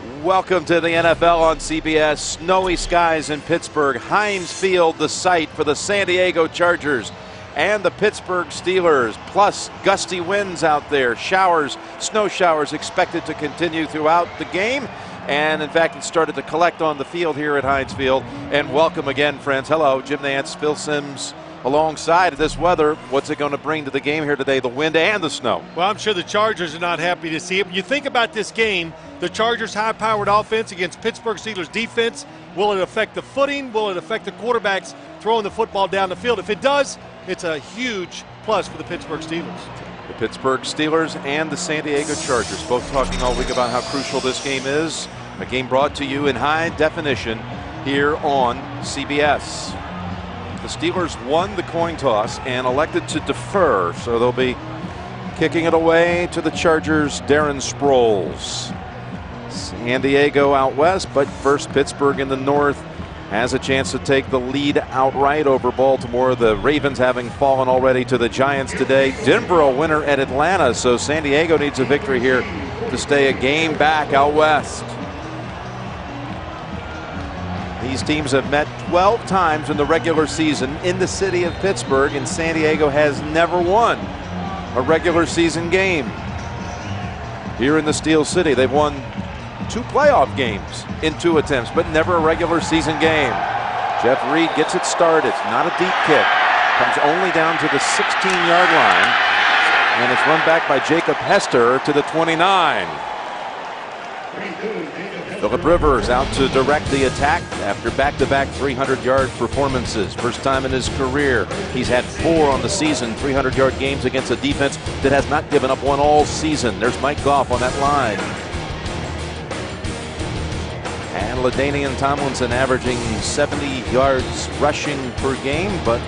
Welcome to the NFL on CBS. Snowy skies in Pittsburgh. Heinz Field, the site for the San Diego Chargers and the Pittsburgh Steelers. Plus gusty winds out there. Showers, snow showers expected to continue throughout the game. And in fact, it started to collect on the field here at Heinz Field. And welcome again, friends. Hello, Jim Nance, Phil Simms. Alongside of this weather, what's it going to bring to the game here today, the wind and the snow? Well, I'm sure the Chargers are not happy to see it. When you think about this game, the Chargers' high-powered offense against Pittsburgh Steelers' defense, will it affect the footing? Will it affect the quarterbacks throwing the football down the field? If it does, it's a huge plus for the Pittsburgh Steelers. The Pittsburgh Steelers and the San Diego Chargers both talking all week about how crucial this game is. A game brought to you in high definition here on CBS. The Steelers won the coin toss and elected to defer, so they'll be kicking it away to the Chargers' Darren Sproles. San Diego out west, but first Pittsburgh in the north has a chance to take the lead outright over Baltimore. The Ravens having fallen already to the Giants today. Denver a winner at Atlanta, so San Diego needs a victory here to stay a game back out west. These teams have met 12 times in the regular season in the city of Pittsburgh, and San Diego has never won a regular season game. Here in the Steel City, they've won 2 playoff games in 2 attempts, but never a regular season game. Jeff Reed gets it started. Not a deep kick. Comes only down to the 16-yard line, and it's run back by Jacob Hester to the 29. Phillip Rivers out to direct the attack after back-to-back 300-yard performances. First time in his career. He's had 4 on the season, 300-yard games against a defense that has not given up one all season. There's Mike Goff on that line. And LaDainian Tomlinson averaging 70 yards rushing per game, but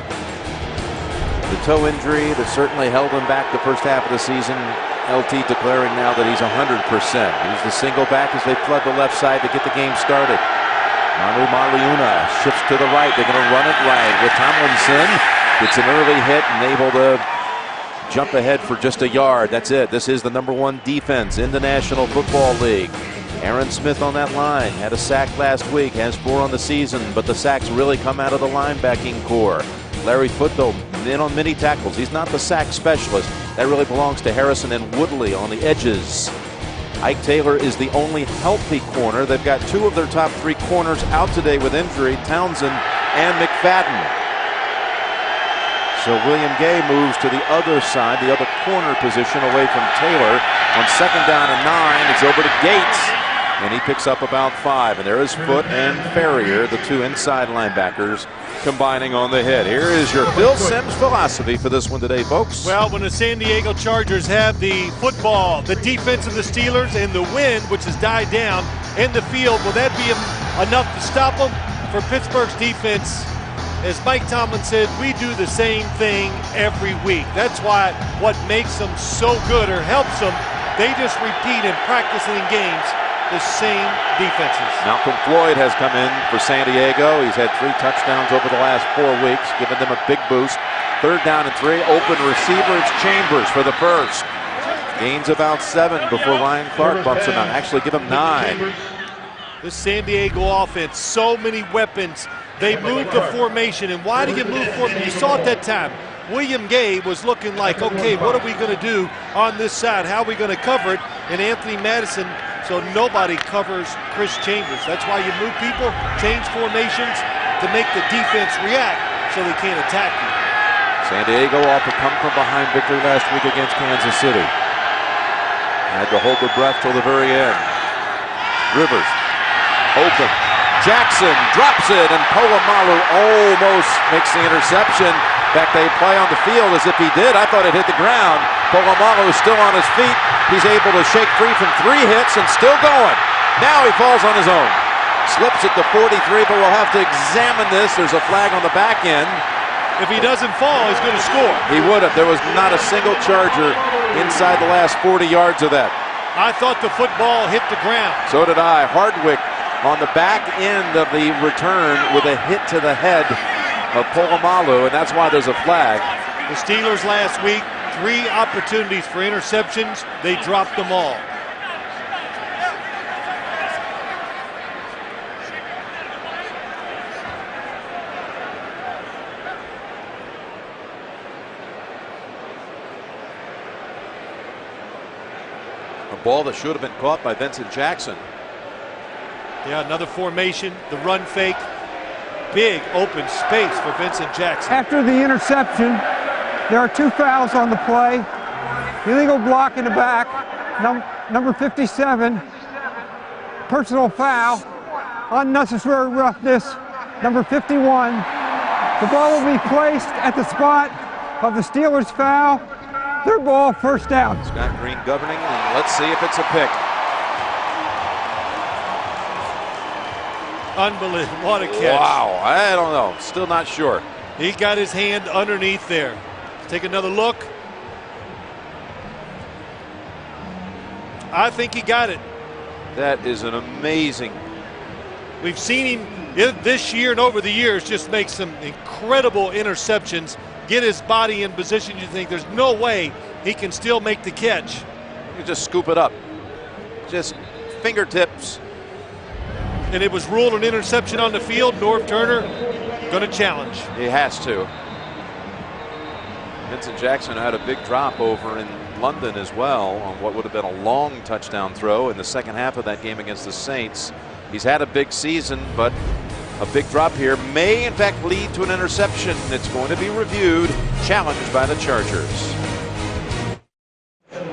the toe injury that certainly held him back the first half of the season. LT declaring now that he's 100%. He's the single back as they flood the left side to get the game started. Manu Maliuna shifts to the right. They're going to run it right with Tomlinson. Gets an early hit and able to jump ahead for just a yard. That's it. This is the #1 defense in the National Football League. Aaron Smith on that line. Had a sack last week. Has 4 on the season, but the sacks really come out of the linebacking core. Larry Foote in on many tackles. He's not the sack specialist. That really belongs to Harrison and Woodley on the edges. Ike Taylor is the only healthy corner. They've got 2 of their top 3 corners out today with injury, Townsend and McFadden. So William Gay moves to the other side, the other corner position away from Taylor. On 2nd down and 9, it's over to Gates, and he picks up about 5. And there is Foote and Ferrier, the 2 inside linebackers, combining on the hit. Here is your Phil Simms philosophy for this one today, folks. Well, when the San Diego Chargers have the football, the defense of the Steelers, and the wind, which has died down in the field, will that be enough to stop them? For Pittsburgh's defense, as Mike Tomlin said, we do the same thing every week. That's why what makes them so good or helps them, they just repeat in practice and in games the same defenses. Malcolm Floyd has come in for San Diego. He's had 3 touchdowns over the last 4 weeks, giving them a big boost. 3rd down and 3, open receiver. It's Chambers for the first. Gains about 7 before Ryan Clark bumps him out. Actually, give him 9. This San Diego offense, so many weapons. They moved the formation, and why did you move formation? You saw it that time. William Gay was looking like, okay, what are we going to do on this side? How are we going to cover it? And Anthony Madison, so nobody covers Chris Chambers. That's why you move people, change formations to make the defense react so they can't attack you. San Diego off a come-from-behind victory last week against Kansas City. Had to hold their breath till the very end. Rivers, open. Jackson drops it, and Polamalu almost makes the interception. In fact, they play on the field as if he did. I thought it hit the ground. Polamalu is still on his feet. He's able to shake free from 3 hits and still going. Now he falls on his own. Slips at the 43, but we'll have to examine this. There's a flag on the back end. If he doesn't fall, he's going to score. He would have. There was not a single Charger inside the last 40 yards of that. I thought the football hit the ground. So did I. Hardwick on the back end of the return with a hit to the head of Polamalu, and that's why there's a flag. The Steelers last week, 3 opportunities for interceptions. They dropped them all. ball that should have been caught by Vincent Jackson. Yeah, another formation, the run fake. Big open space for Vincent Jackson. After the interception, there are 2 fouls on the play. Illegal block in the back, number 57. Personal foul, unnecessary roughness, number 51. The ball will be placed at the spot of the Steelers' foul. Their ball, first down. Scott Green governing, and let's see if it's a pick. Unbelievable, what a catch. Wow, I don't know, still not sure. He got his hand underneath there. Take another look. I think he got it. That is an amazing. We've seen him this year and over the years just make some incredible interceptions, get his body in position. You think there's no way he can still make the catch. You just scoop it up. Just fingertips. And it was ruled an interception on the field. Norv Turner going to challenge. He has to. Vincent Jackson had a big drop over in London as well on what would have been a long touchdown throw in the second half of that game against the Saints. He's had a big season, but a big drop here may in fact lead to an interception. It's going to be reviewed, challenged by the Chargers. All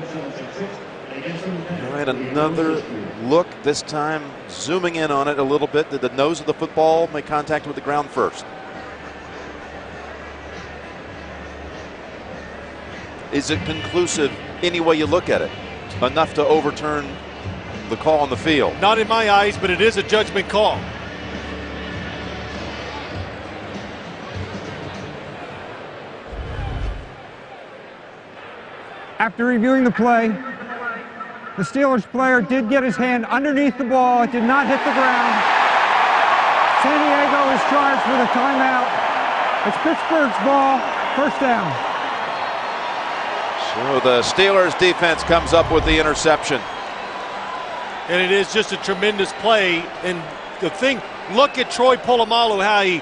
right, another look, this time zooming in on it a little bit. Did the nose of the football make contact with the ground first? Is it conclusive any way you look at it? Enough to overturn the call on the field? Not in my eyes, but it is a judgment call. After reviewing the play, the Steelers player did get his hand underneath the ball. It did not hit the ground. San Diego is charged with a timeout. It's Pittsburgh's ball, first down. So the Steelers defense comes up with the interception. And it is just a tremendous play. And the thing, look at Troy Polamalu, how he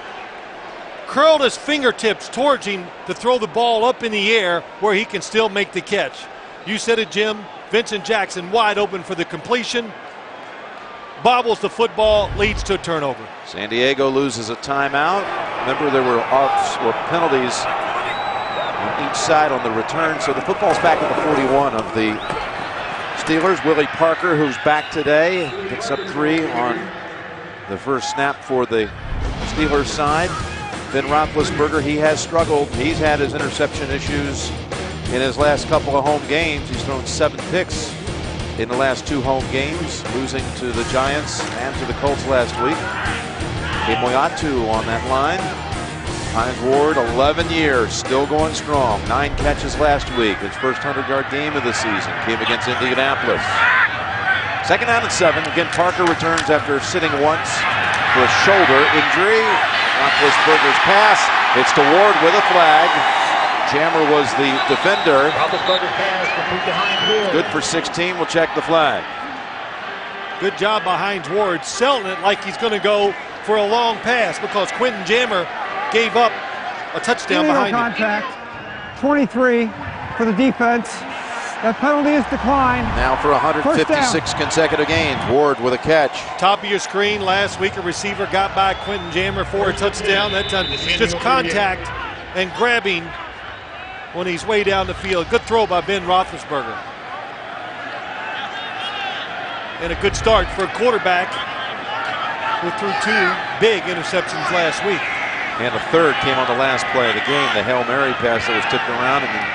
curled his fingertips towards him to throw the ball up in the air where he can still make the catch. You said it, Jim. Vincent Jackson wide open for the completion. Bobbles the football, leads to a turnover. San Diego loses a timeout. Remember, there were offs or penalties on each side on the return, so the football's back at the 41 of the Steelers. Willie Parker, who's back today, picks up 3 on the first snap for the Steelers side. Ben Roethlisberger, he has struggled. He's had his interception issues in his last couple of home games. He's thrown 7 picks in the last 2 home games, losing to the Giants and to the Colts last week. Moyatu on that line. Hines Ward, 11 years, still going strong. 9 catches last week. His first 100-yard game of the season came against Indianapolis. Second down and 7. Again, Parker returns after sitting once for a shoulder injury. Roethlisberger's pass. It's to Ward with a flag. Jammer was the defender. Good for 16. We'll check the flag. Good job by Hines Ward, selling it like he's going to go for a long pass because Quentin Jammer gave up a touchdown behind contact. 23 for the defense. That penalty is declined. Now for 156 consecutive games. Ward with a catch. Top of your screen, last week a receiver got by Quentin Jammer for a touchdown. That time just contact and grabbing when he's way down the field. Good throw by Ben Roethlisberger. And a good start for a quarterback who threw 2 big interceptions last week. And a third came on the last play of the game, the Hail Mary pass that was tipped around and then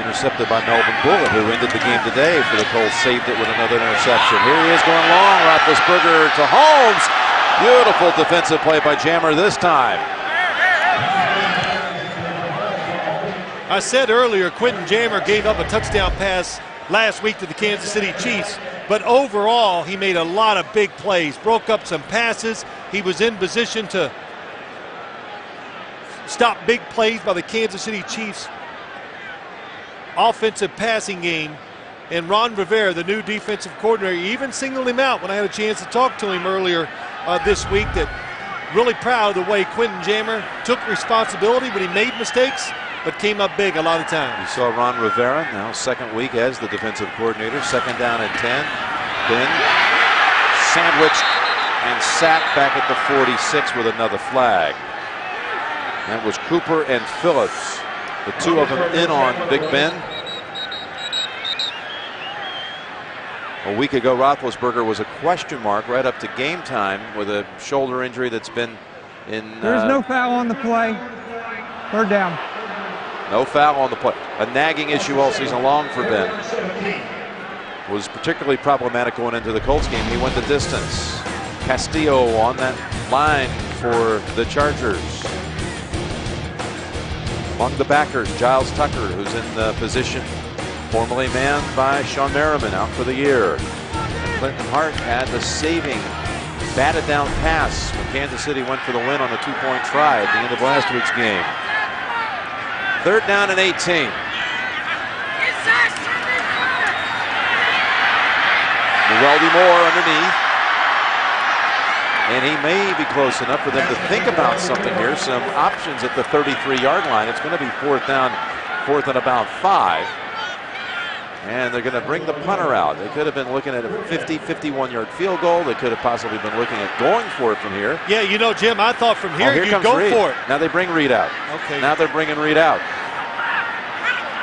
intercepted by Melvin Bullitt, who ended the game today for the Colts, saved it with another interception. Here he is going long, Roethlisberger to Holmes. Beautiful defensive play by Jammer this time. I said earlier, Quentin Jammer gave up a touchdown pass last week to the Kansas City Chiefs, but overall he made a lot of big plays, broke up some passes. He was in position to stop big plays by the Kansas City Chiefs offensive passing game. And Ron Rivera, the new defensive coordinator, even singled him out when I had a chance to talk to him earlier this week, that really proud of the way Quentin Jammer took responsibility when he made mistakes but came up big a lot of times. You saw Ron Rivera, now second week as the defensive coordinator. Second down and 10. Then sandwiched and sacked back at the 46 with another flag. That was Cooper and Phillips, the two of them in on Big Ben. A week ago, Roethlisberger was a question mark right up to game time with a shoulder injury that's been in. There's no foul on the play. Third down. No foul on the play. A nagging issue all season long for Ben. Was particularly problematic going into the Colts game. He went the distance. Castillo on that line for the Chargers. Among the backers, Giles Tucker, who's in the position formerly manned by Sean Merriman, out for the year. Clinton Hart had the saving batted down pass when Kansas City went for the win on a 2-point try at the end of last week's game. Third down and 18. Weldy Moore underneath. And he may be close enough for them to think about something here. Some options at the 33-yard line. It's going to be fourth and about 5. And they're going to bring the punter out. They could have been looking at a 51-yard field goal. They could have possibly been looking at going for it from here. Yeah, you know, Jim, I thought from here you'd go for it. Now they bring Reed out. Okay. Now they're bringing Reed out.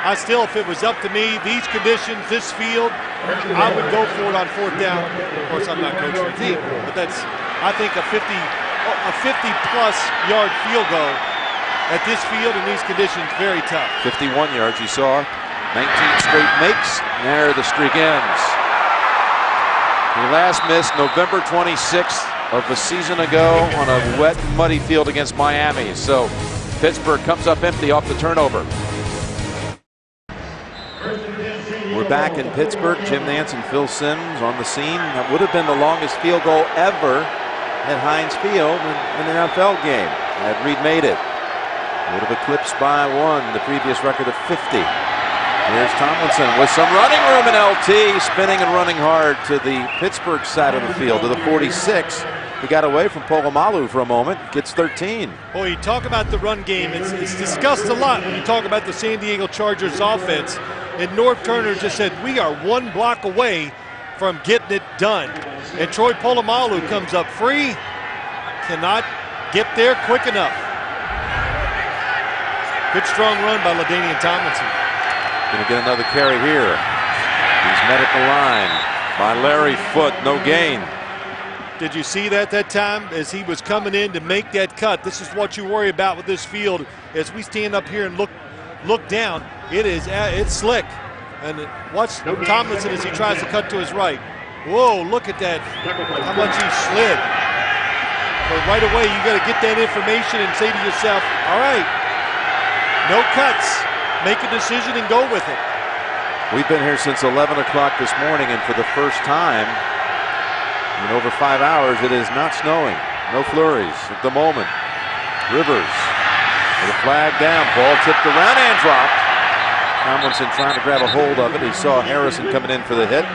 I still, if it was up to me, these conditions, this field, I would go for it on fourth down. Of course, I'm not coaching the team, but that's, I think, a 50-plus yard field goal at this field in these conditions, very tough. 51 yards, you saw. 19 straight makes, and there the streak ends. He last missed November 26th of a season ago on a wet, muddy field against Miami. So Pittsburgh comes up empty off the turnover. We're back in Pittsburgh. Jim Nance and Phil Simms on the scene. That would have been the longest field goal ever at Heinz Field in an NFL game had Reed made it. Would have eclipsed by one the previous record of 50. Here's Tomlinson with some running room in LT, spinning and running hard to the Pittsburgh side of the field, to the 46. He got away from Polamalu for a moment, gets 13. Boy, you talk about the run game. It's discussed a lot when you talk about the San Diego Chargers offense. And Norv Turner just said, we are one block away from getting it done. And Troy Polamalu comes up free, cannot get there quick enough. Good strong run by LaDainian Tomlinson. Going to get another carry here. He's met at the line by Larry Foote, no gain. Did you see that time as he was coming in to make that cut? This is what you worry about with this field. As we stand up here and look down, it's slick. And watch Tomlinson as he tries to cut to his right. Whoa, look at that, how much he slid. But right away, you got to get that information and say to yourself, all right, no cuts. Make a decision and go with it. We've been here since 11 o'clock this morning, and for the first time in over 5 hours, it is not snowing. No flurries at the moment. Rivers with a flag down. Ball tipped around and dropped. Tomlinson trying to grab a hold of it. He saw Harrison coming in for the hit.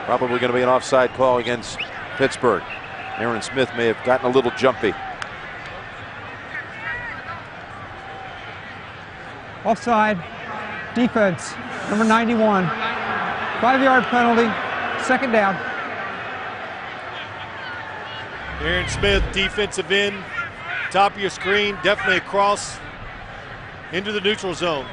Probably going to be an offside call against Pittsburgh. Aaron Smith may have gotten a little jumpy. Offside, defense, number 91. 5-yard penalty, second down. Aaron Smith, defensive end, top of your screen, definitely across into the neutral zone.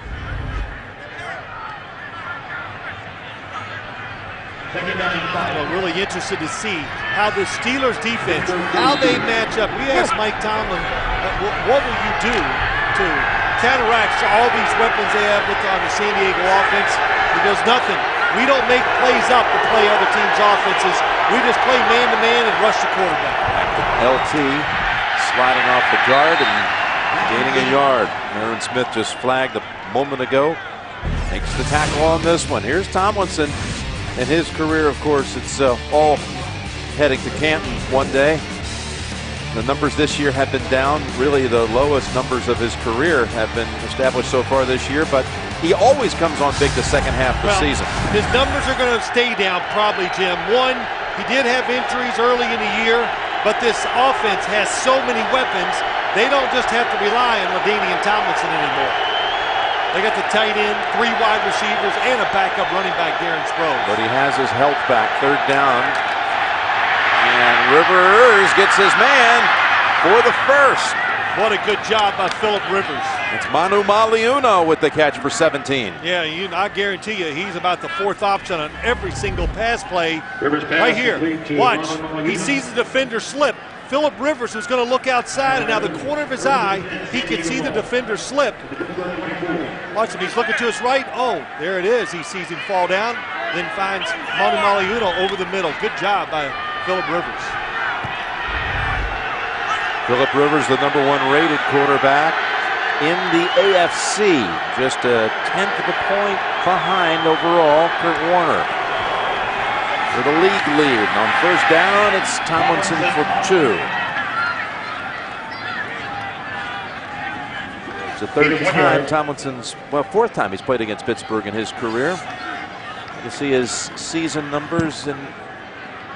Really interested to see how the Steelers defense, how they match up. We asked Mike Tomlin, what will you do to counteract all these weapons they have on the San Diego offense? He goes, nothing. We don't make plays up to play other teams' offenses. We just play man-to-man and rush the quarterback. LT sliding off the guard and gaining a yard. Aaron Smith just flagged a moment ago. Makes the tackle on this one. Here's Tomlinson. In his career, of course, it's all heading to Canton one day. The numbers this year have been down. Really, the lowest numbers of his career have been established so far this year, but he always comes on big the second half of the season. His numbers are going to stay down probably, Jim. One, he did have injuries early in the year, but this offense has so many weapons, they don't just have to rely on LaDainian Tomlinson anymore. They got the tight end, 3 wide receivers, and a backup running back, Darren Sproles. But he has his health back. 3rd down. And Rivers gets his man for the first. What a good job by Phillip Rivers. It's Manu Maliuno with the catch for 17. Yeah, I guarantee you he's about the 4th option on every single pass play. Right here, watch. He sees the defender slip. Phillip Rivers was going to look outside, and now the corner of his eye, he can see the defender slip. Watch him, he's looking to his right. Oh, there it is. He sees him fall down, then finds Manu Maliuno over the middle. Good job by Phillip Rivers. Phillip Rivers, the #1 rated quarterback in the AFC. Just a 1/10 of a point behind overall Kurt Warner. With a league lead. And on 1st down, it's Tomlinson for 2. It's the 3rd time Tomlinson's, well, 4th time he's played against Pittsburgh in his career. You see his season numbers, and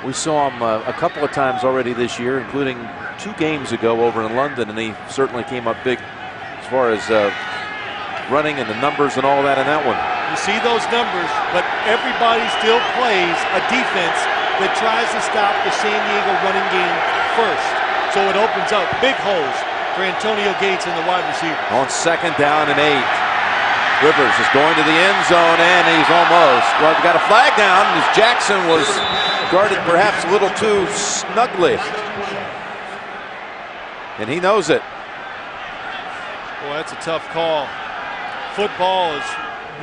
we saw him a couple of times already this year, including 2 games ago over in London, and he certainly came up big as far as running and the numbers and all that in that one. You see those numbers, but everybody still plays a defense that tries to stop the San Diego running game first. So it opens up big holes for Antonio Gates and the wide receiver. On 2nd down and 8. Rivers is going to the end zone, and he's almost, well, got a flag down as Jackson was guarded perhaps a little too snugly. And he knows it. Boy, that's a tough call. Football is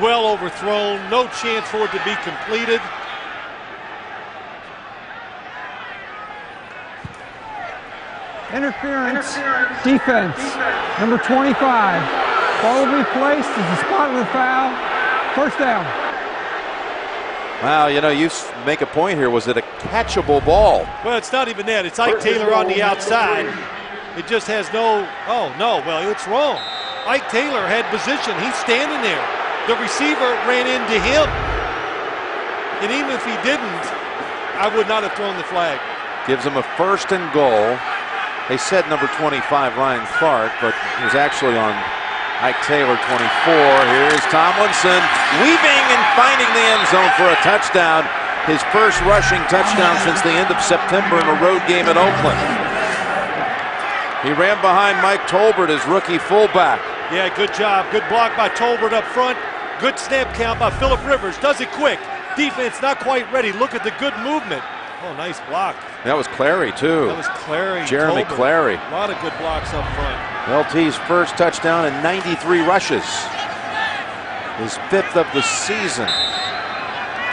well overthrown. No chance for it to be completed. Interference, defense, number 25. Ball will be placed as the spot of the foul. 1st down. Wow, you know, you make a point here. Was it a catchable ball? Well, it's not even that. It's Ike Taylor on the outside. It just has no, oh, no, well, it's wrong. Ike Taylor had position. He's standing there. The receiver ran into him. And even if he didn't, I would not have thrown the flag. Gives him a 1st and goal. They said number 25, Ryan Clark, but it was actually on Ike Taylor, 24. Here's Tomlinson weaving and finding the end zone for a touchdown. His first rushing touchdown since the end of September in a road game at Oakland. He ran behind Mike Tolbert, his rookie fullback. Yeah, good job. Good block by Tolbert up front. Good snap count by Phillip Rivers. Does it quick. Defense not quite ready. Look at the good movement. Oh, nice block. That was Clary, too. That was Clary. Jeremy Tolbert. Clary. A lot of good blocks up front. LT's first touchdown in 93 rushes. His 5th of the season.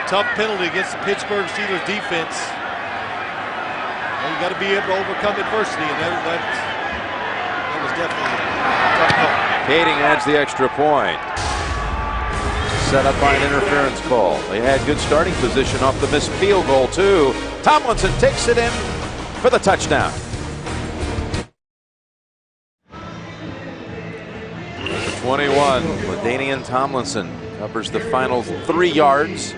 Tough penalty against the Pittsburgh Steelers defense. Well, you got to be able to overcome adversity, and that was definitely a tough call. Kading adds the extra point. Set up by an interference call. They had good starting position off the missed field goal, too. Tomlinson takes it in for the touchdown. Number 21, LaDainian Tomlinson covers the final 3 yards.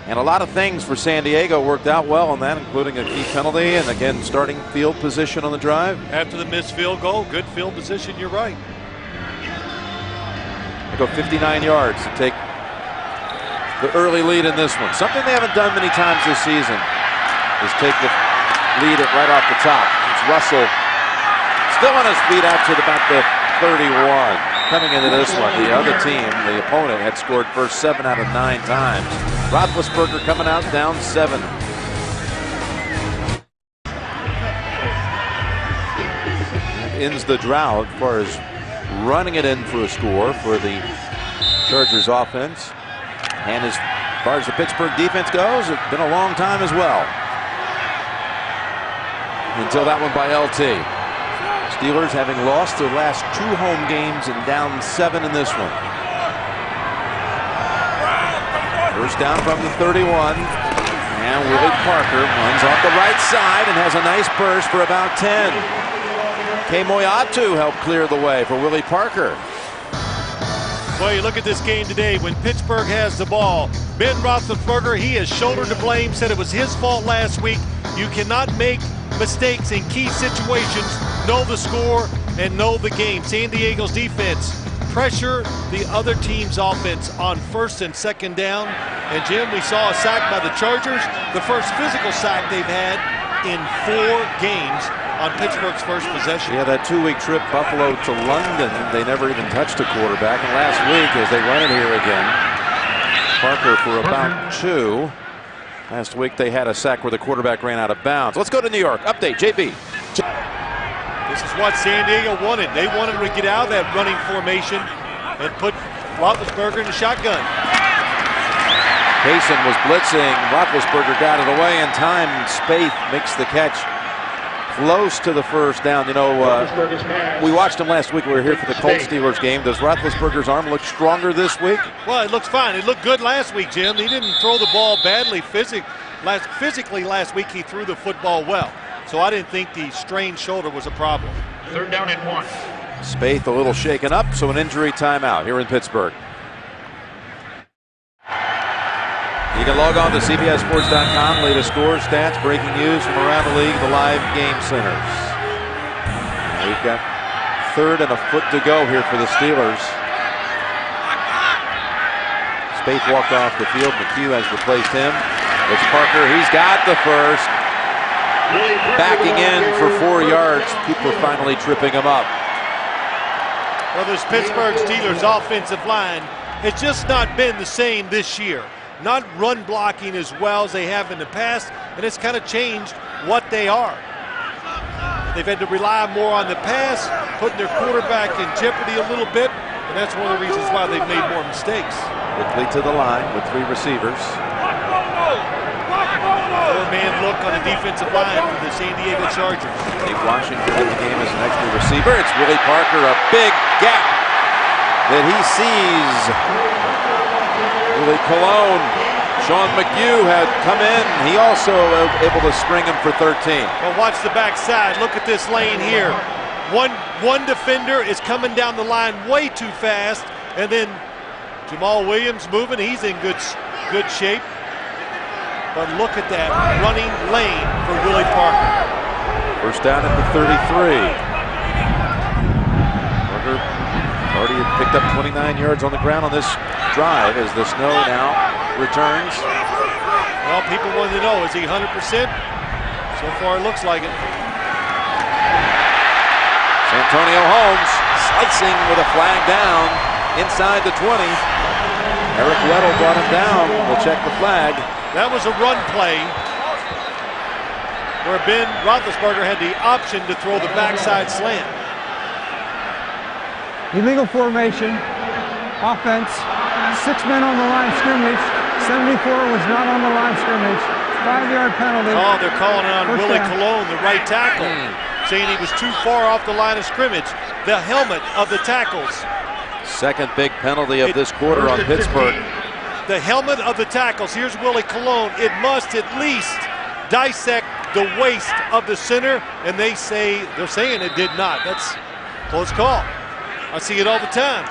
And a lot of things for San Diego worked out well on that, including a key penalty and, again, starting field position on the drive. After the missed field goal, good field position, you're right. They go 59 yards to take the early lead in this one. Something they haven't done many times this season is take the lead right off the top. It's Russell still on his feet out to about the 31. Coming into this one, the other team, the opponent, had scored first 7 out of 9 times. Roethlisberger coming out down 7. That ends the drought as far as running it in for a score for the Chargers offense. And as far as the Pittsburgh defense goes, it's been a long time as well. Until that one by LT. Steelers having lost their last 2 home games and down 7 in this one. First down from the 31. And Willie Parker runs off the right side and has a nice burst for about 10. Kay Moyatu helped clear the way for Willie Parker. Well, you look at this game today when Pittsburgh has the ball. Ben Roethlisberger, he has shouldered the blame, said it was his fault last week. You cannot make mistakes in key situations, know the score, and know the game. San Diego's defense pressure the other team's offense on first and second down. And Jim, we saw a sack by the Chargers, the first physical sack they've had in 4 games on Pittsburgh's first possession. Yeah, that 2-week trip, Buffalo to London, they never even touched a quarterback. And last week, as they run it here again, Parker for about 2. Last week they had a sack where the quarterback ran out of bounds. Let's go to New York. Update, JB. This is what San Diego wanted. They wanted to get out of that running formation and put Roethlisberger in the shotgun. Payson was blitzing. Roethlisberger got it away in time. Spaeth makes the catch close to the first down. You know, we watched him last week. We were here for the Colts Steelers game. Does Roethlisberger's arm look stronger this week? Well, it looks fine. It looked good last week, Jim. He didn't throw the ball badly physically last week. He threw the football well. So I didn't think the strained shoulder was a problem. 3rd down and 1. Spaeth a little shaken up, so an injury timeout here in Pittsburgh. You can log on to CBSSports.com. Latest scores, stats, breaking news from around the league, the live game centers. We've got 3rd and a foot to go here for the Steelers. Spaeth walked off the field. McHugh has replaced him. It's Parker. He's got the first. Backing in for 4 yards. People are finally tripping him up. Well, this Pittsburgh Steelers offensive line has just not been the same this year. Not run blocking as well as they have in the past, and it's kind of changed what they are. They've had to rely more on the pass, putting their quarterback in jeopardy a little bit, and that's one of the reasons why they've made more mistakes. Quickly to the line with 3 receivers. 4-man look on the defensive line for the San Diego Chargers. Dave Washington in the game as an extra receiver. It's Willie Parker, a big gap that he sees. Willie Colon. Sean McHugh had come in. He also able to spring him for 13. Well, watch the backside. Look at this lane here. One defender is coming down the line way too fast, and then Jamal Williams moving. He's in good shape. But look at that running lane for Willie Parker. First down at the 33. Parker already had picked up 29 yards on the ground on this drive as the snow now returns. Well, people want to know, is he 100%? So far, it looks like it. Santonio Holmes slicing with a flag down inside the 20. Eric Weddle brought him down. We'll check the flag. That was a run play where Ben Roethlisberger had the option to throw the backside slant. Illegal formation, offense, 6 men on the line of scrimmage. 74 was not on the line of scrimmage. 5-yard penalty. Oh, they're calling it on First Willie down. Colon, the right tackle, saying he was too far off the line of scrimmage. The helmet of the tackles. Second big penalty of this quarter on Pittsburgh. The helmet of the tackles. Here's Willie Colon. It must at least dissect the waist of the center, and they're saying it did not. That's a close call. I see it all the time.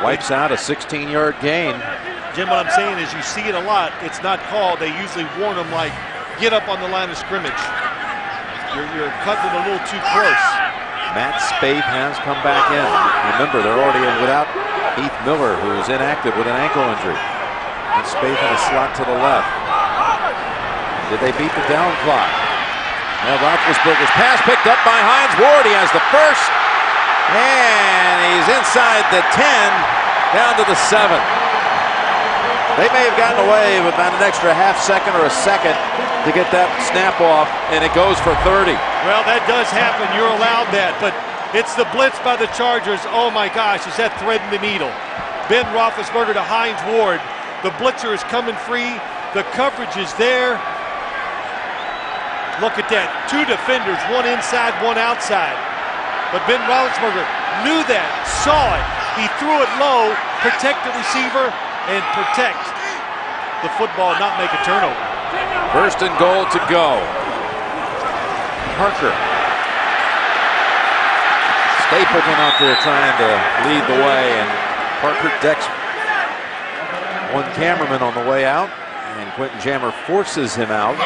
Wipes out a 16-yard gain. Jim, what I'm saying is you see it a lot. It's not called. They usually warn them like, get up on the line of scrimmage. You're cutting a little too close. Matt Spaeth has come back in. Remember, they're already in without Heath Miller, who's inactive with an ankle injury. And Spaeth in a slot to the left. Did they beat the down clock? Now Roethlisberger's pass picked up by Hines Ward. He has the first. And he's inside the 10, down to the 7. They may have gotten away with about an extra half second or a second to get that snap off, and it goes for 30. Well, that does happen. You're allowed that, but it's the blitz by the Chargers. Oh my gosh, is that threading the needle? Ben Roethlisberger to Hines Ward. The blitzer is coming free. The coverage is there. Look at that. 2 defenders, one inside, one outside. But Ben Roethlisberger knew that, saw it. He threw it low, protect the receiver, and protect the football, not make a turnover. First and goal to go. Parker. Stapleton out there trying to lead the way, and Parker decks one cameraman on the way out, and Quentin Jammer forces him out.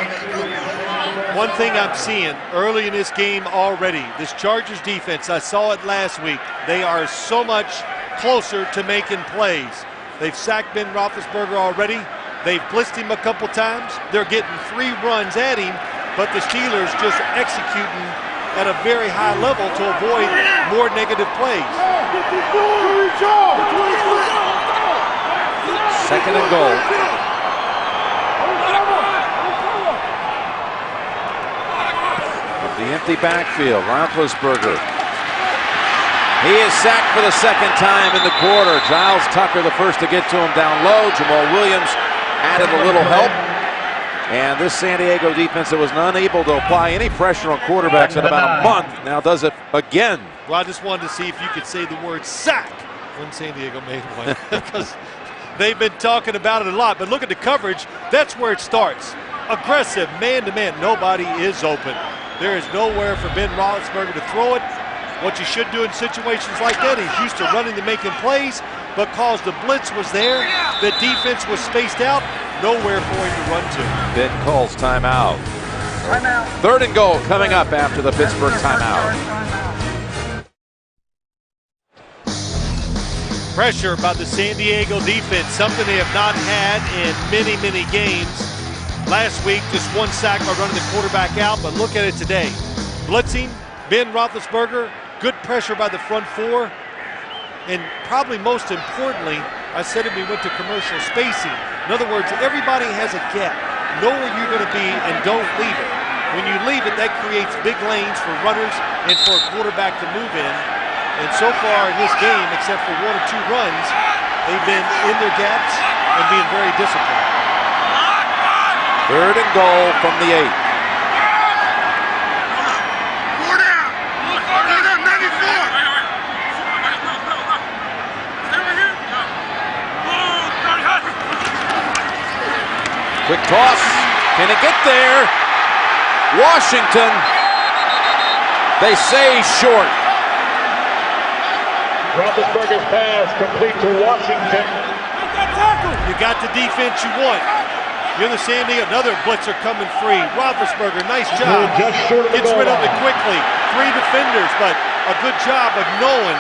One thing I'm seeing early in this game already, this Chargers defense, I saw it last week, they are so much closer to making plays. They've sacked Ben Roethlisberger already. They've blitzed him a couple times. They're getting 3 runs at him, but the Steelers just executing at a very high level to avoid more negative plays. Second and goal. The empty backfield, Roethlisberger. He is sacked for the second time in the quarter. Giles Tucker the first to get to him down low. Jamal Williams added a little help. And this San Diego defense that was unable to apply any pressure on quarterbacks in about a month now does it again. Well, I just wanted to see if you could say the word sack when San Diego made one, because they've been talking about it a lot. But look at the coverage. That's where it starts. Aggressive, man-to-man. Nobody is open. There is nowhere for Ben Roethlisberger to throw it. What you should do in situations like that, he's used to running to making plays, but because the blitz was there, the defense was spaced out, nowhere for him to run to. Ben calls timeout. Third and goal coming up after the Pittsburgh timeout. Pressure by the San Diego defense, something they have not had in many, many games. Last week, just 1 sack by running the quarterback out, but look at it today. Blitzing, Ben Roethlisberger, good pressure by the front 4, and probably most importantly, I said it when we went to commercial, spacing. In other words, everybody has a gap. Know where you're going to be and don't leave it. When you leave it, that creates big lanes for runners and for a quarterback to move in. And so far in this game, except for 1 or 2 runs, they've been in their gaps and being very disciplined. Third and goal from the 8. Quick toss. Can it get there? Washington. They say short. Roethlisberger's pass complete to Washington. You got the defense you want. You're the San Diego. Another blitzer coming free. Roethlisberger, nice job. Gets rid of it quickly. 3 defenders, but a good job of knowing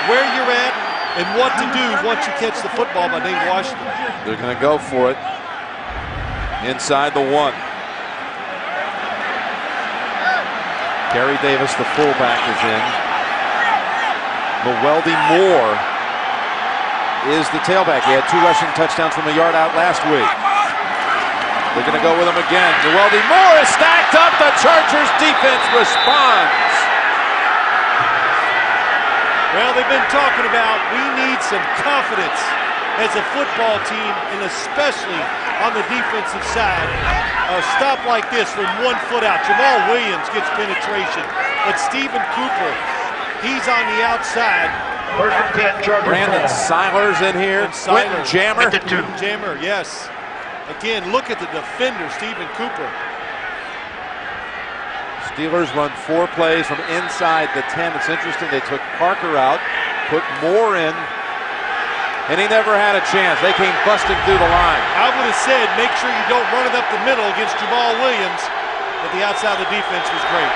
where you're at and what to do once you catch the football by Dave Washington. They're going to go for it. Inside the 1. Gary Davis, the fullback, is in. Mewelde Moore is the tailback. He had 2 rushing touchdowns from a yard out last week. They're going to go with him again. Mewelde Moore is stacked up. The Chargers defense responds. Well, they've been talking about we need some confidence as a football team, and especially on the defensive side. A stop like this from 1 foot out. Jamal Williams gets penetration, but Stephen Cooper, he's on the outside. Brandon Seiler's in here. Quentin Jammer. Jammer, yes. Again, look at the defender, Stephen Cooper. Steelers run 4 plays from inside the 10. It's interesting, they took Parker out, put Moore in, and he never had a chance. They came busting through the line. I would have said make sure you don't run it up the middle against Jamal Williams, but the outside of the defense was great.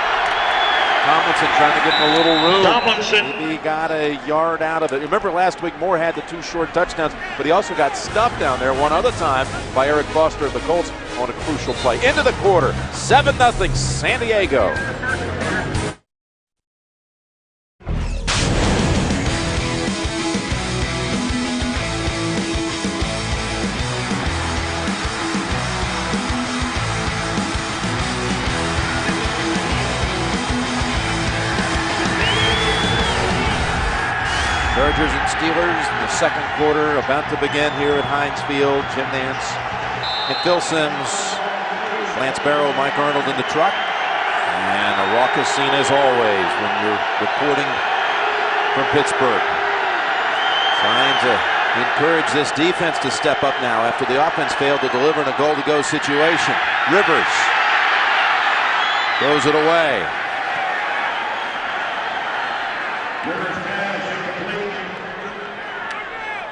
Tomlinson trying to give him a little room. Tomlinson. Maybe he got a yard out of it. Remember last week Moore had the 2 short touchdowns, but he also got stuffed down there one other time by Eric Foster of the Colts on a crucial play. Into the quarter, 7-0 San Diego. Chargers and Steelers in the second quarter about to begin here at Heinz Field. Jim Nance and Phil Simms, Lance Barrow, Mike Arnold in the truck. And a raucous scene as always when you're reporting from Pittsburgh. Trying to encourage this defense to step up now after the offense failed to deliver in a goal-to-go situation. Rivers throws it away.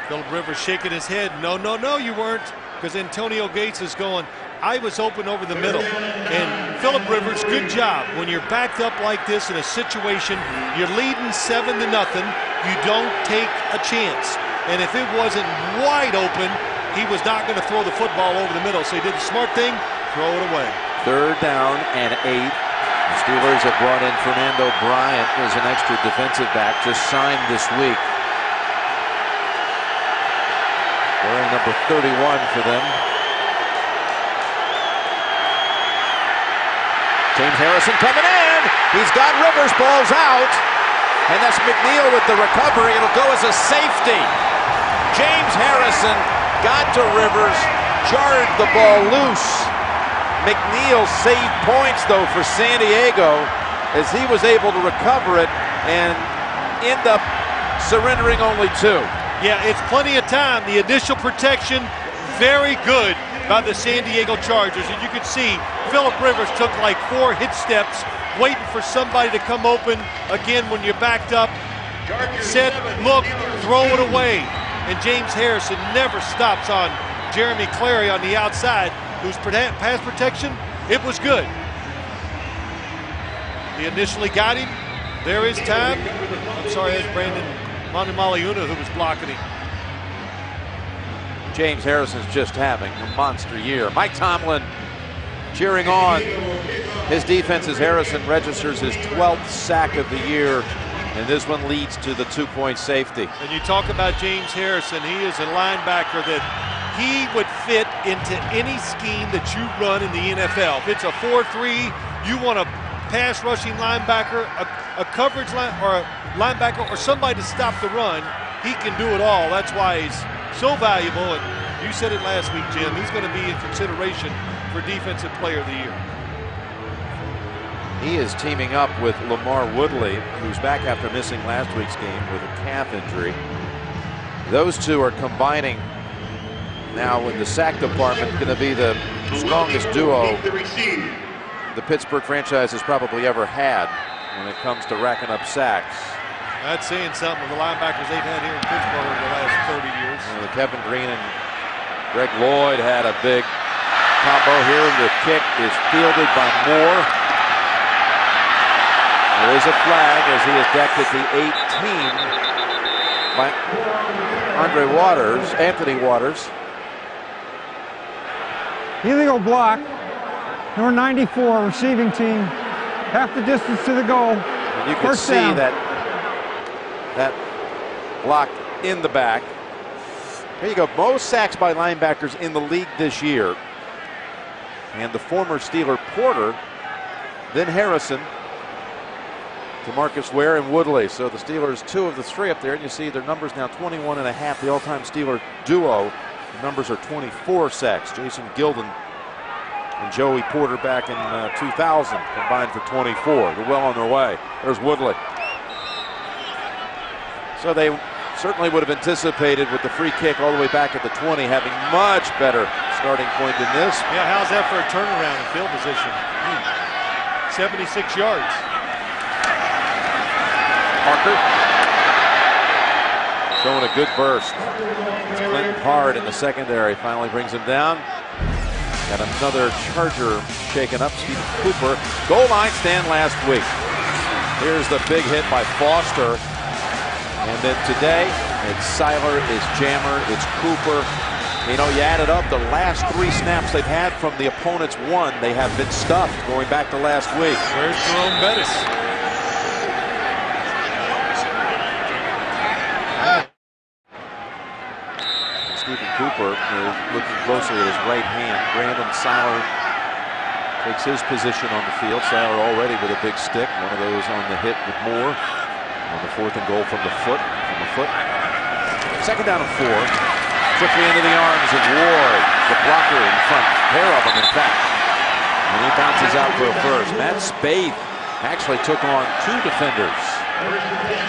Philip Rivers shaking his head. No, no, no, you weren't. Because Antonio Gates is going, I was open over the middle. And Phillip Rivers, good job. When you're backed up like this in a situation, you're leading 7-0, you don't take a chance. And if it wasn't wide open, he was not going to throw the football over the middle. So he did the smart thing, throw it away. 3rd down and 8. The Steelers have brought in Fernando Bryant as an extra defensive back, just signed this week. Wearing number 31 for them. James Harrison coming in. He's got Rivers, balls out. And that's McNeil with the recovery. It'll go as a safety. James Harrison got to Rivers, jarred the ball loose. McNeil saved points, though, for San Diego as he was able to recover it and end up surrendering only 2. Yeah, it's plenty of time. The initial protection, very good by the San Diego Chargers. And you can see Phillip Rivers took like 4 hit steps, waiting for somebody to come open. Again, when you're backed up, said, look, throw it away. And James Harrison never stops on Jeremy Clary on the outside, whose pass protection, it was good. He initially got him. There is time. I'm sorry, that's Brandon Manumaleuna who was blocking him. James Harrison's just having a monster year. Mike Tomlin cheering on his defense as Harrison registers his 12th sack of the year, and this one leads to the 2-point safety. And you talk about James Harrison, he is a linebacker that he would fit into any scheme that you run in the NFL. If it's a 4-3, you want a pass rushing linebacker, a coverage line, or a linebacker, or somebody to stop the run, he can do it all. That's why he's so valuable. And you said it last week, Jim, he's going to be in consideration for Defensive Player of the Year. He is teaming up with Lamar Woodley, who's back after missing last week's game with a calf injury. Those two are combining now in the sack department, going to be the strongest duo the Pittsburgh franchise has probably ever had when it comes to racking up sacks. That's saying something with the linebackers they've had here in Pittsburgh over the last 30 years. Kevin Green and Greg Lloyd had a big combo here. The kick is fielded by Moore. There is a flag as he is decked at the 18 by Anthony Waters. Illegal block. Number 94, receiving team. Half the distance to the goal. And you can First see down. that block in the back. There you go. Most sacks by linebackers in the league this year. And the former Steeler Porter, then Harrison, DeMarcus Ware and Woodley. So the Steelers, 2 of the 3 up there, and you see their numbers now 21.5. The all-time Steeler duo, the numbers are 24 sacks. Jason Gilden and Joey Porter back in 2000 combined for 24. They're well on their way. There's Woodley. So they certainly would have anticipated with the free kick all the way back at the 20 having much better starting point than this. Yeah, how's that for a turnaround in field position? 76 yards. Parker showing a good burst. It's Clinton Hard in the secondary finally brings him down. Got another Charger shaken up. Stephen Cooper. Goal line stand last week. Here's the big hit by Foster. And then today, it's Seiler, it's Jammer, it's Cooper. You know, you add it up, the last 3 snaps they've had from the opponent's 1, they have been stuffed going back to last week. Where's Jerome Bettis? Stephen Cooper is looking closely at his right hand. Brandon Seiler takes his position on the field. Seiler already with a big stick. One of those on the hit with Moore. On the 4th and goal from the foot. Second down and 4. Quickly into the arms of Ward. The blocker in front. Pair of them, in fact. And he bounces out for a first. Matt Spaeth actually took on 2 defenders.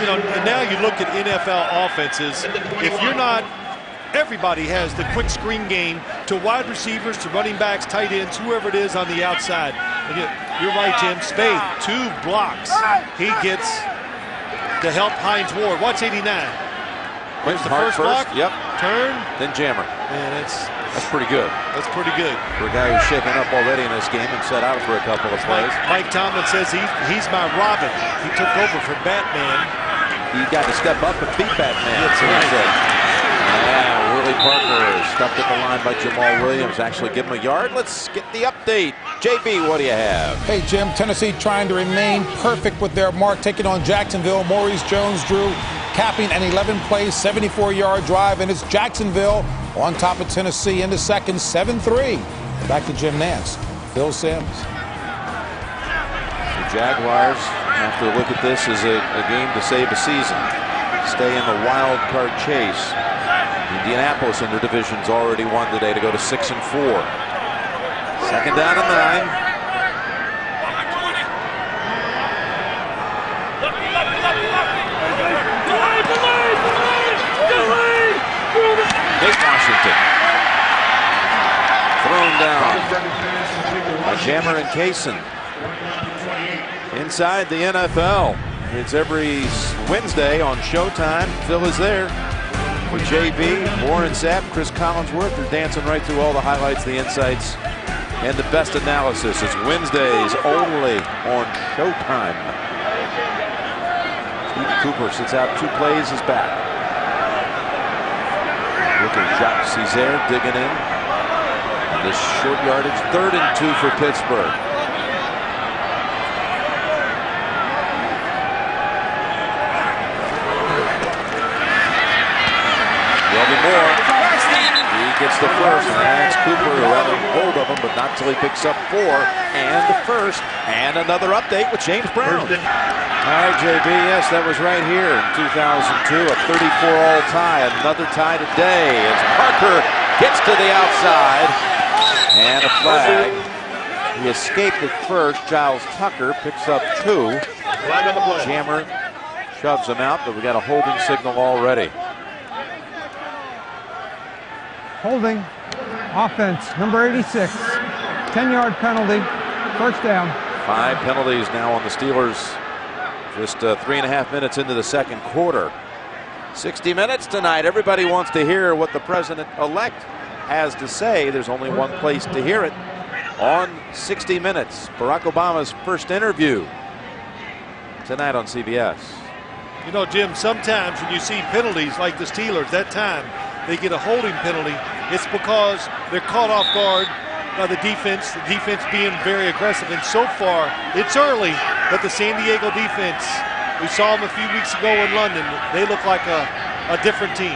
You know, and now you look at NFL offenses. If you're not, everybody has the quick screen game to wide receivers, to running backs, tight ends, whoever it is on the outside. And you're right, Jim. Spaeth, 2 blocks. He gets to help Hines Ward. Watch 89. Where's the first block? Yep. Turn. Then Jammer. And it's That's pretty good. That's pretty good. For a guy who's shaken up already in this game and set out for a couple of plays. Mike Tomlin says he's my Robin. He took over for Batman. He got to step up and beat Batman. That's right. Yeah, Willie Parker stuffed at the line by Jamal Williams. Actually give him a yard. Let's get the update. JB, what do you have? Hey, Jim, Tennessee trying to remain perfect with their mark, taking on Jacksonville. Maurice Jones-Drew capping an 11-play, 74-yard drive, and it's Jacksonville on top of Tennessee in the second, 7-3. Back to Jim Nance. Phil Simms. The Jaguars have to look at this as a game to save a season. Stay in the wild card chase. Indianapolis in their division's already won today to go to 6-4. Second down and 9. Nate Washington thrown down by Jammer and Kaysen. Inside the NFL. It's every Wednesday on Showtime. Phil is there with JB, Warren Sapp, Chris Collinsworth. They're dancing right through all the highlights, the insights, and the best analysis. It's Wednesdays only on Showtime. Steve Cooper sits out 2 plays, is back. Look at Jacques Césaire digging in. This short yardage, 3rd and 2 for Pittsburgh. Moore. He gets the first, and that's Cooper who had a hold of him, but not till he picks up 4 and the first. And another update with James Brown. All right, JB, yes, that was right here in 2002, a 34-all tie. Another tie today as Parker gets to the outside, and a flag. He escaped at first. Giles Tucker picks up 2. Jammer shoves him out, but we got a holding signal already. Holding, offense, number 86, 10-yard penalty, first down. 5 penalties now on the Steelers. Just 3.5 minutes into the second quarter. 60 minutes tonight. Everybody wants to hear what the president-elect has to say. There's only one place to hear it. On 60 Minutes, Barack Obama's first interview tonight on CBS. You know, Jim, sometimes when you see penalties like the Steelers, that time they get a holding penalty, it's because they're caught off guard by the defense being very aggressive. And so far, it's early, but the San Diego defense, we saw them a few weeks ago in London, they look like a different team.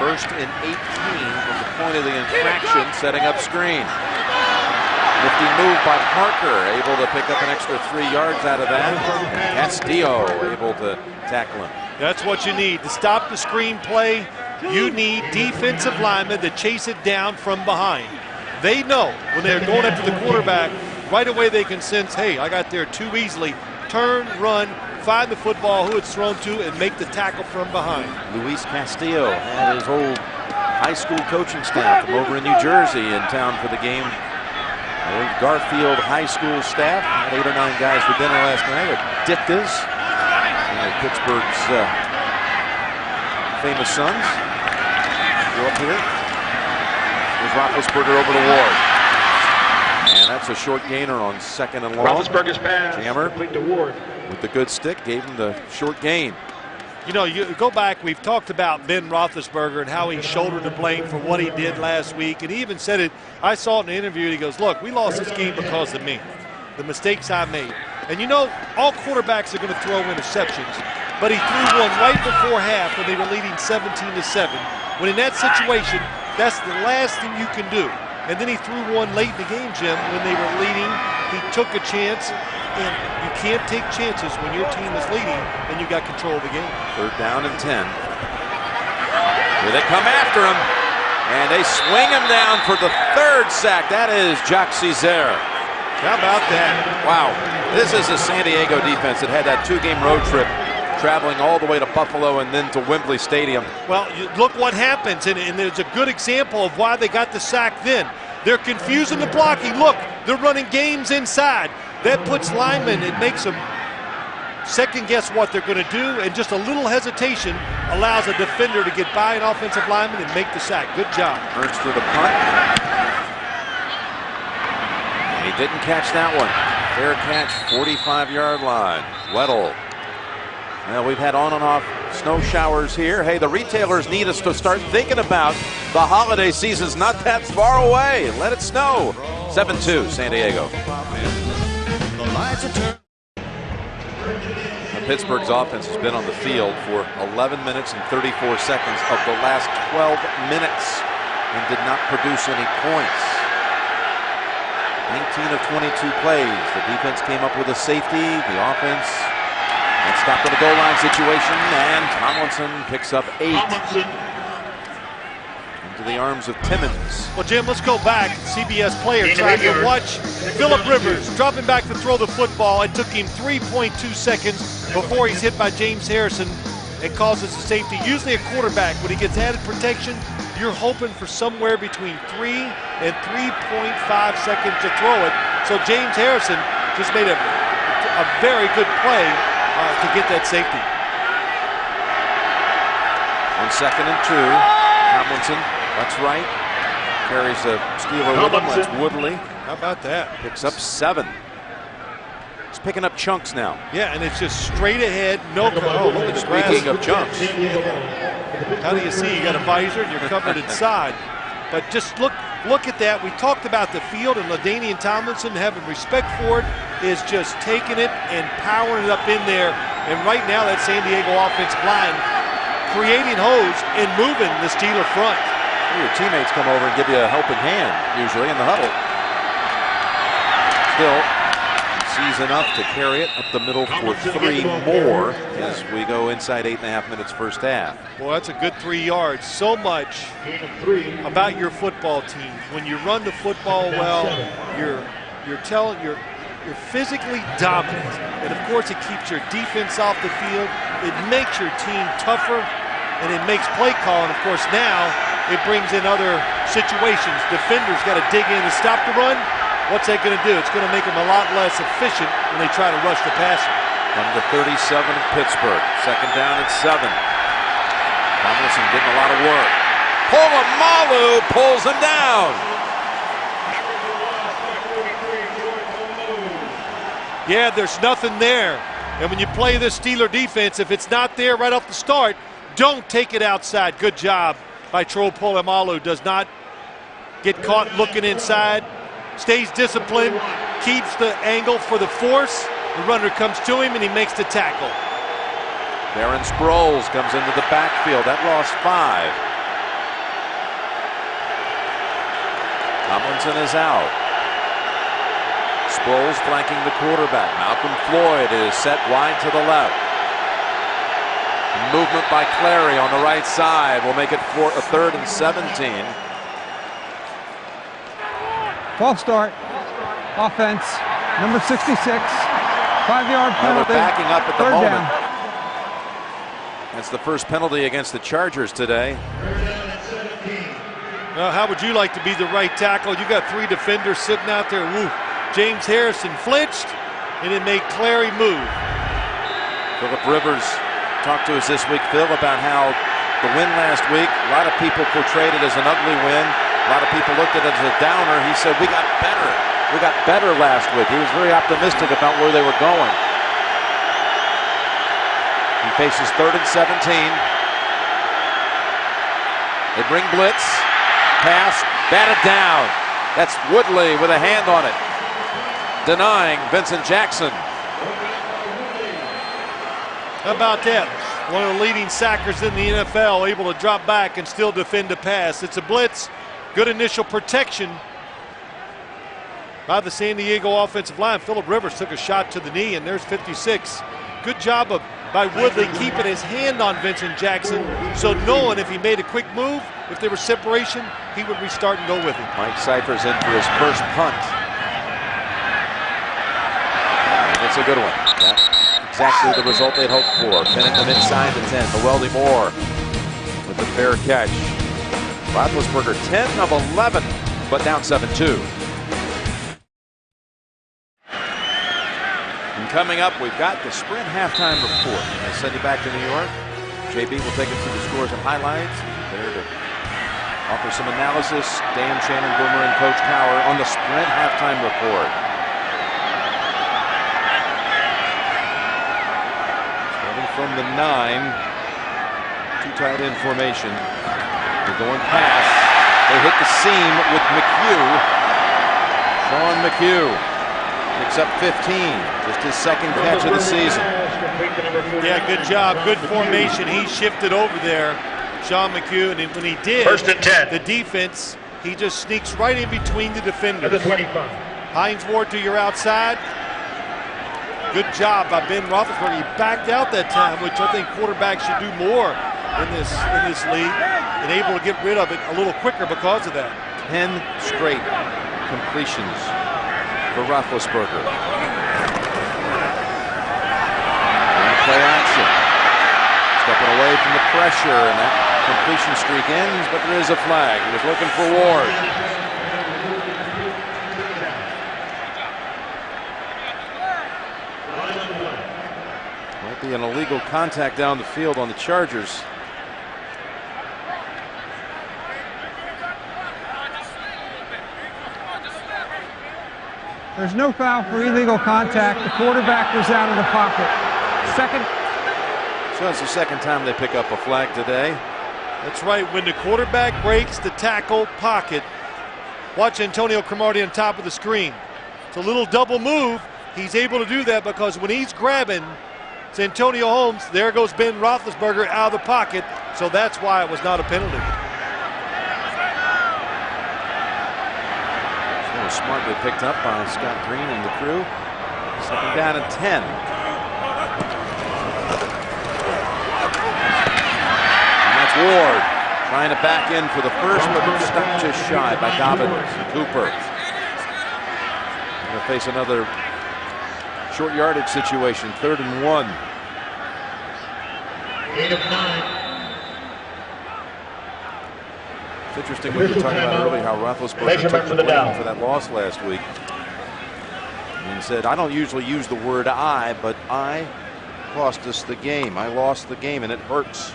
1st and 18 from the point of the infraction, setting up screen. Nifty move by Parker, able to pick up an extra 3 yards out of that. Castillo able to tackle him. That's what you need. To stop the screen play, you need defensive linemen to chase it down from behind. They know when they're going after the quarterback, right away they can sense, hey, I got there too easily. Turn, run, find the football, who it's thrown to, and make the tackle from behind. Luis Castillo had his old high school coaching staff from over in New Jersey in town for the game. Old Garfield High School staff had 8 or 9 guys for dinner last night at Ditka's. Pittsburgh's famous sons. Go up here. There's Roethlisberger over to Ward. And that's a short gainer on 2nd and long. Roethlisberger's pass. Jammer complete to Ward. with the good stick gave him the short gain. You know, you go back, we've talked about Ben Roethlisberger and how he shouldered the blame for what he did last week. And he even said it, I saw it in the interview, and he goes, look, we lost this game because of me, the mistakes I made. And you know, all quarterbacks are going to throw interceptions, but he threw one right before half when they were leading 17-7. When in that situation, that's the last thing you can do. And then he threw one late in the game, Jim, when they were leading. He took a chance, and you can't take chances when your team is leading and you got control of the game. 3rd down and 10. Here they come after him, and they swing him down for the 3rd sack. That is Jacques Césaire. How about that? Wow, this is a San Diego defense that had that 2-game road trip, traveling all the way to Buffalo and then to Wembley Stadium. Well, look what happens, and there's a good example of why they got the sack then. They're confusing the blocking. Look, they're running games inside. That puts linemen, it makes them second guess what they're going to do, and just a little hesitation allows a defender to get by an offensive lineman and make the sack. Good job. Ernst with a punt. And he didn't catch that one. Fair catch, 45-yard line. Weddle. Well, we've had on and off snow showers here. Hey, the retailers need us to start thinking about the holiday season's not that far away. Let it snow. 7-2, San Diego. Pittsburgh's offense has been on the field for 11 minutes and 34 seconds of the last 12 minutes and did not produce any points. 19 of 22 plays. The defense came up with a safety. The offense and stopped in a goal line situation, and Tomlinson picks up 8 into the arms of Timmons. Well, Jim, let's go back. CBS player trying to watch Phillip Rivers dropping back to throw the football. It took him 3.2 seconds before he's hit by James Harrison and causes a safety. Usually a quarterback, when he gets added protection, you're hoping for somewhere between 3 and 3.5 seconds to throw it. So James Harrison just made a very good play to get that safety. 1 second and 2. Tomlinson, that's right. Carries a Steeler with him. That's Woodley. How about that? Picks up 7. He's picking up chunks now. Yeah, and it's just straight ahead. No. Oh, look at the grass. Speaking of chunks. How do you see? You got a visor and you're covered inside. But just look at that. We talked about the field, and LaDainian Tomlinson, having respect for it, is just taking it and powering it up in there. And right now, that San Diego offensive line creating holes and moving the Steeler front. Your teammates come over and give you a helping hand, usually in the huddle. Still sees enough to carry it up the middle for 3 more as we go inside 8.5 minutes first half. Well, that's a good 3 yards. So much about your football team. When you run the football well, you're physically dominant, and of course it keeps your defense off the field. It makes your team tougher, and it makes play calling. Of course, now it brings in other situations. Defenders got to dig in and stop the run. What's that going to do? It's going to make them a lot less efficient when they try to rush the passer. From the 37 of Pittsburgh, 2nd down and 7. Tomlinson getting a lot of work. Polamalu pulls him down. Yeah, there's nothing there. And when you play this Steeler defense, if it's not there right off the start, don't take it outside. Good job by Tro Polamalu. Does not get caught looking inside. Stays disciplined, keeps the angle for the force. The runner comes to him and he makes the tackle. Darren Sproles comes into the backfield. That lost 5. Tomlinson is out. Sproles flanking the quarterback. Malcolm Floyd is set wide to the left. Movement by Clary on the right side will make it for a 3rd and 17. False start. Offense. Number 66. 5-yard penalty. They're backing up at the 3rd moment. down. That's the first penalty against the Chargers today. Well, how would you like to be the right tackle? You got 3 defenders sitting out there. Woo. James Harrison flinched, and it made Clary move. Phillip Rivers talked to us this week, Phil, about how the win last week, a lot of people portrayed it as an ugly win. A lot of people looked at it as a downer. He said, we got better. We got better last week. He was very optimistic about where they were going. He faces 3rd and 17. They bring blitz. Pass. Batted down. That's Woodley with a hand on it, denying Vincent Jackson. How about that? One of the leading sackers in the NFL, able to drop back and still defend a pass. It's a blitz. Good initial protection by the San Diego offensive line. Phillip Rivers took a shot to the knee, and there's 56. Good job by Woodley keeping his hand on Vincent Jackson, so knowing if he made a quick move, if there was separation, he would restart and go with him. Mike Cypher's in for his first punt. And it's a good one. That's exactly the result they'd hoped for. Pinning them inside the 10. Mewelde Moore with the fair catch. Roethlisberger 10 of 11, but down 7-2. And coming up, we've got the Sprint halftime report. I send you back to New York. JB will take us through the scores and highlights. There to offer some analysis. Dan, Shannon, Boomer, and Coach Cower on the Sprint halftime report. Starting from the 9, two tight end formation. They're going past. They hit the seam with McHugh. Sean McHugh picks up 15, just his second catch of the season. Yeah, good job, good formation. He shifted over there, Sean McHugh, and when he did, First and 10. the defense, he just sneaks right in between the defenders. At the 25. Hines Ward to your outside. Good job by Ben Roethlisberger. He backed out that time, which I think quarterbacks should do more in this league, and able to get rid of it a little quicker because of that. 10 straight completions for Roethlisberger. Play action. Stepping away from the pressure, and that completion streak ends, but there is a flag. He was looking for Ward. Might be an illegal contact down the field on the Chargers. There's no foul for illegal contact. The quarterback was out of the pocket. Second. So it's the second time they pick up a flag today. That's right. When the quarterback breaks the tackle pocket, watch Antonio Cromartie on top of the screen. It's a little double move. He's able to do that because when he's grabbing Santonio Holmes, there goes Ben Roethlisberger out of the pocket. So that's why it was not a penalty. Smartly picked up by Scott Green and the crew. Second down and 10. And that's Ward trying to back in for the first, but stopped just shy by Dobbins and Cooper. Going to face another short yardage situation, 3rd and 1. 8 of 9. It's interesting we were talking about earlier how Roethlisberger took the blame for that loss last week. And he said, I don't usually use the word I, but I cost us the game. I lost the game, and it hurts.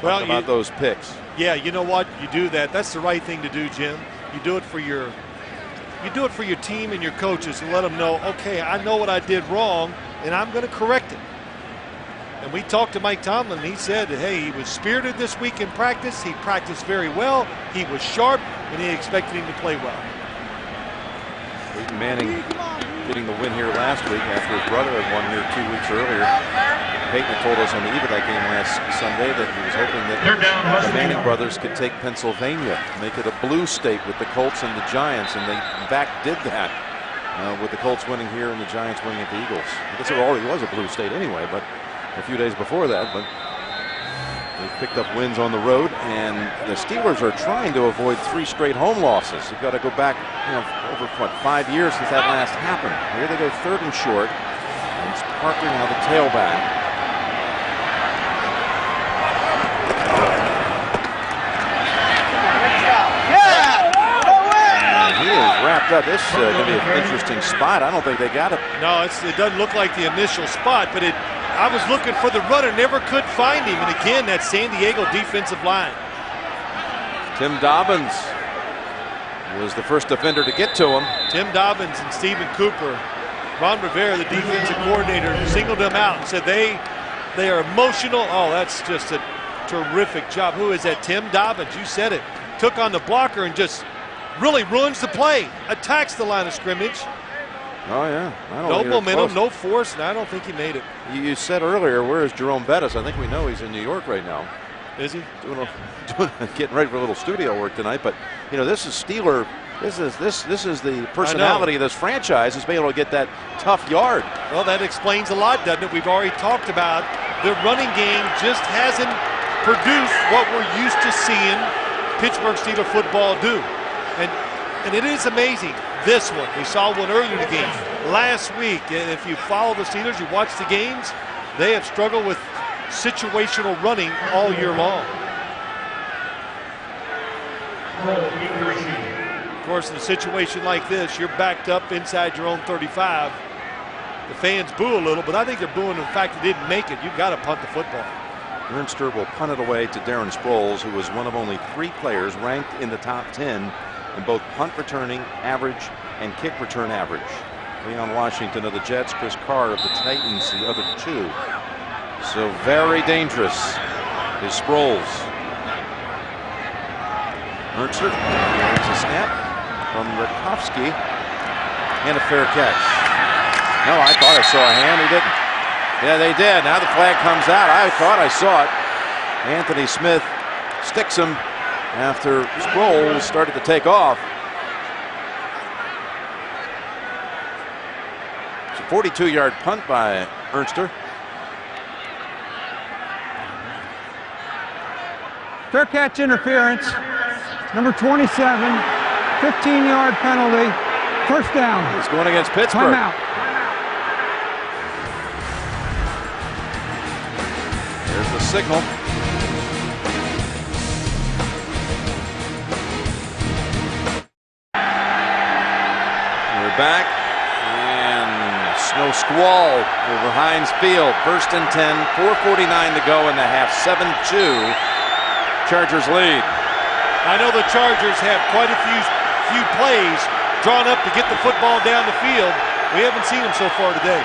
Well, Talk about those picks. Yeah, you know what? You do that. That's the right thing to do, Jim. You do it for your team and your coaches, and let them know, okay, I know what I did wrong, and I'm going to correct it. And we talked to Mike Tomlin, and he said, hey, he was spirited this week in practice. He practiced very well. He was sharp, and he expected him to play well. Peyton Manning getting the win here last week after his brother had won here 2 weeks earlier. Peyton told us on the eve of that game last Sunday that he was hoping that the Manning brothers could take Pennsylvania, make it a blue state with the Colts and the Giants, and they in fact did that with the Colts winning here and the Giants winning at the Eagles. I guess it already was a blue state anyway, but a few days before that, but they picked up wins on the road, and the Steelers are trying to avoid 3 straight home losses. You've got to go back, over what, 5 years since that last happened. Here they go 3rd and short, and it's Parker now the tailback. And he is wrapped up. This is going to be an interesting spot. I don't think they got it. No, it doesn't look like the initial spot, but I was looking for the runner, never could find him. And again, that San Diego defensive line. Tim Dobbins was the first defender to get to him. Tim Dobbins and Stephen Cooper. Ron Rivera, the defensive coordinator, singled them out and said they are emotional. Oh, that's just a terrific job. Who is that? Tim Dobbins, you said it. Took on the blocker and just really ruins the play. Attacks the line of scrimmage. Oh, yeah. No momentum, no force, and I don't think he made it. You said earlier, where is Jerome Bettis? I think we know he's in New York right now. Is he? Getting ready for a little studio work tonight. But, this is Steeler. This is the personality of this franchise, is being able to get that tough yard. Well, that explains a lot, doesn't it? We've already talked about the running game just hasn't produced what we're used to seeing Pittsburgh Steelers football do. And it is amazing. This one, we saw one earlier in the game. Last week, and if you follow the Steelers, you watch the games, they have struggled with situational running all year long. Of course, in a situation like this, you're backed up inside your own 35. the fans boo a little, but I think they're booing the fact they didn't make it. You've got to punt the football. Ernster will punt it away to Darren Sproles, who was one of only 3 players ranked in the top 10 in both punt returning average and kick return average. Leon Washington of the Jets, Chris Carr of the Titans, the other 2. So very dangerous is Sproles. Ernster takes a snap from Rutkowski and a fair catch. No, I thought I saw a hand. He didn't. Yeah, they did. Now the flag comes out. I thought I saw it. Anthony Smith sticks him after Sproles started to take off. It's a 42-yard punt by Ernster. Fair catch interference. Number 27, 15-yard penalty. First down. It's going against Pittsburgh. Timeout. There's the signal. We're back, and snow squall over Heinz Field. First and 10, 4:49 to go in the half. 7-2. Chargers lead. I know the Chargers have quite a few plays drawn up to get the football down the field. We haven't seen them so far today.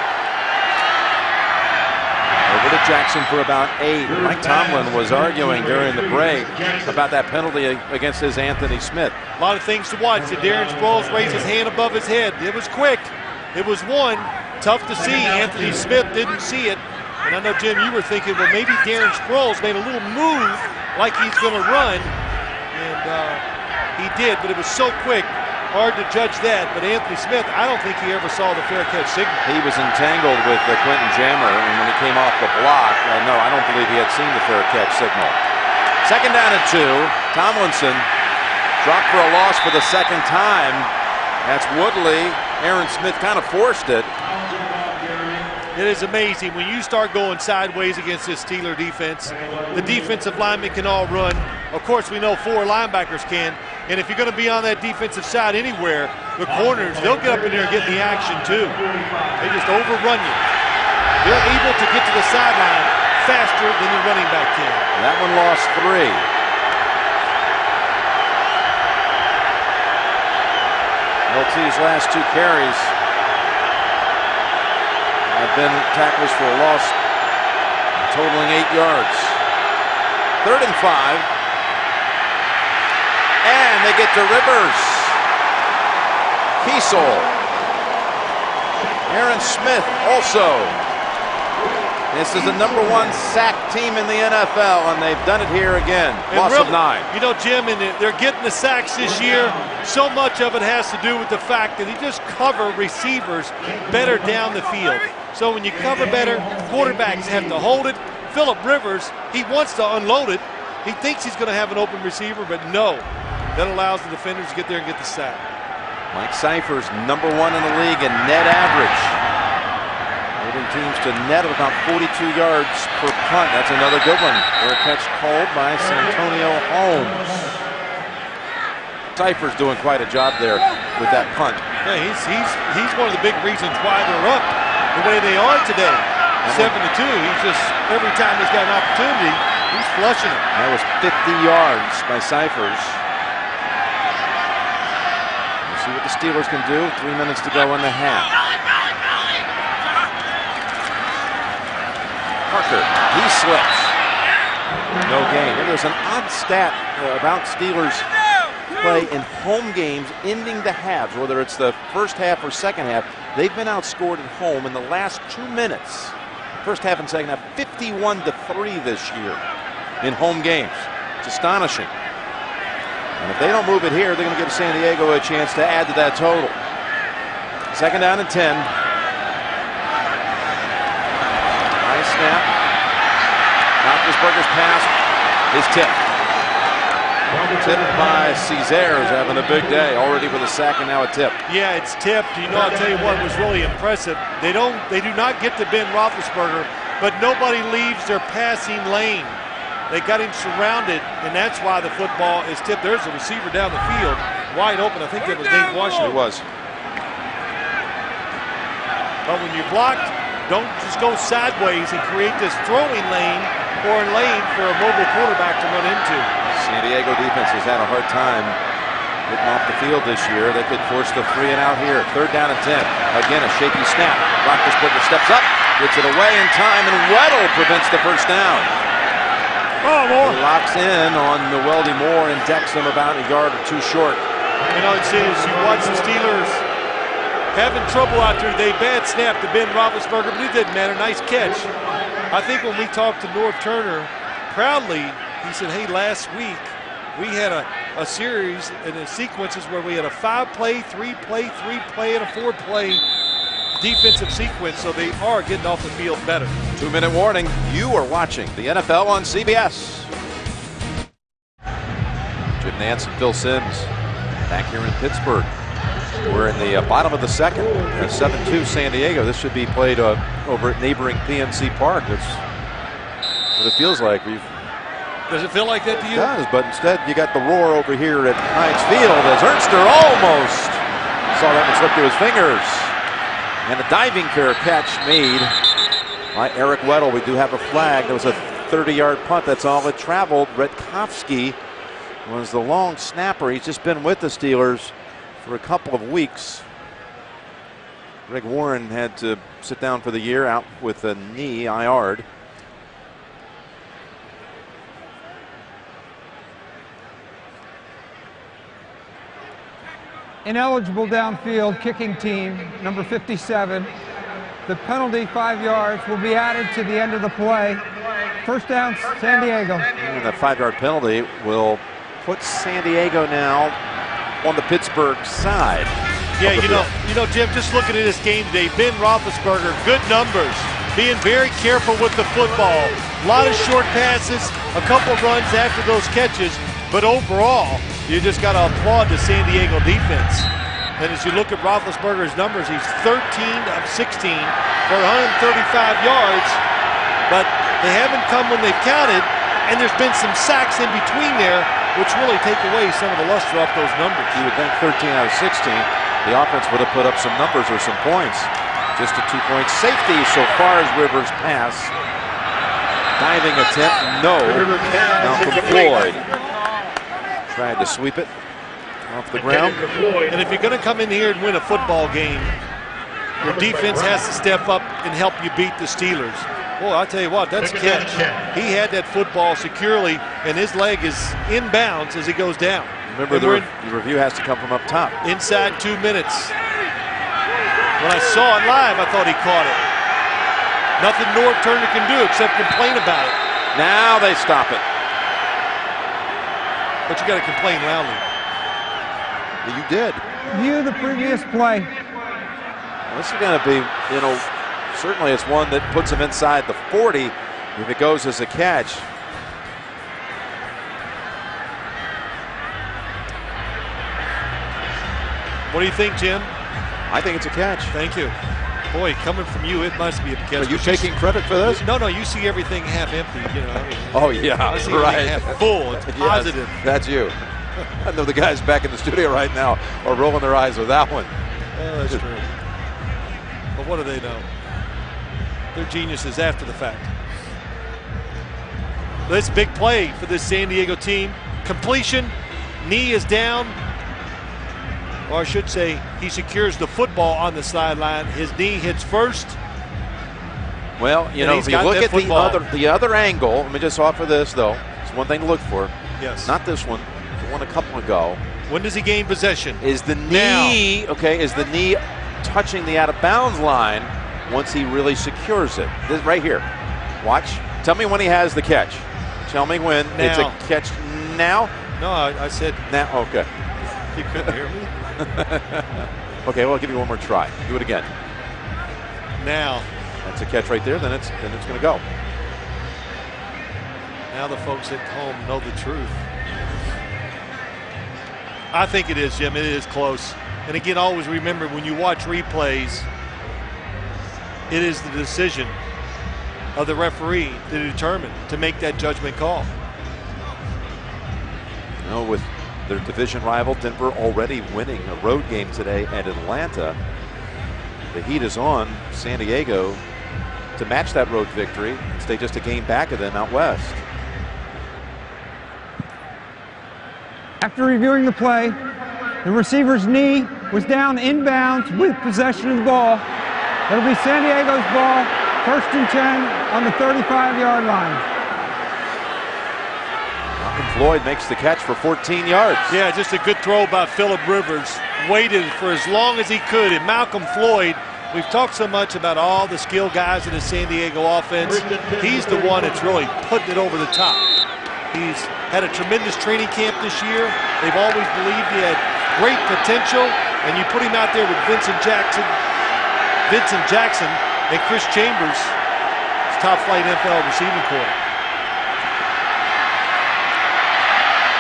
Over to Jackson for about 8. Mike Tomlin was arguing during the break about that penalty against his Anthony Smith. A lot of things to watch. Did Darren Sproles raise his hand above his head? It was quick. It was one. Tough to see. Anthony Smith didn't see it. And I know, Jim, you were thinking, well, maybe Darren Sproles made a little move like he's going to run. And he did, but it was so quick. Hard to judge that. But Anthony Smith, I don't think he ever saw the fair catch signal. He was entangled with Quentin Jammer, and when he came off the block, no, I don't believe he had seen the fair catch signal. Second down and 2. Tomlinson dropped for a loss for the second time. That's Woodley. Aaron Smith kind of forced it. It is amazing when you start going sideways against this Steeler defense. The defensive linemen can all run. Of course, we know 4 linebackers can. And if you're going to be on that defensive side anywhere, the corners, they'll get up in there and get the action too. They just overrun you. They're able to get to the sideline faster than the running back can. And that one lost 3. LT's last 2 carries have been tackles for a loss, totaling 8 yards. 3rd and 5. And they get to Rivers. Kiesel. Aaron Smith also. This is the #1 sack team in the NFL, and they've done it here again. Loss of 9. You know, Jim, and they're getting the sacks this year. So much of it has to do with the fact that he just cover receivers better down the field. So when you cover better, quarterbacks have to hold it. Phillip Rivers, he wants to unload it. He thinks he's going to have an open receiver, but no. That allows the defenders to get there and get the sack. Mike Cypher's #1 in the league in net average. Leading teams to net of about 42 yards per punt. That's another good one. Fair catch called by Santonio Holmes. Cypher's doing quite a job there with that punt. Yeah, he's one of the big reasons why they're up the way they are today. 7-2. He's just, every time he's got an opportunity, he's flushing it. That was 50 yards by Cyphers. We'll see what the Steelers can do. 3 minutes to go in the half. Parker, he slips. No gain. And there's an odd stat about Steelers play in home games ending the halves, whether it's the first half or second half. They've been outscored at home in the last 2 minutes. First half and second half, 51-3 this year in home games. It's astonishing. And if they don't move it here, they're going to give San Diego a chance to add to that total. Second down and 10. Nice snap. Roethlisberger's pass is tipped. Tipped by Caesar, who's having a big day, already with a sack and now a tip. Yeah, it's tipped. You know, I'll tell you what was really impressive. They do not get to Ben Roethlisberger, but nobody leaves their passing lane. They got him surrounded, and that's why the football is tipped. There's a receiver down the field, wide open. I think that was Nate Washington. It was. But when you're blocked, don't just go sideways and create this throwing lane or a lane for a mobile quarterback to run into. San Diego defense has had a hard time getting off the field this year. They could force the 3 and out here. 3rd down and 10. Again, a shaky snap. Roethlisberger steps up, gets it away in time, and Weddle prevents the first down. He locks in on Weldy Moore and decks him about a yard or 2 short. You know, it's you watch the Steelers having trouble out there. They bad snap to Ben Roethlisberger, but it didn't matter. Nice catch. I think when we talked to Norv Turner, proudly, he said, hey, last week we had a series and a sequences where we had a 5-play, 3-play, 3-play, and a 4-play defensive sequence, so they are getting off the field better. 2-minute warning. You are watching the NFL on CBS. Jim Nantz and Phil Simms back here in Pittsburgh. We're in the bottom of the second. 7-2 San Diego. This should be played over at neighboring PNC Park. That's what it feels like. Does it feel like that to you? It does, but instead you got the roar over here at Heinz Field as Ernster almost saw that one slip through his fingers. And a diving catch made by Eric Weddle. We do have a flag. There was a 30-yard punt. That's all it traveled. Redkowski was the long snapper. He's just been with the Steelers for a couple of weeks. Greg Warren had to sit down for the year, out with a knee, IR'd. Ineligible downfield kicking team, number 57. The penalty, 5 yards, will be added to the end of the play. First down, San Diego. And that 5-yard penalty will put San Diego now on the Pittsburgh side. Yeah, you know, Jim, just looking at this game today, Ben Roethlisberger, good numbers, being very careful with the football. A lot of short passes, a couple runs after those catches, but overall, you just got to applaud the San Diego defense. And as you look at Roethlisberger's numbers, he's 13 of 16 for 135 yards, but they haven't come when they've counted, and there's been some sacks in between there, which really take away some of the luster off those numbers. You would think 13 out of 16, the offense would have put up some numbers or some points. Just a 2-point safety so far as Rivers pass. Diving attempt, no. Malcolm Floyd tried to sweep it off the ground. And if you're going to come in here and win a football game, your defense has to step up and help you beat the Steelers. Boy, I'll tell you what, that's a catch. He had that football securely, and his leg is inbounds as he goes down. Remember, the review has to come from up top. Inside 2 minutes. When I saw it live, I thought he caught it. Nothing Norv Turner can do except complain about it. Now they stop it. But you got to complain loudly. You did. View the previous play. This is going to be, certainly it's one that puts him inside the 40 if it goes as a catch. What do you think, Jim? I think it's a catch. Thank you. Boy, coming from you, it must be a catch. Are you taking credit for this? No, you see everything half empty. Oh, yeah, I see right. Half full. It's positive. Yes, that's you. I know the guys back in the studio right now are rolling their eyes with that one. Oh, that's true. But what do they know? They're geniuses after the fact. This big play for this San Diego team. Completion, knee is down. Or I should say, he secures the football on the sideline. His knee hits first. Well, if you look at the other angle, let me just offer this, though. It's one thing to look for. Yes. Not this one. The one a couple ago. When does he gain possession? Is the knee, is the knee touching the out-of-bounds line once he really secures it? This right here. Watch. Tell me when he has the catch. Tell me when it's a catch now. No, I said now. Okay. You couldn't hear me. Okay, well, I'll give you one more try. Do it again. Now. That's a catch right there. Then it's going to go. Now the folks at home know the truth. I think it is, Jim. It is close. And again, always remember when you watch replays, it is the decision of the referee to determine, to make that judgment call. With their division rival Denver already winning a road game today at Atlanta, The heat is on San Diego to match that road victory. Stay just a game back of them out west. After reviewing the play, the receiver's knee was down inbounds with possession of the ball. It'll be San Diego's ball, 1st and 10 on the 35-yard line. Floyd makes the catch for 14 yards. Yeah, just a good throw by Phillip Rivers. Waited for as long as he could. And Malcolm Floyd, we've talked so much about all the skill guys in the San Diego offense. He's the one that's really putting it over the top. He's had a tremendous training camp this year. They've always believed he had great potential. And you put him out there with Vincent Jackson and Chris Chambers, his top flight NFL receiving corps.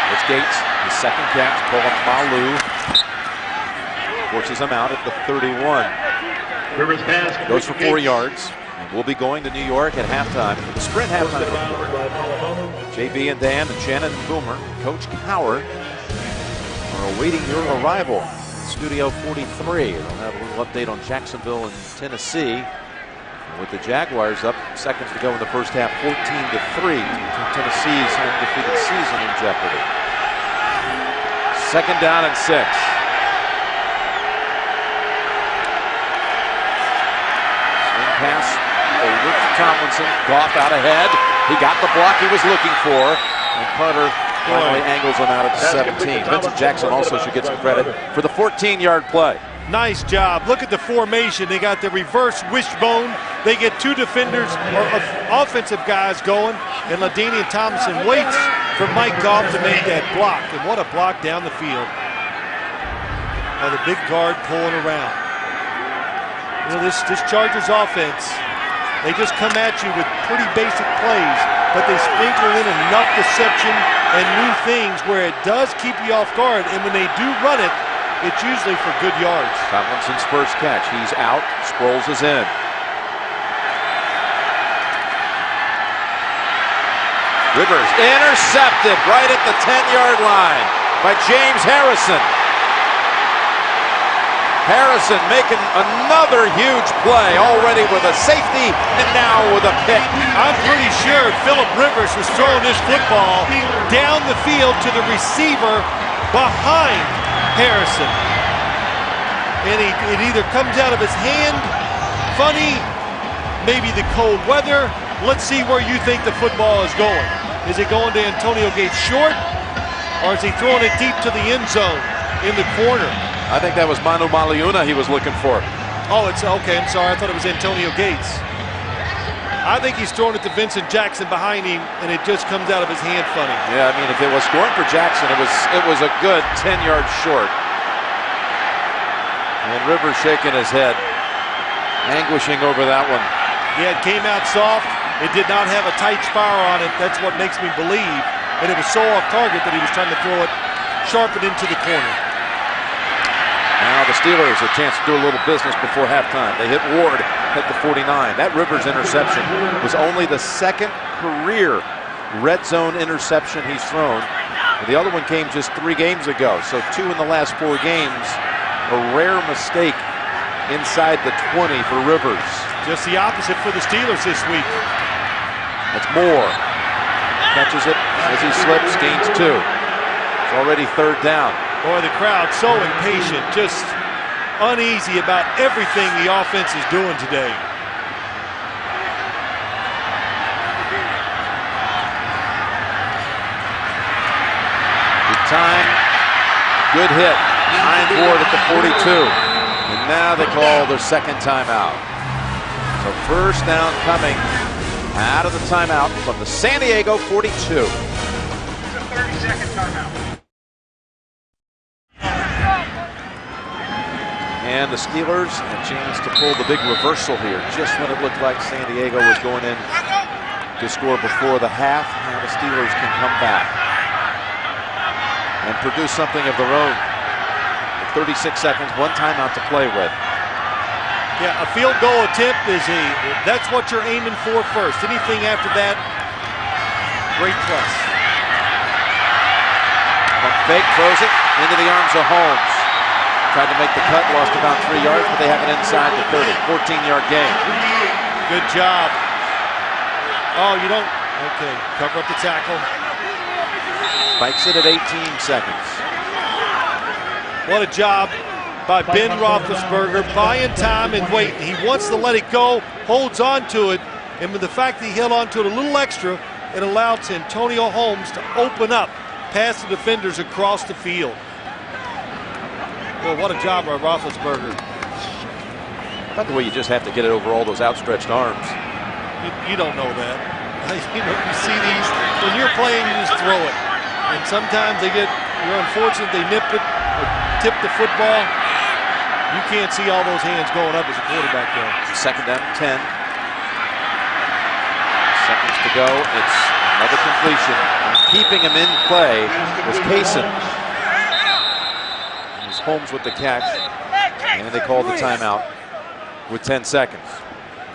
It's Gates, his second catch. Malu forces him out at the 31. Goes for 4 yards. And we'll be going to New York at halftime for the Sprint halftime report. JB and Dan and Shannon and Boomer, Coach Cowher are awaiting your arrival. Studio 43. They'll have a little update on Jacksonville and Tennessee. With the Jaguars up seconds to go in the first half, 14-3. Tennessee's undefeated season in jeopardy. 2nd down and 6. Swing pass over to Tomlinson. Goff out ahead. He got the block he was looking for. And Carter finally angles him out at 17. Vincent Jackson also should get some credit for the 14-yard play. Nice job. Look at the formation. They got the reverse wishbone. They get 2 defenders or offensive guys going, and LaDainian Tomlinson waits for Mike Goff to make that block. And what a block down the field. Now the big guard pulling around. You know, this Chargers offense, they just come at you with pretty basic plays, but they sprinkle in enough deception and new things where it does keep you off guard. And when they do run it, it's usually for good yards. Tomlinson's first catch. He's out. Sproles is in. Rivers intercepted right at the 10-yard line by James Harrison. Harrison making another huge play, already with a safety and now with a pick. I'm pretty sure Phillip Rivers was throwing this football down the field to the receiver behind Harrison. And it either comes out of his hand, funny, maybe the cold weather. Let's see where you think the football is going. Is it going to Antonio Gates short, or is he throwing it deep to the end zone in the corner? I think that was Manu Maliuna he was looking for. Oh, it's okay. I'm sorry. I thought it was Antonio Gates. I think he's throwing it to Vincent Jackson behind him, and it just comes out of his hand funny. Yeah, I mean, if it was going for Jackson, it was a good 10 yards short. And Rivers shaking his head, anguishing over that one. Yeah, it came out soft. It did not have a tight spiral on it. That's what makes me believe. And it was so off target that he was trying to throw it sharp and into the corner. Now the Steelers a chance to do a little business before halftime. They hit Ward at the 49. That Rivers interception was only the 2nd career red zone interception he's thrown. The other one came just 3 games ago, so 2 in the last 4 games. A rare mistake inside the 20 for Rivers. Just the opposite for the Steelers this week. That's Moore. Catches it as he slips, gains 2. It's already 3rd down. Boy, the crowd so impatient, just uneasy about everything the offense is doing today. Good time, good hit. Behind Ward at the 42. And now they call their 2nd timeout. So 1st down coming out of the timeout from the San Diego 42. It's a 30-second timeout. And the Steelers a chance to pull the big reversal here, just when it looked like San Diego was going in to score before the half. Now the Steelers can come back and produce something of their own. 36 seconds, 1 timeout to play with. Yeah, a field goal attempt that's what you're aiming for first. Anything after that, great plus. Fake throws it into the arms of Holmes. tried to make the cut, lost about 3 yards, but they have it inside the 30. 14-yard gain. Good job. Oh, you don't. Okay, cover up the tackle. Spikes it at 18 seconds. What a job by Ben Roethlisberger, buying time and waiting. He wants to let it go, holds on to it, and with the fact that he held on to it a little extra, it allowed Antonio Holmes to open up past the defenders across the field. Well, what a job by Roethlisberger. By the way, you just have to get it over all those outstretched arms. You don't know that. You see these, when you're playing, you just throw it. And sometimes you're unfortunate, they nip it or tip the football. You can't see all those hands going up as a quarterback there. Second down, 10. Seconds to go. It's another completion. And keeping him in play was Payson. It was Holmes with the catch. And they called the timeout with 10 seconds.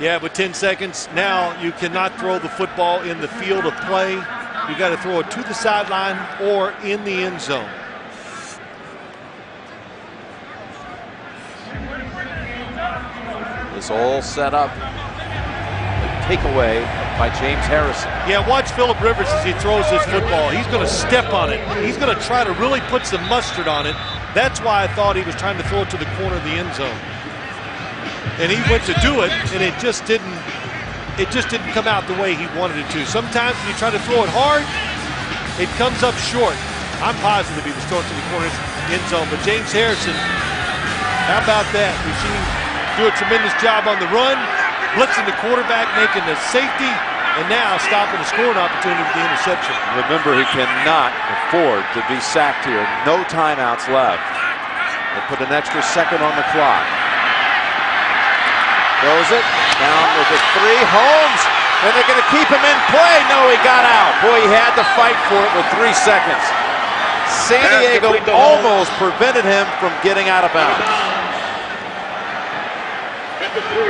Yeah, with 10 seconds, now you cannot throw the football in the field of play. You got to throw it to the sideline or in the end zone. This all set up. A takeaway by James Harrison. Yeah, watch Phillip Rivers as he throws this football. He's going to step on it. He's going to try to really put some mustard on it. That's why I thought he was trying to throw it to the corner of the end zone. And he went to do it, and it just didn't come out the way he wanted it to. Sometimes when you try to throw it hard, it comes up short. I'm positive he was throwing to the corner end zone, but James Harrison, how about that? We've seen him do a tremendous job on the run, blitzing the quarterback, making the safety, and now stopping the scoring opportunity with the interception. Remember, he cannot afford to be sacked here. No timeouts left. They put an extra second on the clock. Throws it down with a 3. Holmes, and they're going to keep him in play. No, he got out. Boy, he had to fight for it with 3 seconds. San Diego almost prevented him from getting out of bounds.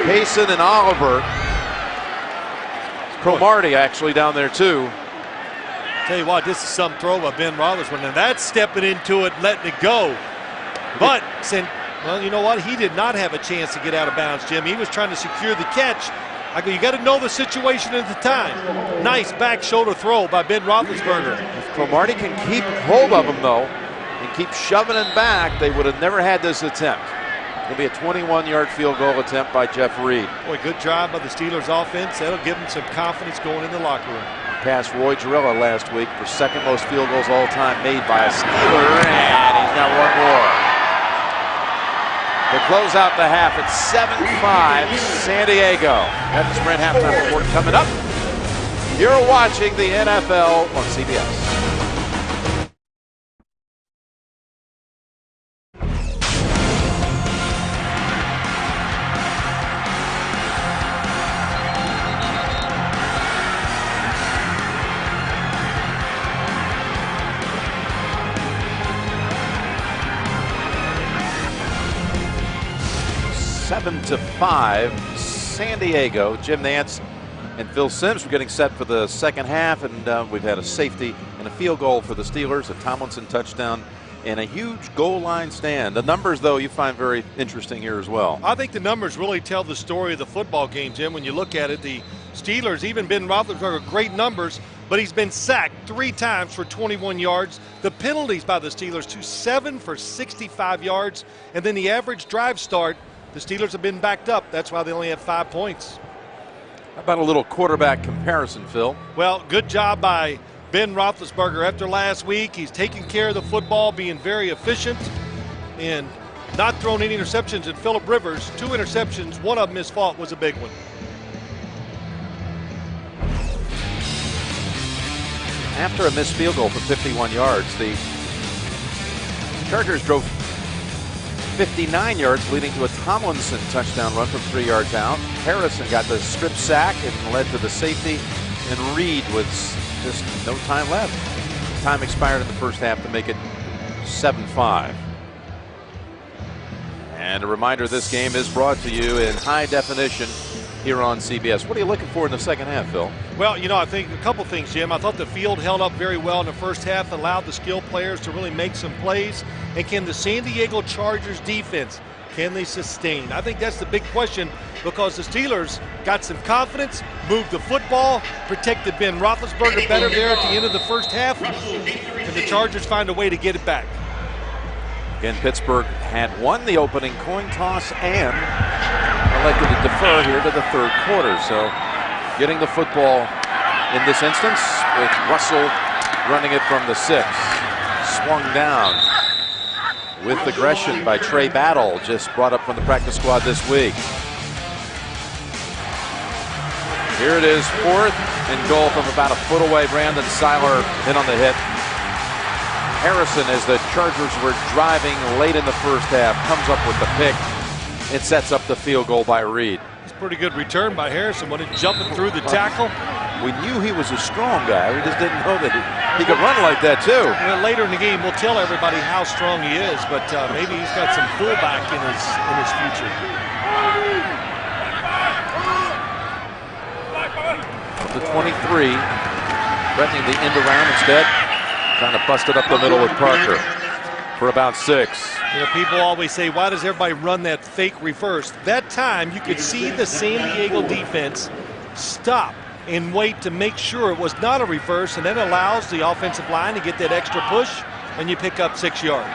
Payson and Oliver. Cromartie actually down there too. Tell you what, this is some throw by Ben Roethlisberger. And that's stepping into it, letting it go. But well, you know what? He did not have a chance to get out of bounds, Jim. He was trying to secure the catch. You got to know the situation at the time. Nice back shoulder throw by Ben Roethlisberger. If Cromartie can keep hold of him, though, and keep shoving him back, they would have never had this attempt. It'll be a 21-yard field goal attempt by Jeff Reed. Boy, good job by the Steelers offense. That'll give them some confidence going in the locker room. Passed Roy Girella last week for second most field goals all time made by a Steeler, and he's got one more. They close out the half at 7-5, San Diego. That's the Sprint halftime report coming up. You're watching the NFL on CBS. Seven to 5, San Diego. Jim Nantz and Phil Simms were getting set for the second half, and we've had a safety and a field goal for the Steelers, a Tomlinson touchdown, and a huge goal line stand. The numbers, though, you find very interesting here as well. I think the numbers really tell the story of the football game, Jim. When you look at it, the Steelers, even Ben Roethlisberger, great numbers, but he's been sacked 3 times for 21 yards. The penalties by the Steelers, 7 for 65 yards, and then the average drive start, the Steelers have been backed up. That's why they only have 5 points. How about a little quarterback comparison, Phil? Well, good job by Ben Roethlisberger. After last week, he's taking care of the football, being very efficient, and not throwing any interceptions. And Phillip Rivers, 2 interceptions. One of them, his fault, was a big one. After a missed field goal for 51 yards, the Chargers drove 59 yards, leading to a Tomlinson touchdown run from 3 yards out. Harrison got the strip sack and led to the safety, and Reed with just no time left. Time expired in the first half to make it 7-5. And a reminder, this game is brought to you in high definition here on CBS. What are you looking for in the second half, Phil? Well, you know, I think a couple things, Jim. I thought the field held up very well in the first half, allowed the skill players to really make some plays. And can the San Diego Chargers defense, can they sustain? I think that's the big question, because the Steelers got some confidence, moved the football, protected Ben Roethlisberger better there at the end of the first half, and the Chargers find a way to get it back. Again, Pittsburgh had won the opening coin toss and elected to defer here to the third quarter. So getting the football in this instance with Russell running it from the 6. Swung down with aggression by Trey Battle, just brought up from the practice squad this week. Here it is, 4th and goal from about a foot away. Brandon Seiler in on the hit. Harrison, as the Chargers were driving late in the first half, comes up with the pick. It sets up the field goal by Reed. It's a pretty good return by Harrison. When it jumping through the tackle. We knew he was a strong guy. We just didn't know that he could run like that too. Well, later in the game, we'll tell everybody how strong he is, but maybe he's got some fullback in his future. The 23, threatening the end around instead. Trying to bust it up the middle with Parker for about 6. You know, people always say, why does everybody run that fake reverse? That time, you could see the San Diego defense stop and wait to make sure it was not a reverse, and that allows the offensive line to get that extra push, and you pick up 6 yards.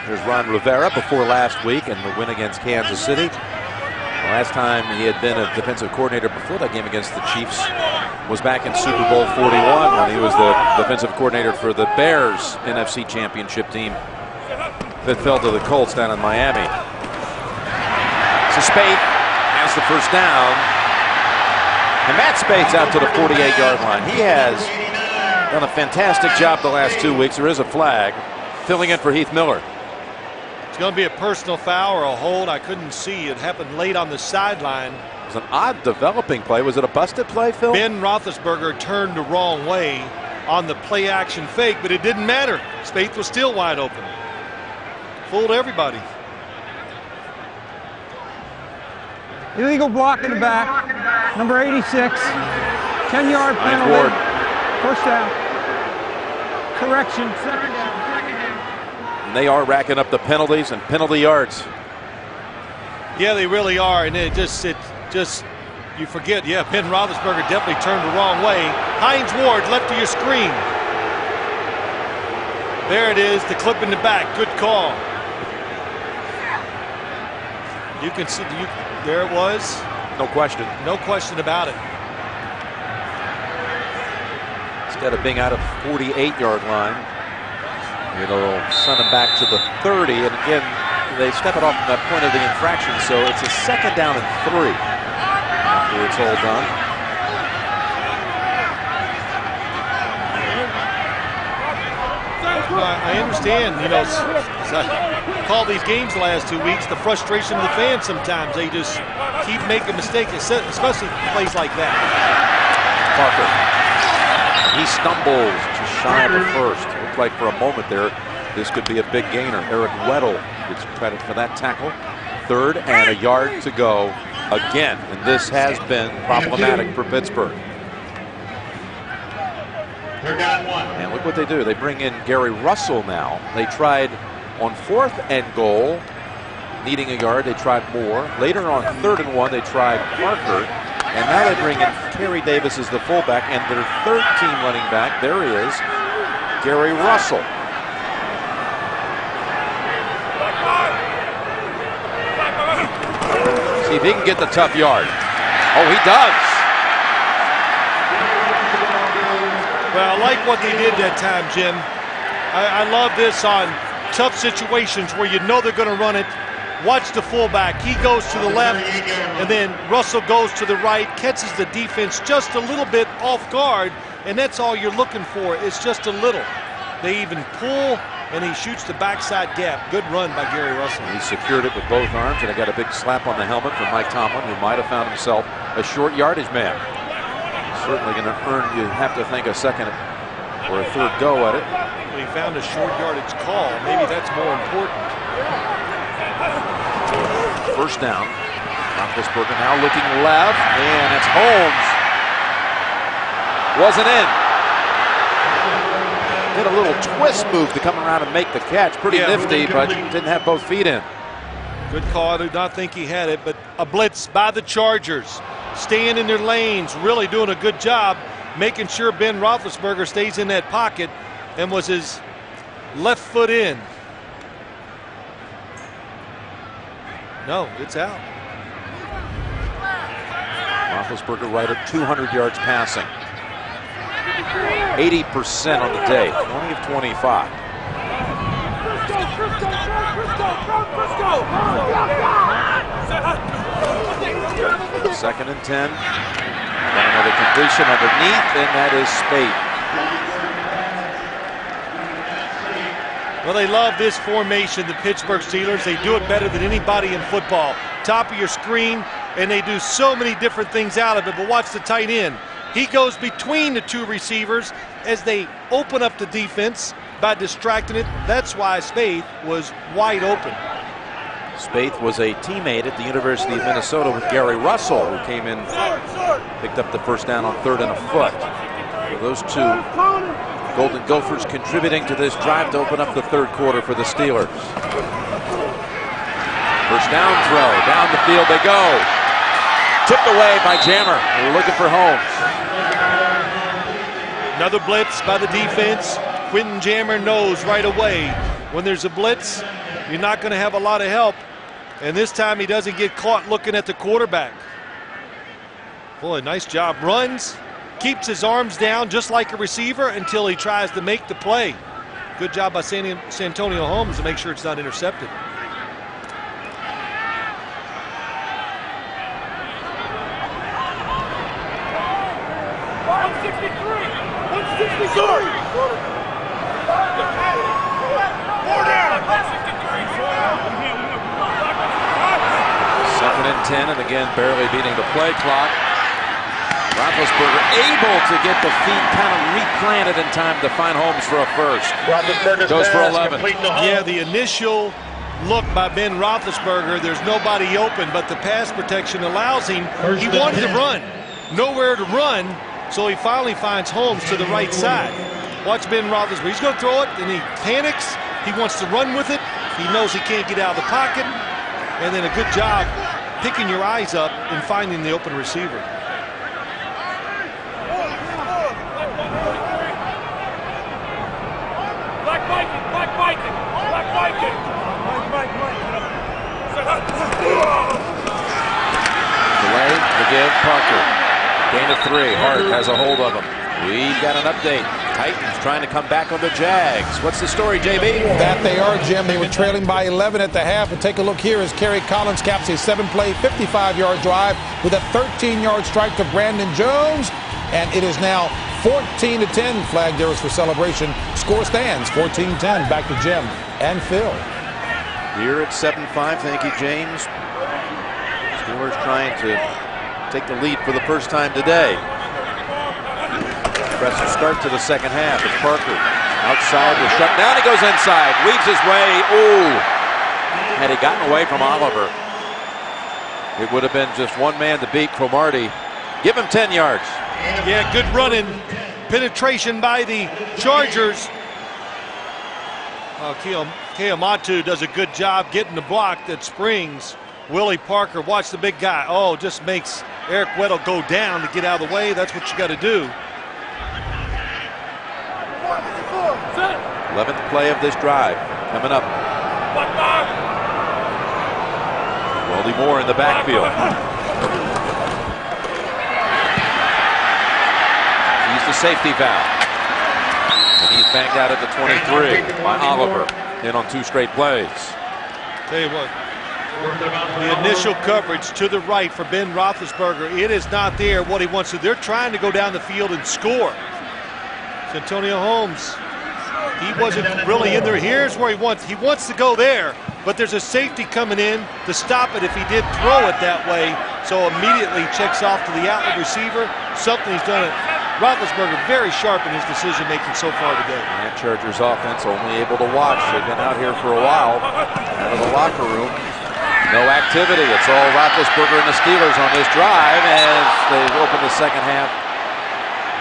Here's Ron Rivera before last week and the win against Kansas City. The last time he had been a defensive coordinator before that game against the Chiefs was back in Super Bowl 41 when he was the defensive coordinator for the Bears NFC Championship team that fell to the Colts down in Miami. So Spade has the first down, and Matt Spade's out to the 48-yard line. He has done a fantastic job the last 2 weeks. There is a flag, filling in for Heath Miller. It's going to be a personal foul or a hold. I couldn't see. It happened late on the sideline. It was an odd developing play. Was it a busted play, Phil? Ben Roethlisberger turned the wrong way on the play-action fake, but it didn't matter. Spaeth was still wide open. Fooled everybody. Illegal block in the back. Number 86. 10-yard penalty. First down. Correction. Second down. They are racking up the penalties and penalty yards. Yeah, they really are, and it just you forget. Yeah, Ben Roethlisberger definitely turned the wrong way. Hines Ward left of your screen. There it is, the clip in the back. Good call. You can see there it was. No question. No question about it. Instead of being out of 48-yard line, it'll send them back to the 30, and again, they step it off from that point of the infraction, so it's a second down and 3 after it's all done. I understand, you know, as I call these games the last 2 weeks, the frustration of the fans sometimes. They just keep making mistakes, especially plays like that. Parker. He stumbles just shy of the first. Looked like for a moment there, this could be a big gainer. Eric Weddle gets credit for that tackle. 3rd and a yard to go again. And this has been problematic for Pittsburgh. And look what they do. They bring in Gary Russell now. They tried on 4th and goal, needing a yard. They tried more. Later on 3rd and 1, they tried Parker. And now they bring in Terry Davis as the fullback, and their 3rd team running back, there he is, Gary Russell. See if he can get the tough yard. Oh, he does. Well, I like what they did that time, Jim. I love this on tough situations where you know they're going to run it. Watch the fullback. He goes to the left, and then Russell goes to the right, catches the defense just a little bit off guard, and that's all you're looking for. It's just a little. They even pull, and he shoots the backside gap. Good run by Gary Russell. He secured it with both arms, and I got a big slap on the helmet from Mike Tomlin, who might have found himself a short yardage man. Certainly going to earn, you have to think, a second or a 3rd go at it. Well, he found a short yardage call. Maybe that's more important. First down. Roethlisberger now looking left, and it's Holmes. Wasn't in. Did a little twist move to come around and make the catch. Pretty nifty, but didn't have both feet in. Good call. I do not think he had it, but a blitz by the Chargers. Staying in their lanes, really doing a good job, making sure Ben Roethlisberger stays in that pocket and was his left foot in. No, it's out. Roethlisberger right at 200 yards passing. 80% on the day, 20 of 25. Second and 10. Got another completion underneath, and that is Speight. Well, they love this formation, the Pittsburgh Steelers. They do it better than anybody in football. Top of your screen, and they do so many different things out of it. But watch the tight end. He goes between the two receivers as they open up the defense by distracting it. That's why Speight was wide open. Speight was a teammate at the University of Minnesota with Gary Russell, who came in, picked up the first down on 3rd and a foot. So those two Golden Gophers contributing to this drive to open up the third quarter for the Steelers. First down throw, down the field they go. Tipped away by Jammer. They're looking for Holmes. Another blitz by the defense. Quentin Jammer knows right away when there's a blitz, you're not going to have a lot of help. And this time he doesn't get caught looking at the quarterback. Boy, nice job. Runs, keeps his arms down just like a receiver until he tries to make the play. Good job by Santonio Holmes to make sure it's not intercepted. Second and 10, and again barely beating the play clock. Roethlisberger able to get the feet kind of replanted in time to find Holmes for a first. Goes for 11. Yeah, the initial look by Ben Roethlisberger, there's nobody open, but the pass protection allows him. He wanted to run, nowhere to run, so he finally finds Holmes to the right side. Watch Ben Roethlisberger. He's going to throw it, and he panics. He wants to run with it. He knows he can't get out of the pocket. And then a good job picking your eyes up and finding the open receiver. Delay, again, Parker. Gain of 3. Hart has a hold of him. We've got an update. Titans trying to come back on the Jags. What's the story, JB? That they are, Jim. They were trailing by 11 at the half. And take a look here as Kerry Collins caps a 7-play, 55-yard drive with a 13-yard strike to Brandon Jones. And it is now 14-10. Flag there is for celebration. Score stands 14-10. Back to Jim and Phil. Here at 7-5. Thank you, James. Steelers trying to take the lead for the first time today. Aggressive start to the second half. It's Parker outside, was shut down. He goes inside, weaves his way. Ooh! Had he gotten away from Oliver, it would have been just one man to beat Cromartie. Give him 10 yards. Yeah, good running. Penetration by the Chargers. Keamatu does a good job getting the block that springs. Willie Parker, watch the big guy. Oh, just makes Eric Weddle go down to get out of the way. That's what you got to do. 11th play of this drive coming up. Wally Moore in the backfield. He's the safety valve. And he's banged out at the 23 by Oliver. In on 2 straight plays. Tell you what, the initial coverage to the right for Ben Roethlisberger, it is not there what he wants to. They're trying to go down the field and score. Santonio Holmes, he wasn't really in there. Here's where he wants to go there, but there's a safety coming in to stop it if he did throw it that way. So immediately checks off to the outlet receiver. Something he's done it. Roethlisberger very sharp in his decision making so far today. And Chargers offense only able to watch. They've been out here for a while, out of the locker room. No activity. It's all Roethlisberger and the Steelers on this drive as they open the second half.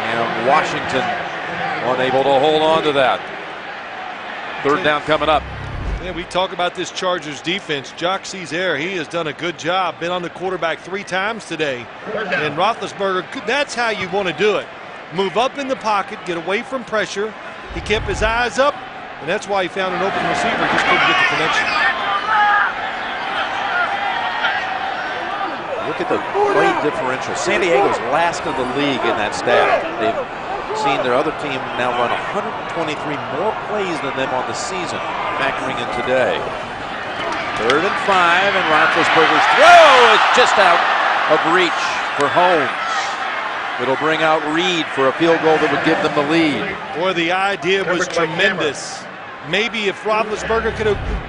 And Washington unable to hold on to that. Third down coming up. Yeah, we talk about this Chargers defense. Jacques Cesaire, he has done a good job. Been on the quarterback 3 times today. And Roethlisberger, that's how you want to do it. Move up in the pocket, get away from pressure. He kept his eyes up, and that's why he found an open receiver. Just couldn't get the connection. Look at the play differential. San Diego's last in the league in that stat. They've seen their other team now run 123 more plays than them on the season, factoring in today. 3rd and 5, and Roethlisberger's throw is just out of reach for Holmes. It'll bring out Reed for a field goal that would give them the lead. Boy, the idea was tremendous. Maybe if Roethlisberger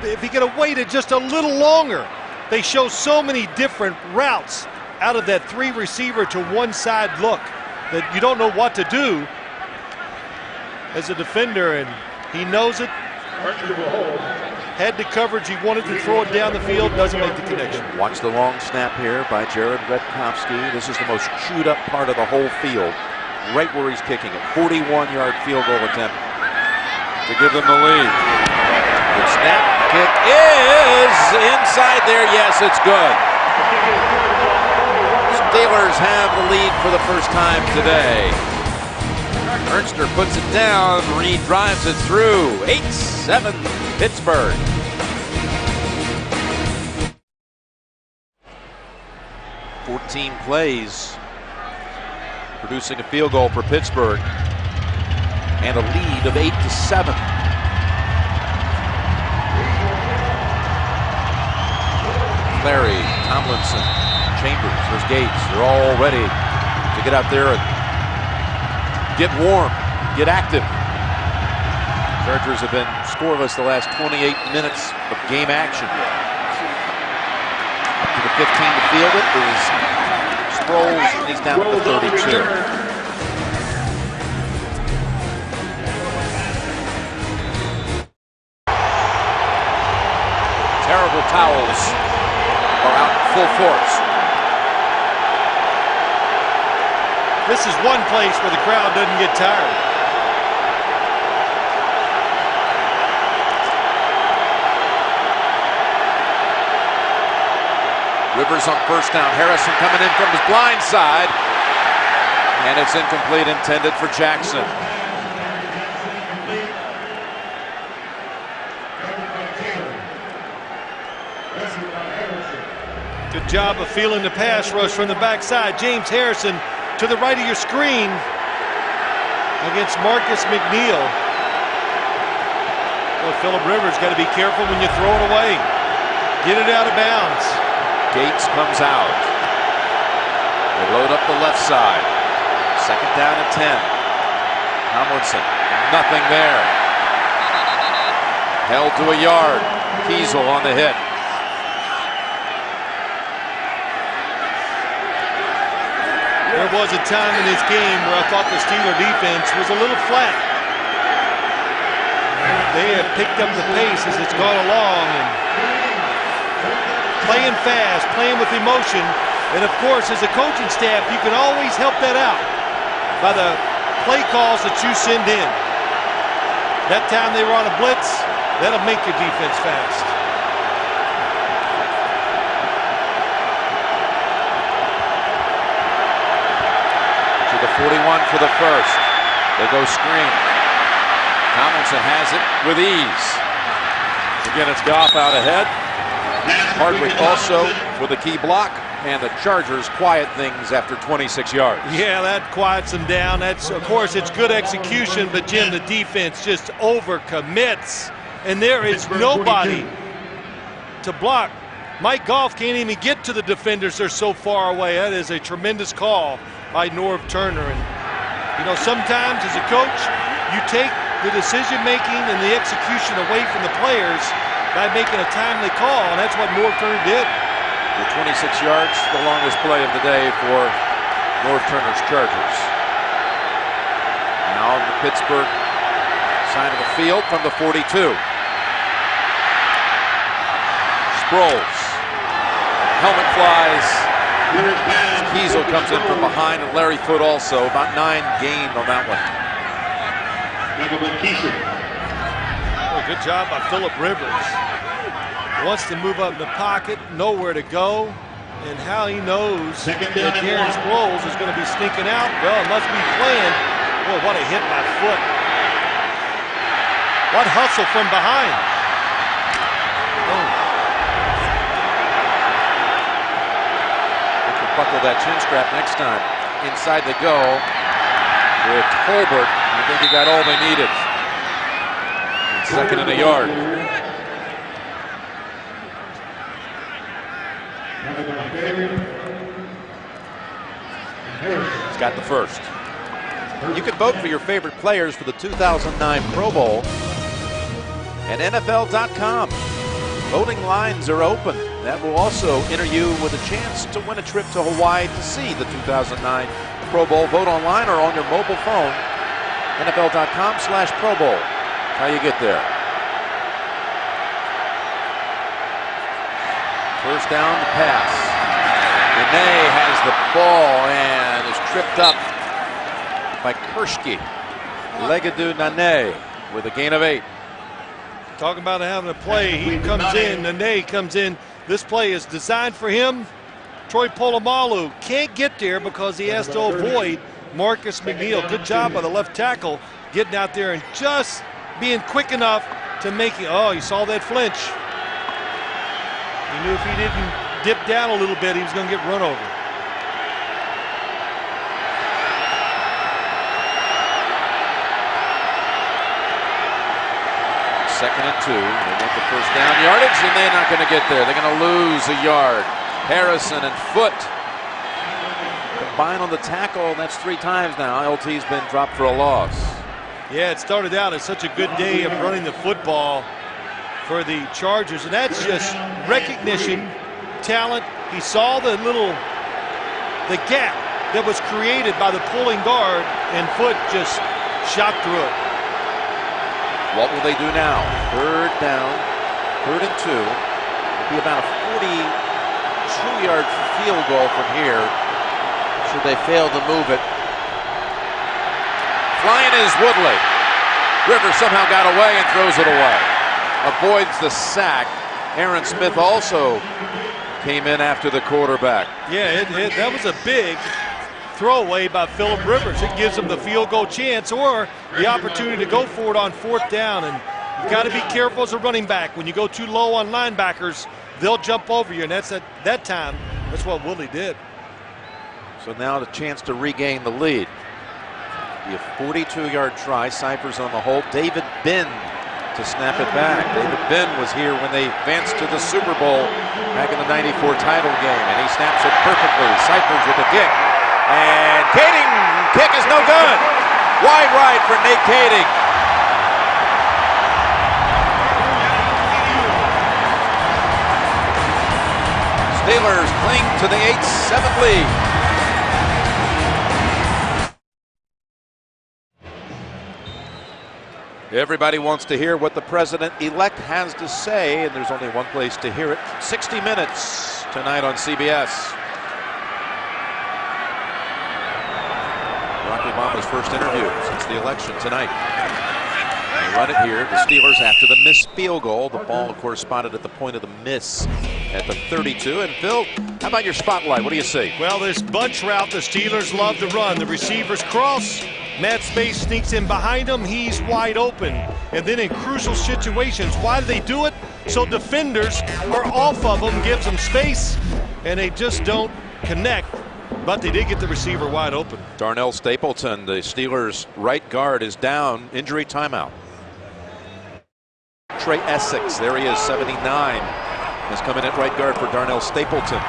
if he could have waited just a little longer. They show so many different routes out of that 3 receiver to one side look that you don't know what to do as a defender, and he knows it. Had the coverage, he wanted to throw it down the field, doesn't make the connection. Watch the long snap here by Jared Redkowski. This is the most chewed up part of the whole field, right where he's kicking it. 41-yard field goal attempt to give them the lead. The snap kick is inside there. Yes, it's good. Steelers have the lead for the first time today. Ernster puts it down. Reed drives it through. 8-7 Pittsburgh. Fourteen plays, producing a field goal for Pittsburgh, and a lead of 8-7. Larry, Tomlinson, Chambers, there's Gates. They're all ready to get out there and get warm, get active. Chargers have been scoreless the last 28 minutes of game action. Up to the 15 to field it is Sproles, and he's down to the 32. Terrible towels are out in full force. This is one place where the crowd doesn't get tired. Rivers on first down. Harrison coming in from his blind side. And it's incomplete, intended for Jackson. Good job of feeling the pass rush from the backside. James Harrison to the right of your screen against Marcus McNeil. Well, Phillip Rivers got to be careful when you throw it away. Get it out of bounds. Gates comes out. They load up the left side. 2nd down and 10. Tomlinson, nothing there. Held to a yard. Kiesel on the hit. There was a time in this game where I thought the Steeler defense was a little flat. They have picked up the pace as it's gone along and playing fast, playing with emotion. And of course, as a coaching staff, you can always help that out by the play calls that you send in. That time they were on a blitz, that'll make your defense fast. To the 41 for the first. They go screen. Tomlinson has it with ease. Again, it's Goff out ahead. Hardwick also with a key block, and the Chargers quiet things after 26 yards. Yeah, that quiets them down. That's, of course, it's good execution, but Jim, the defense just overcommits, and there is nobody to block. Mike Goff can't even get to the defenders. They're so far away. That is a tremendous call by Norv Turner. And, you know, sometimes as a coach, you take the decision-making and the execution away from the players by making a timely call, and that's what Norv Turner did. The 26 yards, the longest play of the day for Norv Turner's Chargers. Now the Pittsburgh side of the field from the 42. Sproles Helmet flies. Kiesel comes in from behind, and Larry Foote also. About 9 gained on that one. Oh, good job by Phillip Rivers. Wants to move up in the pocket, nowhere to go. And how he knows that Darren Sproles is going to be sneaking out. Well, it must be planned. Boy, what a hit by Foote. What hustle from behind. Oh. They can buckle that chin strap next time. Inside the go with Colbert. I think he got all they needed. Second and a yard. He's got the first. You can vote for your favorite players for the 2009 Pro Bowl at NFL.com. Voting lines are open. That will also enter you with a chance to win a trip to Hawaii to see the 2009 Pro Bowl. Vote online or on your mobile phone. NFL.com/Pro Bowl. How you get there. First down, the pass. Nene has the ball and is tripped up by Kershke. Legadou Nene with a gain of 8. Talking about having a play. He comes in. Nene comes in. This play is designed for him. Troy Polamalu can't get there because he has to avoid Marcus McNeil. Good job by the left tackle getting out there and just being quick enough to make it. Oh, you saw that flinch. He knew if he didn't dip down a little bit, he was going to get run over. Second and 2. They want the first down yardage, and they're not going to get there. They're going to lose a yard. Harrison and Foote combine on the tackle. That's 3 times now. LT's been dropped for a loss. Yeah, it started out as such a good day of running the football for the Chargers, and that's just recognition, talent. He saw the gap that was created by the pulling guard, and Foote just shot through it. What will they do now? Third down, 3rd and 2. It'll be about a 42-yard field goal from here, should they fail to move it. Flying is Woodley. Rivers somehow got away and throws it away. Avoids the sack. Aaron Smith also came in after the quarterback. Yeah, that was a big throwaway by Phillip Rivers. It gives them the field goal chance or the opportunity to go for it on 4th down. And you got to be careful as a running back. When you go too low on linebackers, they'll jump over you. And that's at that time, that's what Woodley did. So now the chance to regain the lead. Be a 42-yard try. Cyphers on the hold. David Binn to snap it back. David Binn was here when they advanced to the Super Bowl back in the '94 title game, and he snaps it perfectly. Cyphers with a kick. And Kading, kick is no good. Wide right for Nate Kading. Steelers cling to the 8-7 lead. Everybody wants to hear what the president-elect has to say, and there's only one place to hear it. 60 Minutes tonight on CBS. Barack Obama's first interview since the election tonight. They run it here. The Steelers after the missed field goal. The ball, of course, spotted at the point of the miss at the 32. And Phil, how about your spotlight? What do you see? Well, this bunch route the Steelers love to run. The receivers cross. Matt Space sneaks in behind him. He's wide open. And then in crucial situations, why do they do it? So defenders are off of them, gives them space, and they just don't connect. But they did get the receiver wide open. Darnell Stapleton, the Steelers' right guard, is down. Injury timeout. Trey Essex, there he is, 79, has come in at right guard for Darnell Stapleton.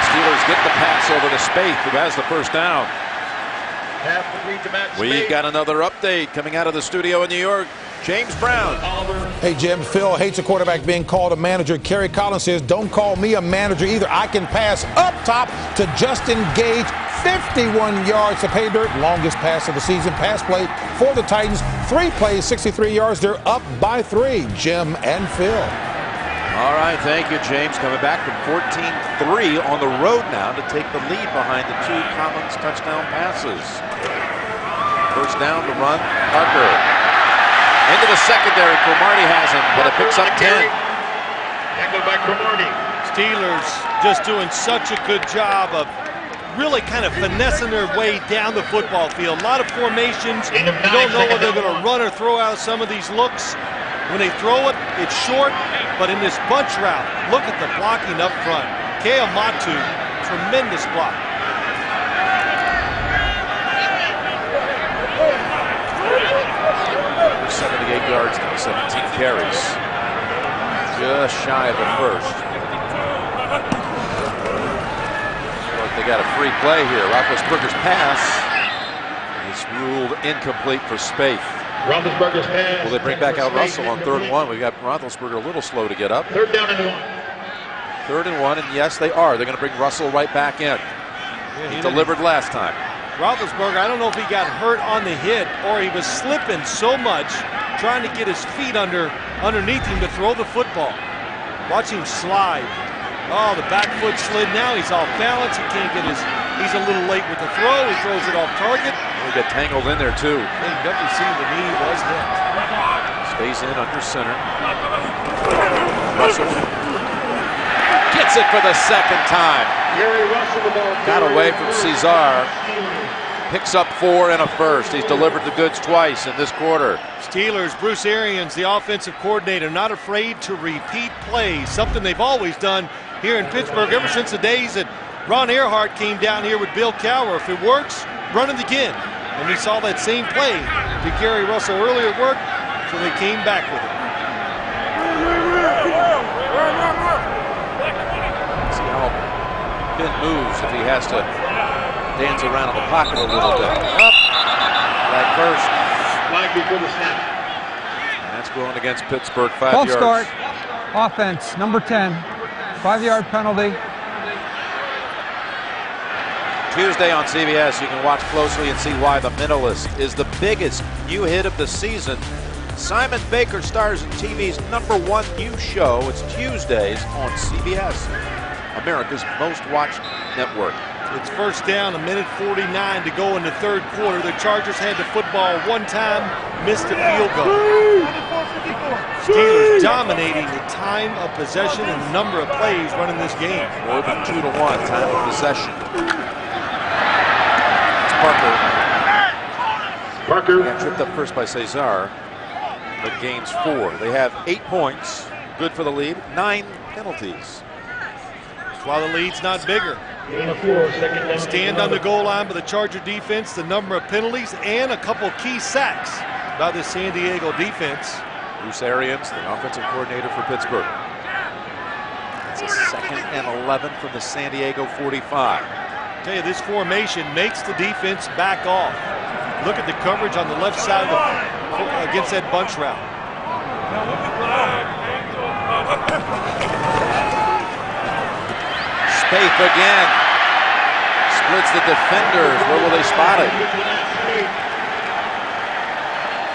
Steelers get the pass over to Spaeth, who has the first down. We've got another update coming out of the studio in New York. James Brown. Hey, Jim, Phil hates a quarterback being called a manager. Kerry Collins says, don't call me a manager either. I can pass up top to Justin Gage. 51 yards to pay dirt. Longest pass of the season. Pass play for the Titans. 3 plays, 63 yards. They're up by 3. Jim and Phil. All right, thank you, James. Coming back from 14-3 on the road now to take the lead behind the two Collins touchdown passes. First down to run, Parker. Into the secondary, Cromartie has him, but it picks up 10. Tackled by Cromartie. Steelers just doing such a good job of really kind of finessing their way down the football field. A lot of formations. You don't know whether they're going to run or throw out some of these looks. When they throw it, it's short, but in this bunch route, look at the blocking up front. Kale Matu, tremendous block. For 78 yards now, 17 carries. Just shy of the first. But they got a free play here. Roethlisberger's pass is ruled incomplete for Spaeth. Roethlisberger's pass. Will they bring back Al Russell on 3rd and 1? We got Roethlisberger a little slow to get up. 3rd down and 1. 3rd and 1, and yes, they are. They're going to bring Russell right back in. Yeah, he delivered last time. Roethlisberger, I don't know if he got hurt on the hit or he was slipping so much trying to get his feet underneath him to throw the football. Watch him slide. Oh, the back foot slid. Now he's off balance. He can't get his. He's a little late with the throw. He throws it off target. He got tangled in there too. You can definitely see the knee was hit. Stays in under center. Russell gets it for the second time. Got away from Cesar. Picks up 4 and a first. He's delivered the goods twice in this quarter. Steelers, Bruce Arians, the offensive coordinator, not afraid to repeat plays, something they've always done here in Pittsburgh ever since the days that Ron Earhart came down here with Bill Cowher. If it works, run it again. And we saw that same play to Gary Russell earlier work, so they came back with it. See how Ben moves if he has to dance around in the pocket a little bit. Up. Flag first. Flag before the snap. And that's going against Pittsburgh, 5 False yards. start. Offense, number 10. 5-yard penalty. Tuesday on CBS, you can watch closely and see why The Mentalist is the biggest new hit of the season. Simon Baker stars in TV's #1 news show. It's Tuesdays on CBS, America's most watched network. It's first down, 1:49 to go in the 3rd quarter. The Chargers had the football one time, missed the field goal. Steelers dominating the time of possession and the number of plays running this game. More than 2-1 time of possession. Parker. Got tripped up first by Cesar, but gains 4. They have 8 points, good for the lead, 9 penalties. That's why the lead's not bigger. Stand on the goal line by the Charger defense, the number of penalties, and a couple key sacks by the San Diego defense. Bruce Arians, the offensive coordinator for Pittsburgh. It's a 2nd and 11 from the San Diego 45. I tell you, this formation makes the defense back off. Look at the coverage on the left side of against that bunch route. Spaeth again. Splits the defenders. Where will they spot it?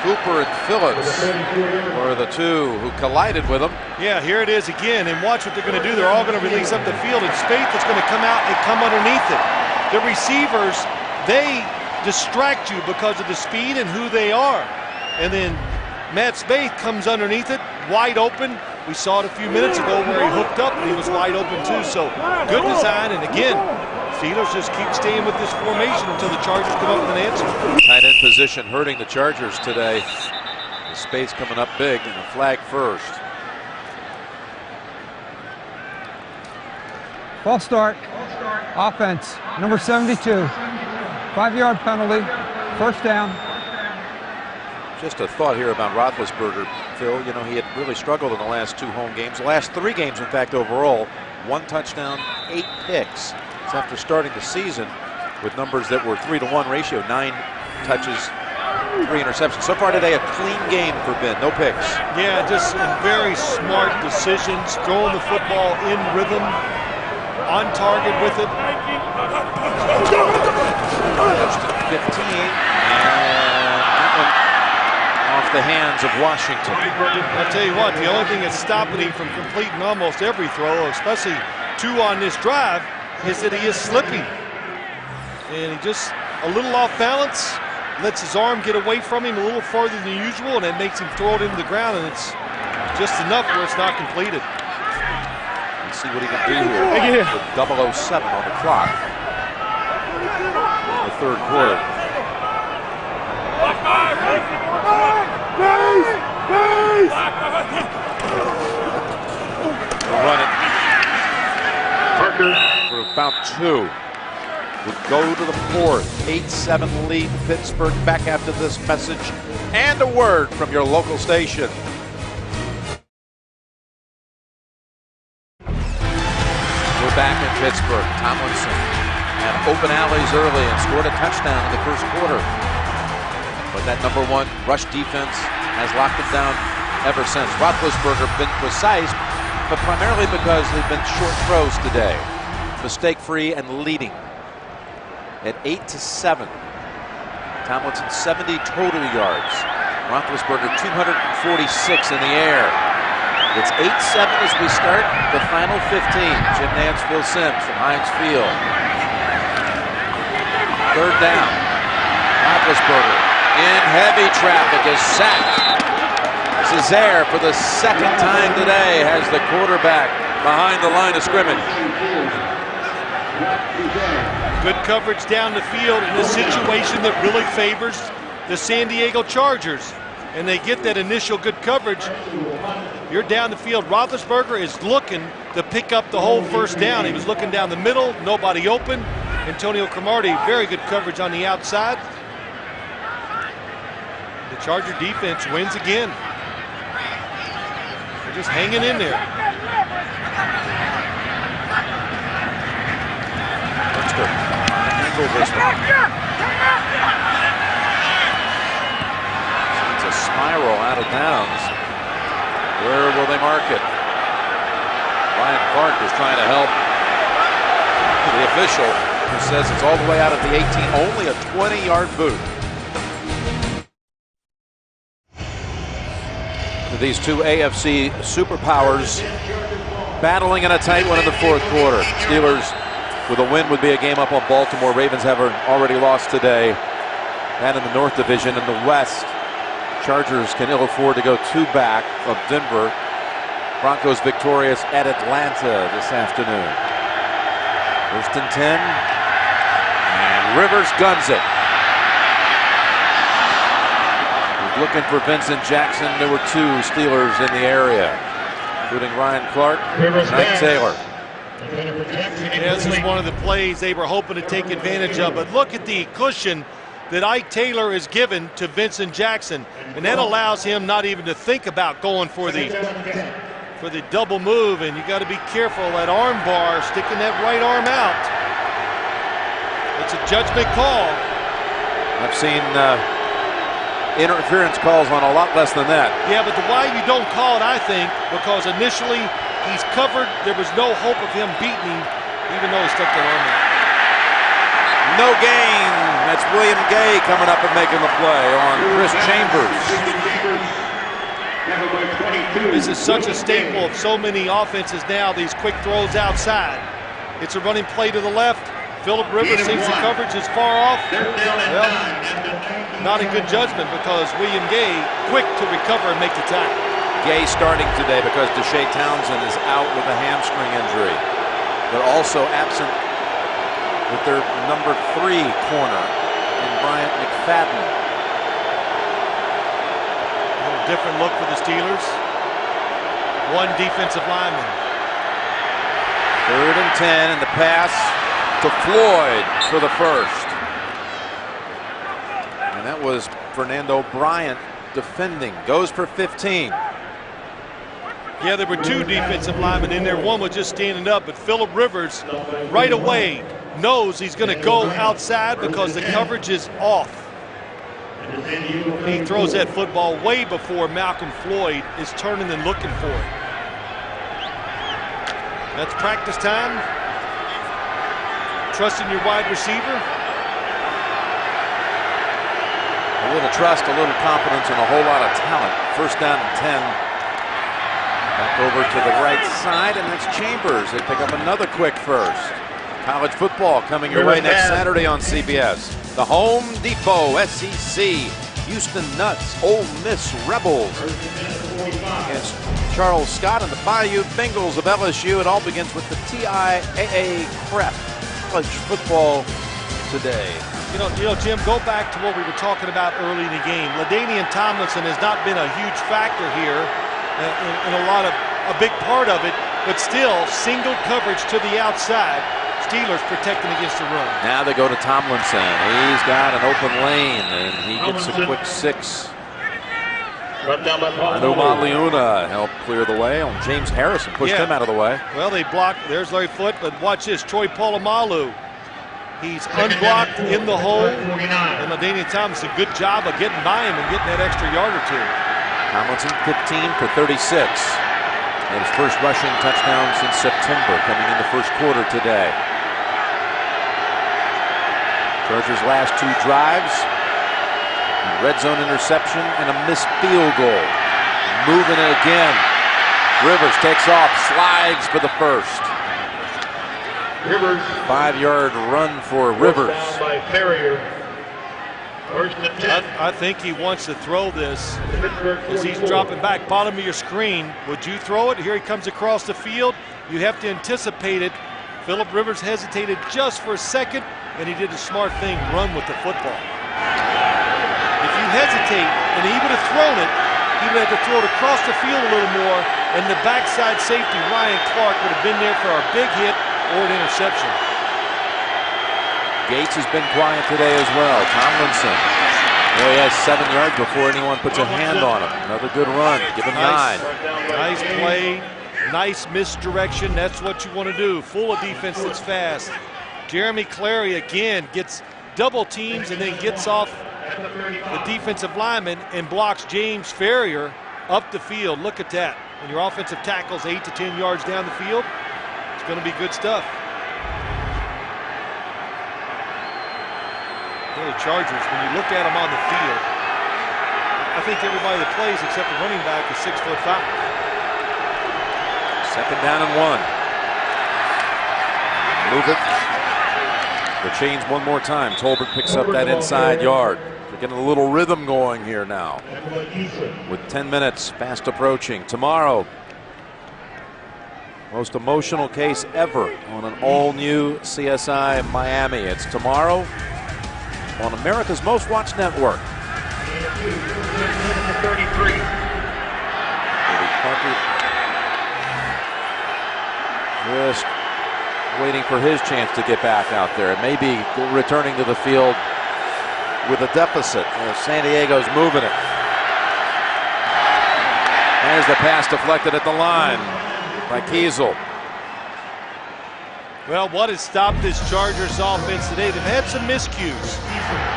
Cooper and Phillips were the two who collided with him. Yeah, here it is again, and watch what they're going to do. They're all going to release up the field, and Spaeth is going to come out and come underneath it. The receivers, they distract you because of the speed and who they are. And then Matt Spaeth comes underneath it, wide open. We saw it a few minutes ago where he hooked up and he was wide open too. So good design, and again, Steelers just keep staying with this formation until the Chargers come up with an answer. Tight end position hurting the Chargers today. The Spaeth coming up big, and a flag first. False start. Offense, number 72. 5-yard penalty. First down. Just a thought here about Roethlisberger, Phil. You know, he had really struggled in the last 2 home games. The last 3 games, in fact, overall. 1 touchdown, 8 picks. It's after starting the season with numbers that were 3-to-1 ratio. 9 touches, 3 interceptions. So far today, a clean game for Ben. No picks. Yeah, just very smart decisions. Throwing the football in rhythm. On target with it. Touched at 15. And that one off the hands of Washington. I'll tell you what, the only thing that's stopping him from completing almost every throw, especially 2 on this drive, is that he is slipping. And he just a little off balance, lets his arm get away from him a little farther than usual, and it makes him throw it into the ground, and it's just enough where it's not completed. Let's see what he can do here with 007 on the clock in the third quarter. Run it for about 2. Would go to the fourth. 8-7 lead Pittsburgh. Back after this message and a word from your local station. We're back in Pittsburgh. Tomlinson had open alleys early and scored a touchdown in the first quarter. But that number 1 rush defense has locked him down ever since. Roethlisberger been precise, but primarily because they've been short throws today. Mistake-free and leading at 8-7. Tomlinson 70 total yards. Roethlisberger 246 in the air. It's 8-7 as we start the final 15. Jim Nance, Phil Simms from Heinz Field. Third down. Roethlisberger in heavy traffic is sacked. Cesaire for the second time today has the quarterback behind the line of scrimmage. Good coverage down the field in a situation that really favors the San Diego Chargers. And they get that initial good coverage. You're down the field. Roethlisberger is looking to pick up the whole first down. He was looking down the middle, nobody open. Antonio Cromartie, very good coverage on the outside. The Charger defense wins again. They're just hanging in there. Handle this one. It's a spiral out of bounds. Where will they mark it? Ryan Clark is trying to help the official, who says it's all the way out at the 18, only a 20-yard boot. These two AFC superpowers battling in a tight one in the fourth quarter. Steelers with a win would be a game up on Baltimore. Ravens have already lost today. And in the North Division, in the West, Chargers can ill afford to go 2 back of Denver. Broncos victorious at Atlanta this afternoon. First and 10. And Rivers guns it. Looking for Vincent Jackson. There were 2 Steelers in the area, including Ryan Clark and Mike Taylor. Yeah, this is one of the plays they were hoping to take advantage of. But look at the cushion that Ike Taylor is given to Vincent Jackson, and that allows him not even to think about going for the double move. And you got to be careful, that arm bar, sticking that right arm out. It's a judgment call. I've seen interference calls on a lot less than that. Yeah, but why you don't call it, I think, because initially he's covered. There was no hope of him beating him, even though he stuck that arm out. No gain. That's William Gay coming up and making the play on Chris Chambers. This is such a staple of so many offenses now, these quick throws outside. It's a running play to the left. Phillip Rivers thinks the coverage is far off. Well, not a good judgment, because William Gay quick to recover and make the tackle. Gay starting today because Deshae Townsend is out with a hamstring injury, but also absent with their number 3 corner in Bryant McFadden. A little different look for the Steelers. 1 defensive lineman. Third and 10, and the pass to Floyd for the first. And that was Fernando Bryant defending. Goes for 15. Yeah, there were 2 defensive linemen in there. One was just standing up, but Phillip Rivers right away knows he's going to go outside because the coverage is off. He throws that football way before Malcolm Floyd is turning and looking for it. That's practice time. Trusting your wide receiver. little trust, a little confidence, and a whole lot of talent. First down and 10. Back over to the right side, and that's Chambers. They pick up another quick first. College football coming your way next Saturday on CBS. The Home Depot SEC. Houston Nuts, Ole Miss Rebels against Charles Scott and the Bayou Bengals of LSU. It all begins with the TIAA Prep. College football today. You know, Jim, go back to what we were talking about early in the game. LaDainian Tomlinson has not been a huge factor here in a big part of it, but still single coverage to the outside. Steelers protecting against the run. Now they go to Tomlinson. He's got an open lane, and he gets a quick 6. Anuma Leuna helped clear the way on James Harrison, pushed him out of the way. Well, they blocked. There's Larry Foote, but watch this. Troy Polamalu. He's unblocked in the hole, and LaDainian Tomlinson, good job of getting by him and getting that extra yard or two. Tomlinson 15 for 36. And his first rushing touchdown since September, coming in the first quarter today. Chargers' last 2 drives. A red zone interception and a missed field goal. Moving it again. Rivers takes off, slides for the first. 5-yard run for Rivers. I think he wants to throw this as he's dropping back. Bottom of your screen. Would you throw it? Here he comes across the field. You have to anticipate it. Phillip Rivers hesitated just for a second, and he did a smart thing, run with the football. If you hesitate, and he would have thrown it, he would have to throw it across the field a little more, and the backside safety, Ryan Clark, would have been there for our big hit or an interception. Gates has been quiet today as well. Tomlinson. He has 7 yards before anyone puts a hand on him. Another good run. Give him 9. Nice play. Nice misdirection. That's what you want to do. Full of defense that's fast. Jeremy Clary again gets double teams and then gets off the defensive lineman and blocks James Ferrier up the field. Look at that. When your offensive tackle's 8 to 10 yards down the field, it's going to be good stuff. The Chargers, when you look at them on the field, I think everybody that plays except the running back is 6'5". Second down and 1. Move it. The change one more time. Tolbert picks up that inside yard. We're getting a little rhythm going here now. With 10 minutes fast approaching. Tomorrow, most emotional case ever on an all-new CSI Miami. It's tomorrow on America's Most Watched Network. 33. Just waiting for his chance to get back out there. It may be returning to the field with a deficit. San Diego's moving it. There's the pass deflected at the line by Kiesel. Well, what has stopped this Chargers offense today? They've had some miscues.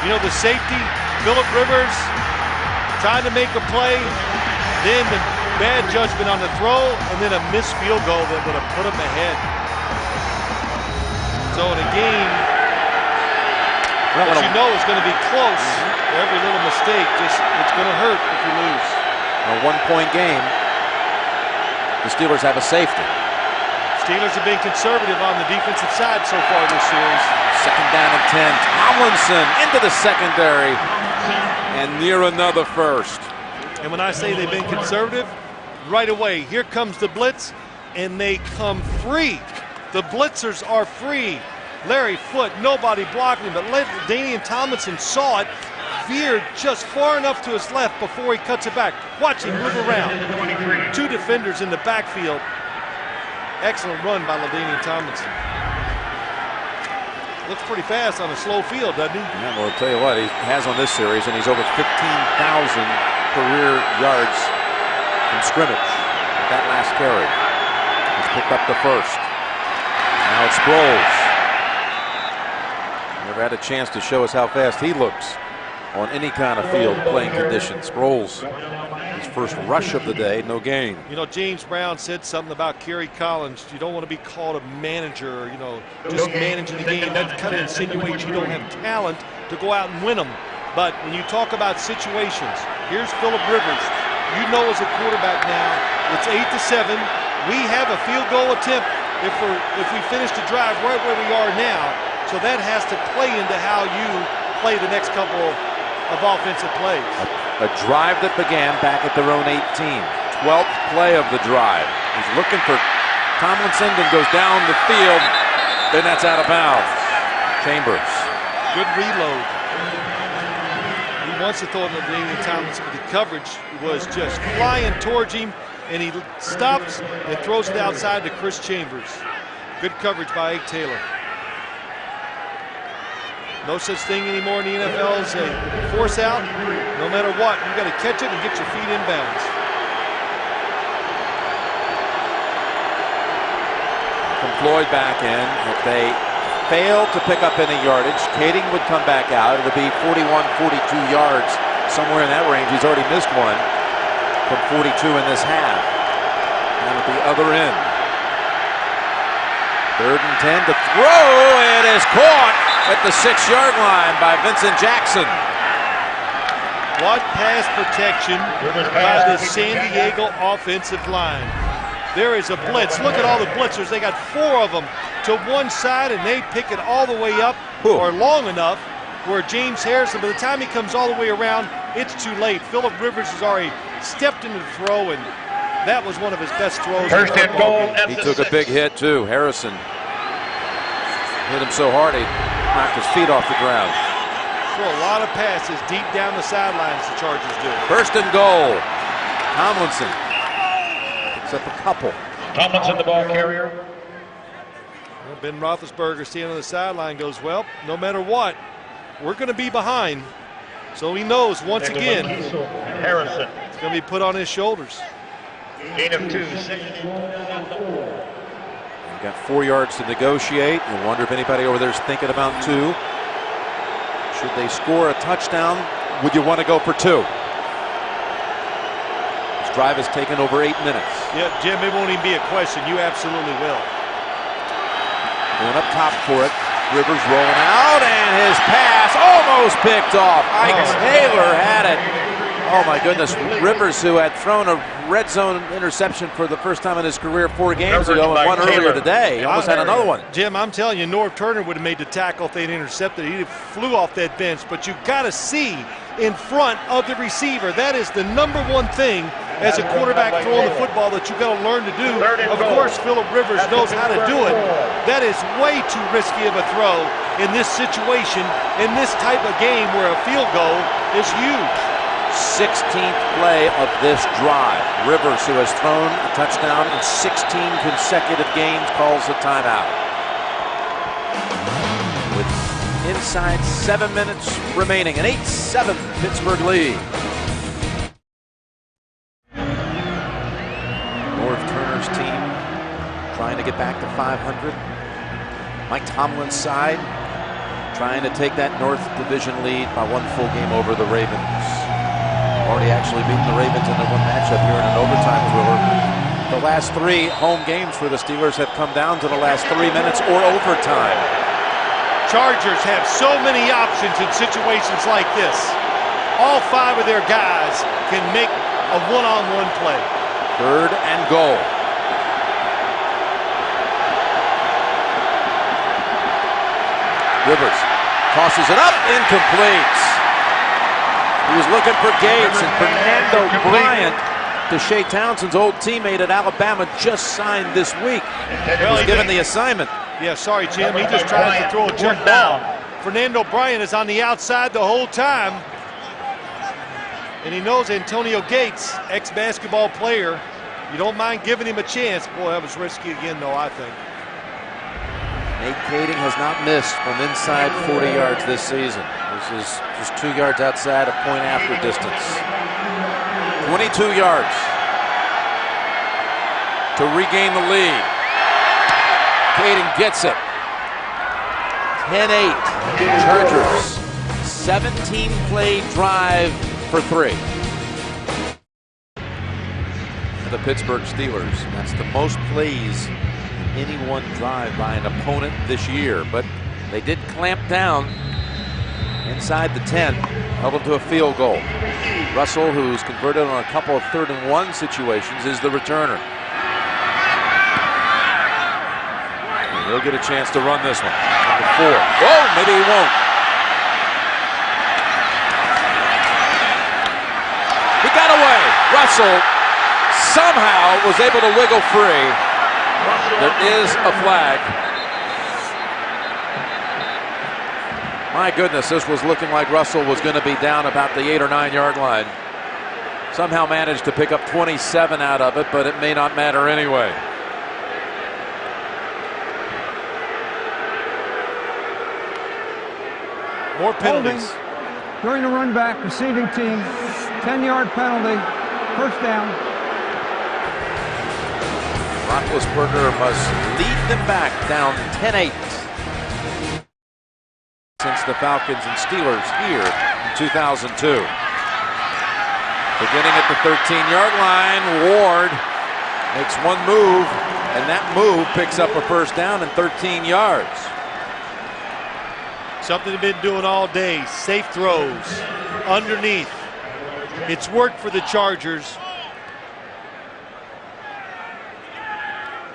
You know, the safety, Phillip Rivers, trying to make a play, then the bad judgment on the throw, and then a missed field goal that would have put them ahead. So in a game that you know is going to be close, every little mistake, it's going to hurt if you lose. A 1-point game. The Steelers have a safety. Steelers have been conservative on the defensive side so far this series. Second down and 10. Tomlinson into the secondary and near another first. And when I say they've been conservative, right away, here comes the blitz, and they come free. The blitzers are free. Larry Foote, nobody blocked him, but LaDainian Tomlinson saw it, veered just far enough to his left before he cuts it back. Watch him move around. 2 defenders in the backfield. Excellent run by LaDainian Tomlinson. Looks pretty fast on a slow field, doesn't he? Yeah, well, I'll tell you what, he has on this series, and he's over 15,000 career yards from scrimmage. That last carry. He's picked up the first. Now it's Sproles. Never had a chance to show us how fast he looks on any kind of field playing conditions. Sproles, his first rush of the day, no gain. You know, James Brown said something about Kerry Collins. You don't want to be called a manager, you know, just managing the game. That kind of insinuates you don't have talent to go out and win them. But when you talk about situations, here's Phillip Rivers. You know as a quarterback now, it's 8-7. We have a field goal attempt if we finish the drive right where we are now. So that has to play into how you play the next couple of offensive plays. A drive that began back at their own 18. 12th play of the drive. He's looking for Tomlinson, then goes down the field. Then that's out of bounds. Chambers. Good reload. He wants to throw it to Tomlinson, but the coverage was just flying towards him, and he stops and throws it outside to Chris Chambers. Good coverage by Ike Taylor. No such thing anymore in the NFL as a force out. No matter what, you got to catch it and get your feet in bounds. From Floyd back in. If they fail to pick up any yardage, Kading would come back out. It'll be 41, 42 yards, somewhere in that range. He's already missed one from 42 in this half. And at the other end. 3rd and 10 to throw. It is caught at the 6-yard line by Vincent Jackson. What pass protection by the San Diego offensive line. There is a blitz. Look at all the blitzers. They got 4 of them to one side, and they pick it all the way up or long enough where James Harrison, by the time he comes all the way around, it's too late. Phillip Rivers has already stepped into the throw, and that was one of his best throws. First and goal. He took a big hit, too. Harrison hit him so hard he knocked his feet off the ground. Throw a lot of passes deep down the sidelines, the Chargers do. 1st and goal. Tomlinson picks up a couple. Tomlinson, the ball carrier. Well, Ben Roethlisberger standing on the sideline goes, well, no matter what, we're going to be behind. So he knows once again Harrison. it's going to be put on his shoulders. Gain of 2. We've got 4 yards to negotiate. You wonder if anybody over there is thinking about 2. Should they score a touchdown, would you want to go for 2? This drive has taken over 8 minutes. Yeah, Jim, it won't even be a question. You absolutely will. Going up top for it. Rivers rolling out, and his pass almost picked off. Ike Taylor had it. Oh my goodness, Rivers, who had thrown a red zone interception for the first time in his career 4 games ago and one earlier today. He almost had another one. Jim, I'm telling you, Norv Turner would have made the tackle if they'd intercepted. He flew off that bench, but you've got to see in front of the receiver. That is the #1 thing as a quarterback throwing the football that you've got to learn to do. Of course, Phillip Rivers knows how to do it. That is way too risky of a throw in this situation, in this type of game where a field goal is huge. 16th play of this drive. Rivers, who has thrown a touchdown in 16 consecutive games, calls the timeout. With inside 7 minutes remaining, an 8-7 Pittsburgh lead. Norv Turner's team trying to get back to 500. Mike Tomlin's side trying to take that North Division lead by 1 full game over the Ravens. Already actually beaten the Ravens in the one matchup here in an overtime thriller. The last 3 home games for the Steelers have come down to the last 3 minutes or overtime. Chargers have so many options in situations like this. All 5 of their guys can make a one-on-one play. 3rd and goal. Rivers tosses it up, incomplete. He was looking for Gates, and Fernando Bryant, Deshae Townsend's old teammate at Alabama, just signed this week. He was given the assignment. Yeah, sorry, Jim. He just tries to throw a jump ball. Fernando Bryant is on the outside the whole time. And he knows Antonio Gates, ex-basketball player. You don't mind giving him a chance. Boy, that was risky again, though, I think. Nate Kading has not missed from inside 40 yards this season. This is just 2 yards outside of point after distance. 22 yards to regain the lead. Kading gets it. 10-8. Chargers. 17-play drive for 3. The Pittsburgh Steelers. That's the most plays in any one drive by an opponent this year, but they did clamp down inside the 10, held him to a field goal. Russell, who's converted on a couple of 3rd and 1 situations, is the returner. And he'll get a chance to run this one. Number 4. Oh, maybe he won't. He got away. Russell somehow was able to wiggle free. There is a flag. My goodness, this was looking like Russell was going to be down about the 8 or 9 yard line. Somehow managed to pick up 27 out of it, but it may not matter anyway. More penalties. Holding during the run back, receiving team, 10-yard penalty, first down. Roethlisberger must lead them back down 10-8. Since the Falcons and Steelers here in 2002. Beginning at the 13-yard line, Ward makes one move, and that move picks up a first down and 13 yards. Something they've been doing all day. Safe throws underneath. It's worked for the Chargers.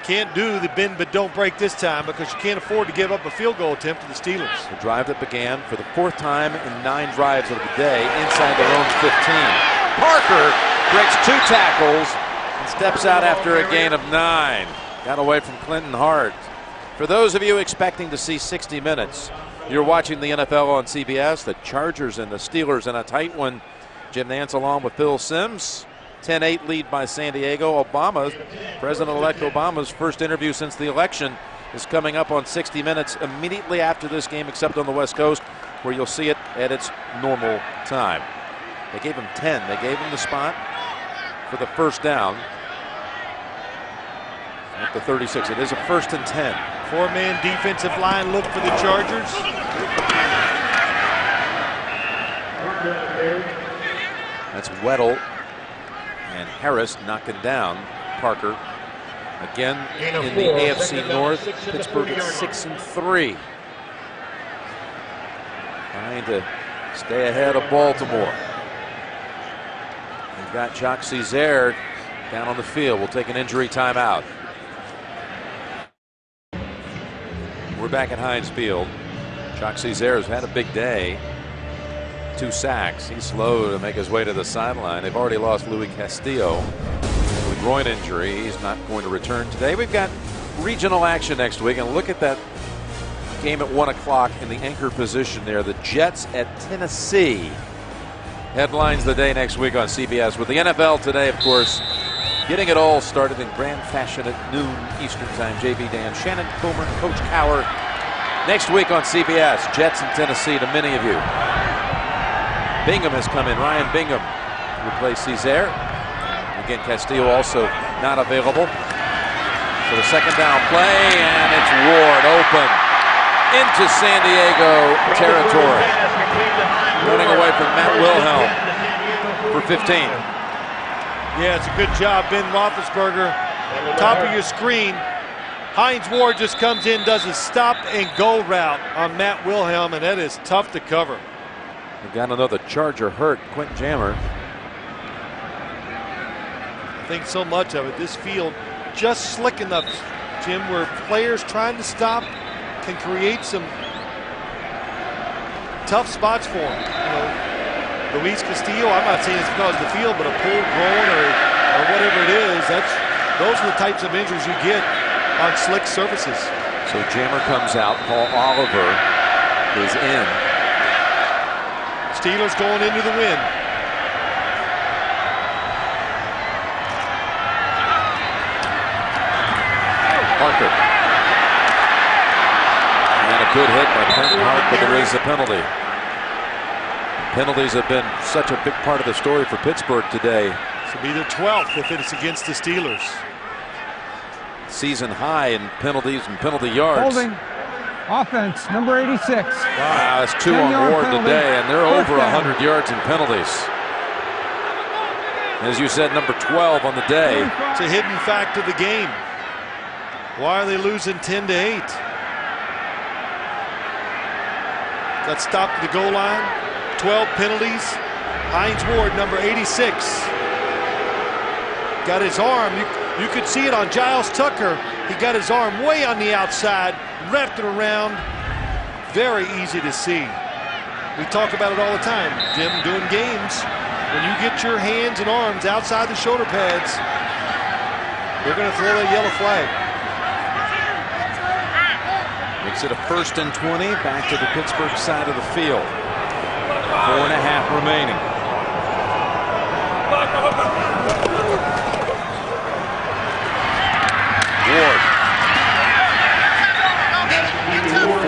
Can't do the bend but don't break this time because you can't afford to give up a field goal attempt to the Steelers. The drive that began for the 4th time in 9 drives of the day inside their own 15. Parker breaks 2 tackles and steps out after a gain of 9. Got away from Clinton Hart. For those of you expecting to see 60 minutes, you're watching the NFL on CBS. The Chargers and the Steelers in a tight one. Jim Nantz along with Phil Simms. 10-8 lead by San Diego. President-elect Obama's first interview since the election is coming up on 60 Minutes immediately after this game, except on the West Coast, where you'll see it at its normal time. They gave him 10. They gave him the spot for the first down at the 36. It is a 1st and 10. 4-man defensive line look for the Chargers. That's Weddle and Harris knocking down Parker. Again in the AFC North, Pittsburgh at 6-3. Trying to stay ahead of Baltimore. We've got Jacques Césaire down on the field. We'll take an injury timeout. We're back at Heinz Field. Jacques Césaire has had a big day. 2 sacks. He's slow to make his way to the sideline. They've already lost Louis Castillo with a groin injury. He's not going to return today. We've got regional action next week, and look at that game at 1 o'clock in the anchor position there. The Jets at Tennessee headlines the day next week on CBS, with the NFL today, of course, getting it all started in grand fashion at noon Eastern Time. JB Dan, Shannon Comer, Coach Cowher. Next week on CBS, Jets in Tennessee to many of you. Bingham has come in. Ryan Bingham to replace Césaire. Again, Castillo also not available. So the second down play, and it's Ward open into San Diego territory. Running away from Matt Wilhelm for 15. Yeah, it's a good job, Ben Roethlisberger. Top of your screen. Hines Ward just comes in, does a stop and go route on Matt Wilhelm, and that is tough to cover. We've got another Charger hurt, Quint Jammer. I think so much of it. This field just slick enough, Jim, where players trying to stop can create some tough spots for him. You know, Luis Castillo, I'm not saying it's because of the field, but a pulled groin or whatever it is, those are the types of injuries you get on slick surfaces. So Jammer comes out. Paul Oliver is in. Steelers going into the win. Parker. And a good hit by Clinton Hart, but there is a penalty. Penalties have been such a big part of the story for Pittsburgh today. This will be their 12th if it's against the Steelers. Season high in penalties and penalty yards. Holding. Offense, number 86. Wow, that's 2 on Ward today, and they're over 100 yards in penalties. As you said, number 12 on the day. It's a hidden fact of the game. Why are they losing 10-8? got stopped at the goal line. 12 penalties. Hines Ward, number 86, got his arm. You could see it on Giles Tucker. He got his arm way on the outside, wrapped it around. Very easy to see. We talk about it all the time, Jim, doing games. When you get your hands and arms outside the shoulder pads, they're going to throw that yellow flag. Makes it a 1st and 20, back to the Pittsburgh side of the field. 4.5 remaining. Ward.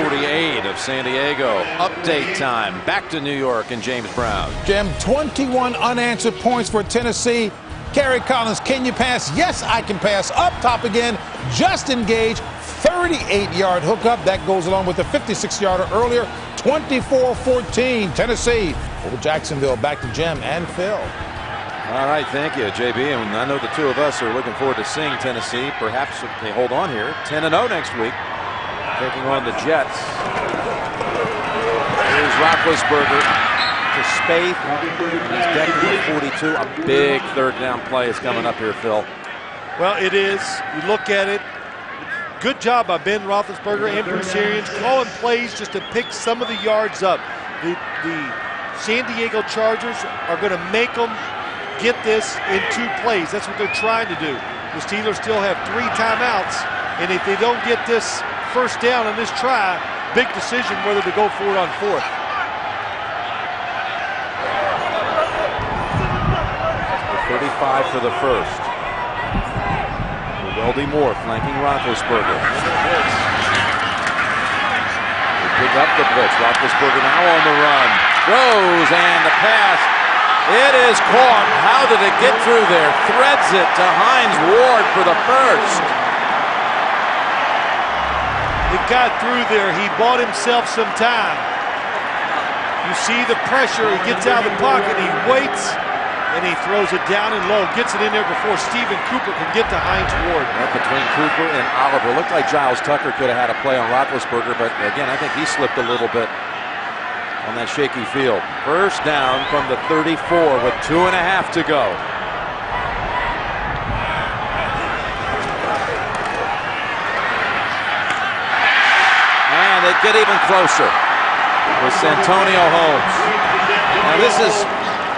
48 of San Diego. Update time. Back to New York and James Brown. Jim, 21 unanswered points for Tennessee. Kerry Collins, can you pass? Yes, I can pass. Up top again. Justin Gage, 38-yard hookup. That goes along with the 56-yarder earlier. 24-14, Tennessee over Jacksonville. Back to Jim and Phil. All right, thank you, JB. And I know the two of us are looking forward to seeing Tennessee. Perhaps if they hold on here, 10-0 next week, taking on the Jets. Here's Roethlisberger to Spaeth. He's decked for 42. A big third down play is coming up here, Phil. Well, it is. You look at it. Good job by Ben Roethlisberger and Bruce Arians calling plays just to pick some of the yards up. The San Diego Chargers are going to make them get this in 2 plays. That's what they're trying to do. The Steelers still have 3 timeouts, and if they don't get this first down on this try, big decision whether to go for it on 4th. The 35 for the first. Weldy Moore flanking Roethlisberger. They pick up the blitz. Roethlisberger now on the run. Throws and the pass. It is caught. How did it get through there? Threads it to Hines Ward for the first. It got through there. He bought himself some time. You see the pressure. He gets out of the pocket. He waits. And he throws it down and low, gets it in there before Stephen Cooper can get to Hines Ward. Right between Cooper and Oliver. Looked like Giles Tucker could have had a play on Roethlisberger, but again, I think he slipped a little bit on that shaky field. First down from the 34 with 2.5 to go. And they get even closer with Santonio Holmes. Now this is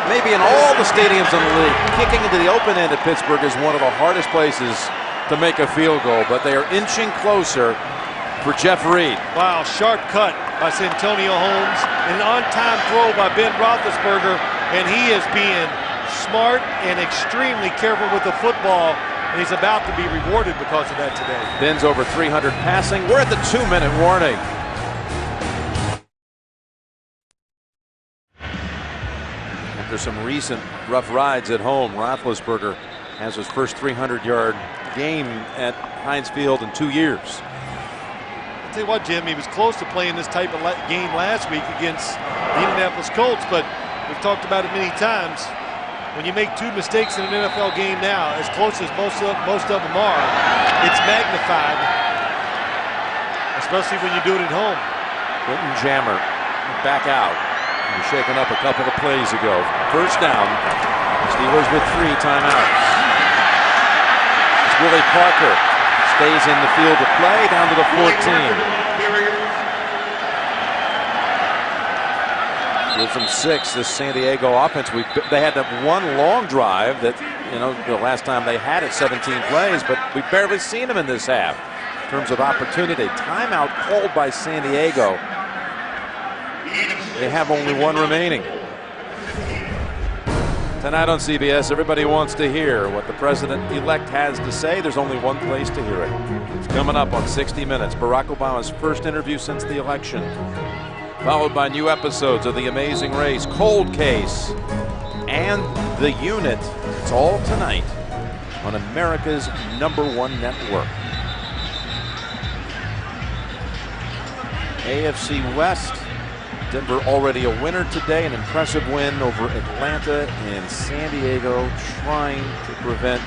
maybe in all the stadiums in the league, kicking into the open end at Pittsburgh is one of the hardest places to make a field goal, but they are inching closer for Jeff Reed. Wow, sharp cut by Santonio Holmes, an on-time throw by Ben Roethlisberger, and he is being smart and extremely careful with the football, and he's about to be rewarded because of that today. Ben's over 300 passing. We're at the 2-minute warning. After some recent rough rides at home, Roethlisberger has his first 300-yard game at Heinz Field in 2 years. I'll tell you what, Jim, he was close to playing this type of game last week against the Indianapolis Colts, but we've talked about it many times. When you make 2 mistakes in an NFL game now, as close as most of them are, it's magnified, especially when you do it at home. Quentin Jammer back out. He was shaken up a couple of plays ago. First down. Steelers with 3 timeouts. It's Willie Parker. Stays in the field of play down to the 14. Gives them 6. This San Diego offense. They had that one long drive that, the last time they had it, 17 plays, but we've barely seen them in this half in terms of opportunity. Timeout called by San Diego. They have only 1 remaining. Tonight on CBS, everybody wants to hear what the president-elect has to say. There's only one place to hear it. It's coming up on 60 Minutes. Barack Obama's first interview since the election. Followed by new episodes of The Amazing Race, Cold Case, and The Unit. It's all tonight on America's #1 network. AFC West. Denver already a winner today, an impressive win over Atlanta and San Diego, trying to prevent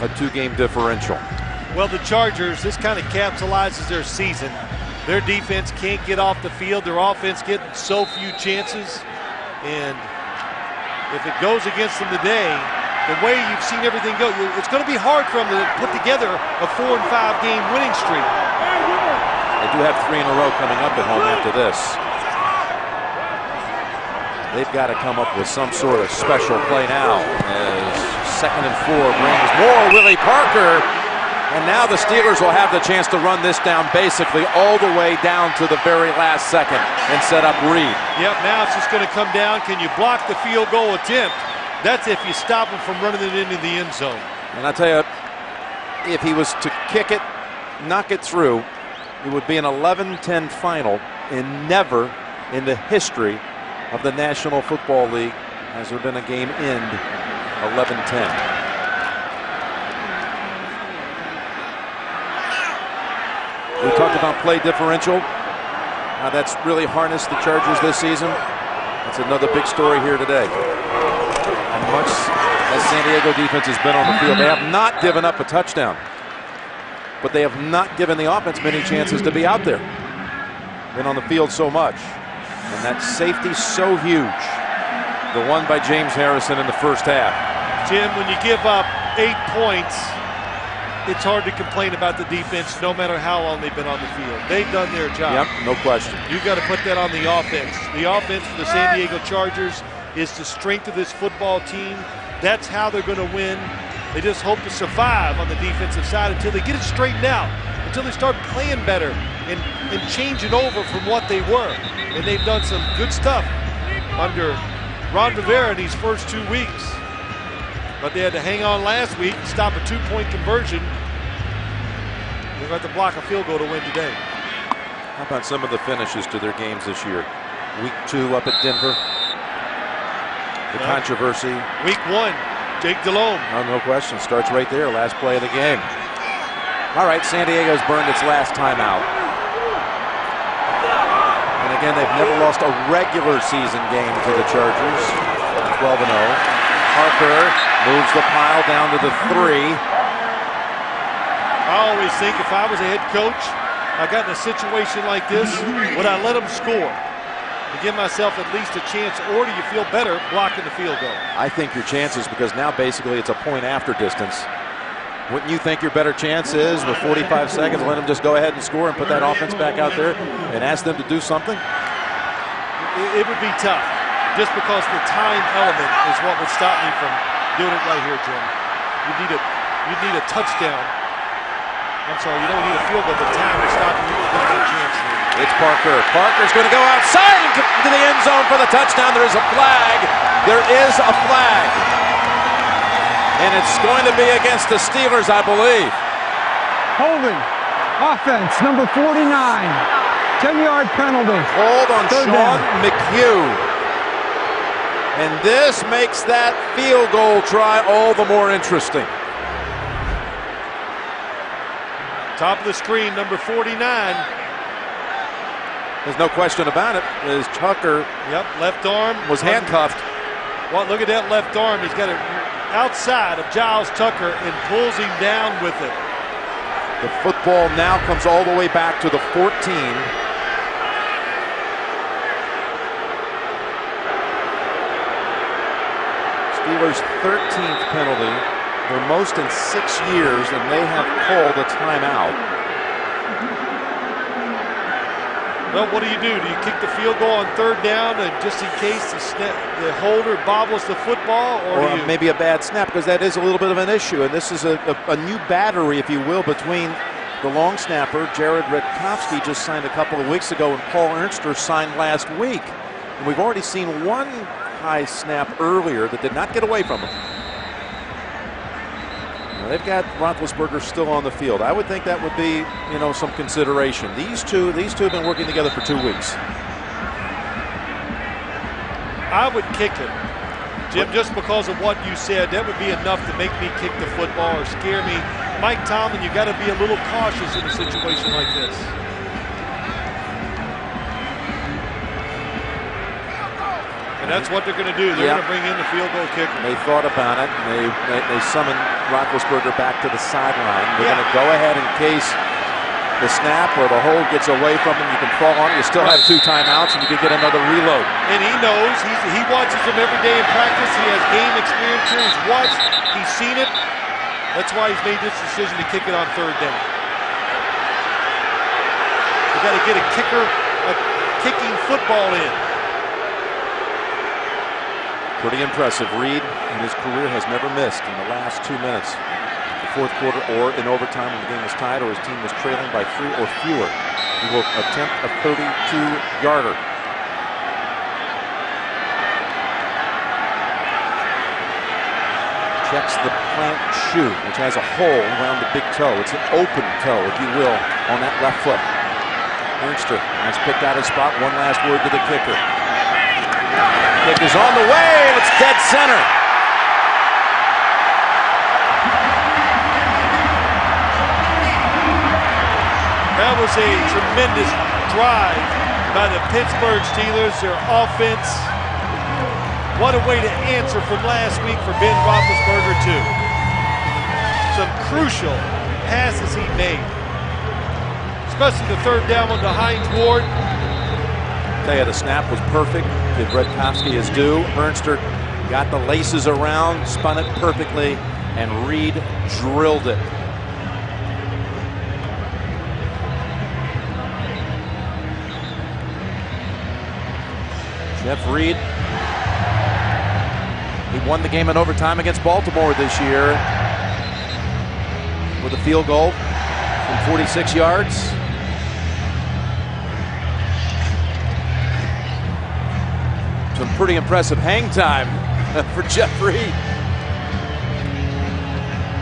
a 2-game differential. Well, the Chargers, this kind of capsulizes their season. Their defense can't get off the field. Their offense getting so few chances. And if it goes against them today, the way you've seen everything go, it's going to be hard for them to put together a 4-5 game winning streak. They do have 3 in a row coming up at home after this. They've got to come up with some sort of special play now as 2nd and 4 brings more Willie Parker. And now the Steelers will have the chance to run this down basically all the way down to the very last second and set up Reed. Yep, now it's just going to come down. Can you block the field goal attempt? That's if you stop him from running it into the end zone. And I tell you, if he was to kick it, knock it through, it would be an 11-10 final, and never in the history of the National Football League has there been a game end 11-10. We talked about play differential. How that's really harnessed the Chargers this season. That's another big story here today. How much that San Diego defense has been on the field. They have not given up a touchdown, but they have not given the offense many chances to be out there. Been on the field so much. And that safety so huge. The one by James Harrison in the first half. Jim, when you give up 8 points, it's hard to complain about the defense no matter how long they've been on the field. They've done their job. Yep, no question. You've got to put that on the offense. The offense for the San Diego Chargers is the strength of this football team. That's how they're going to win. They just hope to survive on the defensive side until they get it straightened out, until they start playing better and changing over from what they were. And they've done some good stuff under Ron Rivera in these first 2 weeks. But they had to hang on last week and stop a 2-point conversion. They're going to have to block a field goal to win today. How about some of the finishes to their games this year? Week 2 up at Denver. The controversy. Week 1, Jake Delhomme. Oh, no question. Starts right there. Last play of the game. All right, San Diego's burned its last timeout. And again, they've never lost a regular season game to the Chargers. 12-0. Parker moves the pile down to the 3. I always think if I was a head coach, I got in a situation like this, would I let them score to give myself at least a chance, or do you feel better blocking the field goal? I think your chances, because now basically it's a point after distance. Wouldn't you think your better chance is with 45 seconds, let them just go ahead and score and put that offense back out there and ask them to do something? It would be tough, just because the time element is what would stop me from doing it right here, Jim. You need a touchdown. I'm sorry, you don't need a field goal, but time to stop you from getting a chance here. It's Parker. Parker's going to go outside to the end zone for the touchdown. There is a flag. There is a flag. And it's going to be against the Steelers, I believe. Holding. Offense, number 49. 10-yard penalty. Hold on Third Sean down. McHugh. And this makes that field goal try all the more interesting. Top of the screen, number 49. There's no question about it. As Tucker Left arm. was handcuffed. Well, look at that left arm. He's got it outside of Giles Tucker and pulls him down with it. The football now comes all the way back to the 14. Steelers' 13th penalty, their most in 6 years, and they have called a timeout. Well, what do? Do you kick the field goal on third down and just in case the holder bobbles the football? Or maybe a bad snap, because that is a little bit of an issue. And this is a new battery, if you will, between the long snapper, Jared Redkowski, just signed a couple of weeks ago, and Paul Ernster signed last week. And we've already seen one high snap earlier that did not get away from him. They've got Roethlisberger still on the field. I would think that would be, some consideration. These two have been working together for 2 weeks. I would kick it, Jim, just because of what you said. That would be enough to make me kick the football or scare me. Mike Tomlin, you got to be a little cautious in a situation like this. And that's what they're going to do. They're going to bring in the field goal kicker. They thought about it. They summoned Roethlisberger back to the sideline. They're going to go ahead in case the snap or the hold gets away from him, you can fall on it. You still have 2 timeouts, and you can get another reload. And he knows, he watches them every day in practice. He has game experience here. He's watched, he's seen it. That's why he's made this decision to kick it on 3rd down. We've got to get a kicker, a kicking football in. Pretty impressive. Reed in his career has never missed in the last 2 minutes. The 4th quarter or in overtime when the game was tied or his team was trailing by 3 or fewer. He will attempt a 32-yarder. Checks the plant shoe, which has a hole around the big toe. It's an open toe, if you will, on that left foot. Ernster has picked out his spot. One last word to the kicker. Kick is on the way, and it's dead center. That was a tremendous drive by the Pittsburgh Steelers. Their offense, what a way to answer from last week for Ben Roethlisberger, too. Some crucial passes he made, especially the 3rd down on the Hines Ward. Tell you, the snap was perfect. Did Redkowski his due. Ernster got the laces around, spun it perfectly, and Reed drilled it. Jeff Reed, he won the game in overtime against Baltimore this year with a field goal from 46 yards. Some pretty impressive hang time for Jeff Reed.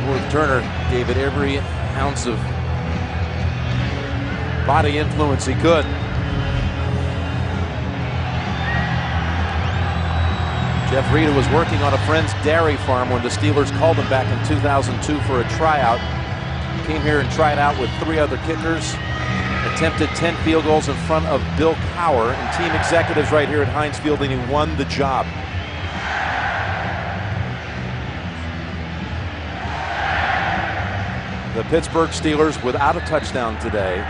Worth Turner gave it every ounce of body influence he could. Jeff Reed was working on a friend's dairy farm when the Steelers called him back in 2002 for a tryout. Came here and tried out with 3 other kickers. Attempted 10 field goals in front of Bill Cowher and team executives right here at Heinz Field, and he won the job. The Pittsburgh Steelers without a touchdown today,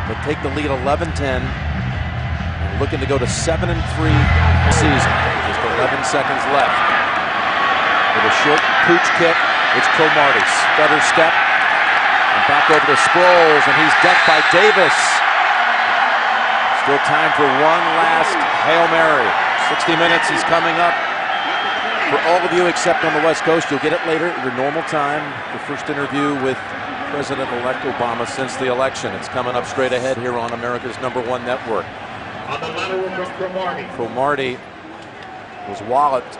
but take the lead 11-10. Looking to go to 7-3 this season. Just 11 seconds left. With a short pooch kick, it's Cromartie. Stutter step. And back over to Sproles, and he's decked by Davis. Still time for one last Hail Mary. 60 minutes is coming up. For all of you except on the West Coast, you'll get it later at your normal time. The first interview with President-elect Obama since the election. It's coming up straight ahead here on America's #1 network. On the lateral from Cromartie. Cromartie was walloped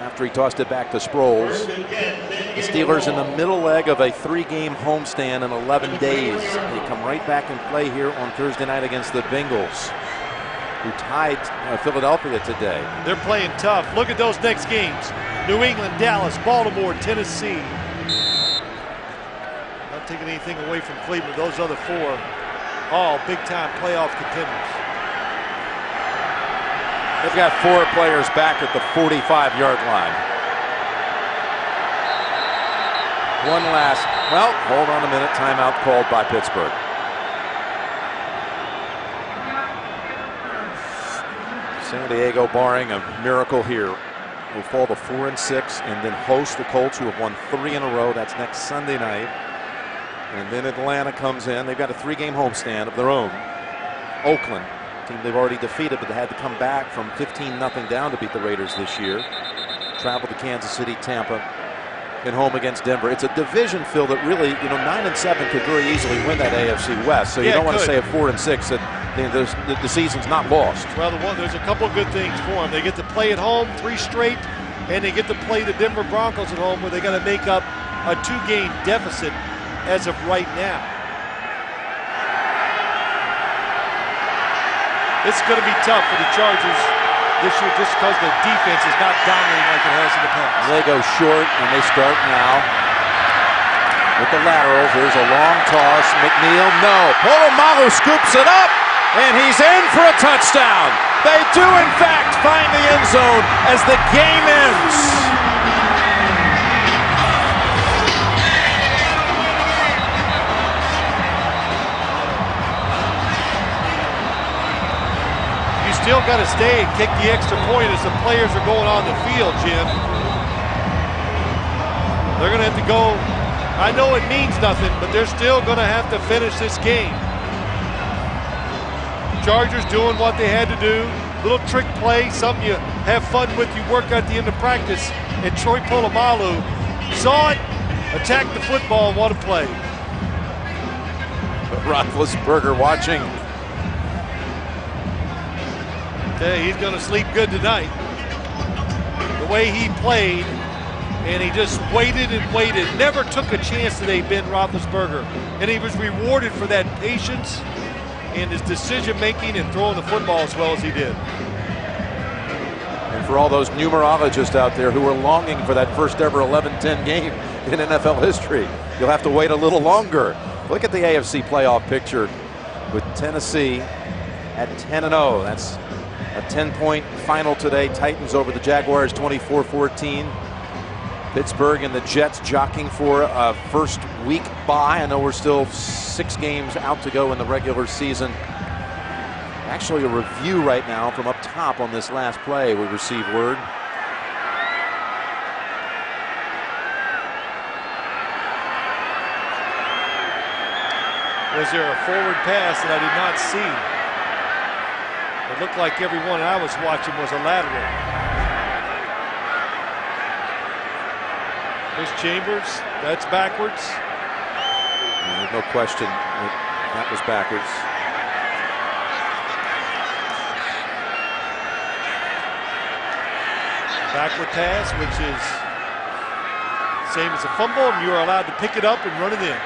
after he tossed it back to Sproles. The Steelers in the middle leg of a 3-game homestand in 11 days. They come right back and play here on Thursday night against the Bengals, who tied Philadelphia today. They're playing tough. Look at those next games. New England, Dallas, Baltimore, Tennessee. Not taking anything away from Cleveland. Those other 4, all big-time playoff contenders. They've got 4 players back at the 45-yard line. One last, well, hold on a minute, timeout called by Pittsburgh. San Diego, barring a miracle here, will fall to 4-6 and then host the Colts, who have won 3 in a row. That's next Sunday night. And then Atlanta comes in. They've got a 3-game homestand of their own. Oakland, team they've already defeated, but they had to come back from 15-0 down to beat the Raiders this year. Travel to Kansas City, Tampa, and home against Denver. It's a division, Phil, that really, 9-7 could very easily win that AFC West. So you don't want to say at 4-6 that the season's not lost. Well, there's a couple of good things for them. They get to play at home 3 straight, and they get to play the Denver Broncos at home, where they got to make up a 2-game deficit as of right now. It's going to be tough for the Chargers this year just because the defense is not dominating like it has in the past. They go short, and they start now with the laterals. There's a long toss. McNeil, no. Polamalu scoops it up, and he's in for a touchdown. They do, in fact, find the end zone as the game ends. still got to stay and kick the extra point as the players are going on the field, Jim. They're going to have to go. I know it means nothing, but they're still going to have to finish this game. Chargers doing what they had to do. Little trick play, something you have fun with, you work at the end of practice. And Troy Polamalu saw it, attacked the football, and what a play. Roethlisberger watching. He's going to sleep good tonight. The way he played, and he just waited and waited. Never took a chance today, Ben Roethlisberger. And he was rewarded for that patience and his decision-making and throwing the football as well as he did. And for all those numerologists out there who are longing for that first ever 11-10 game in NFL history, you'll have to wait a little longer. Look at the AFC playoff picture with Tennessee at 10-0. That's a 10-point final today. Titans over the Jaguars 24-14. Pittsburgh and the Jets jockeying for a first week bye. I know we're still 6 games out to go in the regular season. Actually, a review right now from up top on this last play. We received word. Was there a forward pass that I did not see? It looked like every one I was watching was a lateral. There's Chambers. That's backwards. There's no question that was backwards. Backward pass, which is same as a fumble, and you are allowed to pick it up and run it in.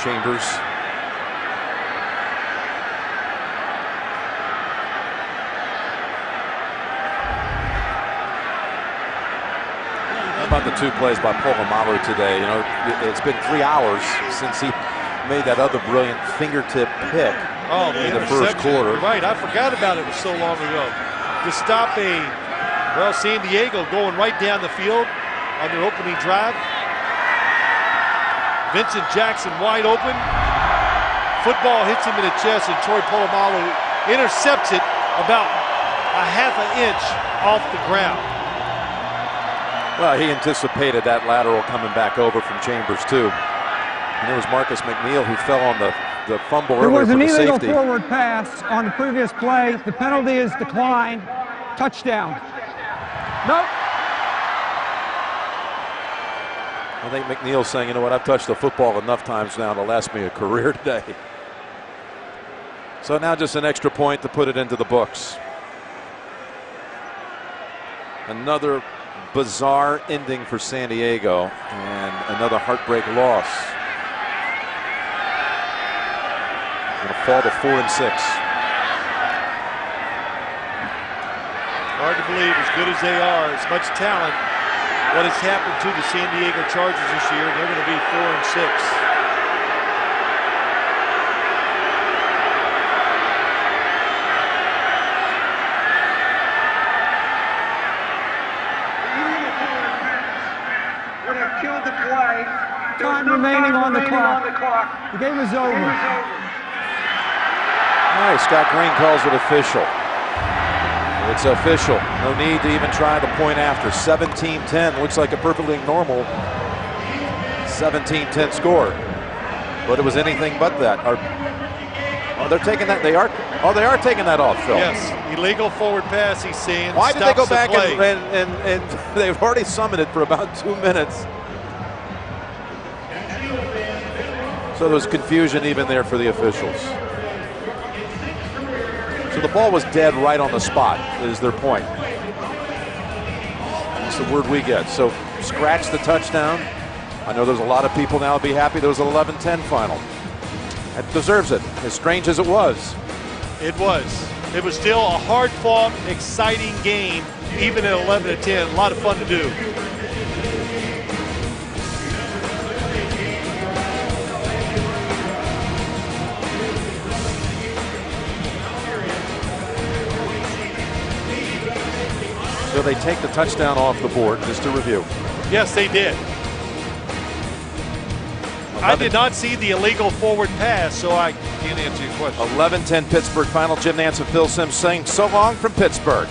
Chambers. How about the 2 plays by Polamalu today? You know, it's been 3 hours since he made that other brilliant fingertip pick in the first quarter. You're right, I forgot about it. It was so long ago. To stop San Diego going right down the field on their opening drive. Vincent Jackson wide open. Football hits him in the chest, and Troy Polamalu intercepts it about a half an inch off the ground. Well, he anticipated that lateral coming back over from Chambers, too. And there was Marcus McNeil who fell on the fumble earlier for the safety. There was an illegal forward pass on the previous play. The penalty is declined. Touchdown. Nope. I think McNeil's saying, you know what, I've touched the football enough times now to last me a career today. So now just an extra point to put it into the books. Another bizarre ending for San Diego and another heartbreak loss. Going to fall to 4-6. Hard to believe, as good as they are, as much talent, what has happened to the San Diego Chargers this year. They're going to be 4-6. Time remaining on the clock. The game is over. All right, Scott Green calls it official. It's official. No need to even try the point after. 17-10. Looks like a perfectly normal 17-10 score. But it was anything but that. They're taking that. They are taking that off, Phil. Yes, illegal forward pass, he's saying. Why did they go back and they've already summoned it for about 2 minutes? So there was confusion even there for the officials. So the ball was dead right on the spot, is their point. That's the word we get. So scratch the touchdown. I know there's a lot of people now be happy there was an 11-10 final. That deserves it, as strange as it was. It was. It was still a hard-fought, exciting game, even at 11-10. A lot of fun to do. So they take the touchdown off the board, just to review. Yes, they did. I did not see the illegal forward pass, so I can't answer your question. 11-10 Pittsburgh final. Jim Nance and Phil Simms saying so long from Pittsburgh.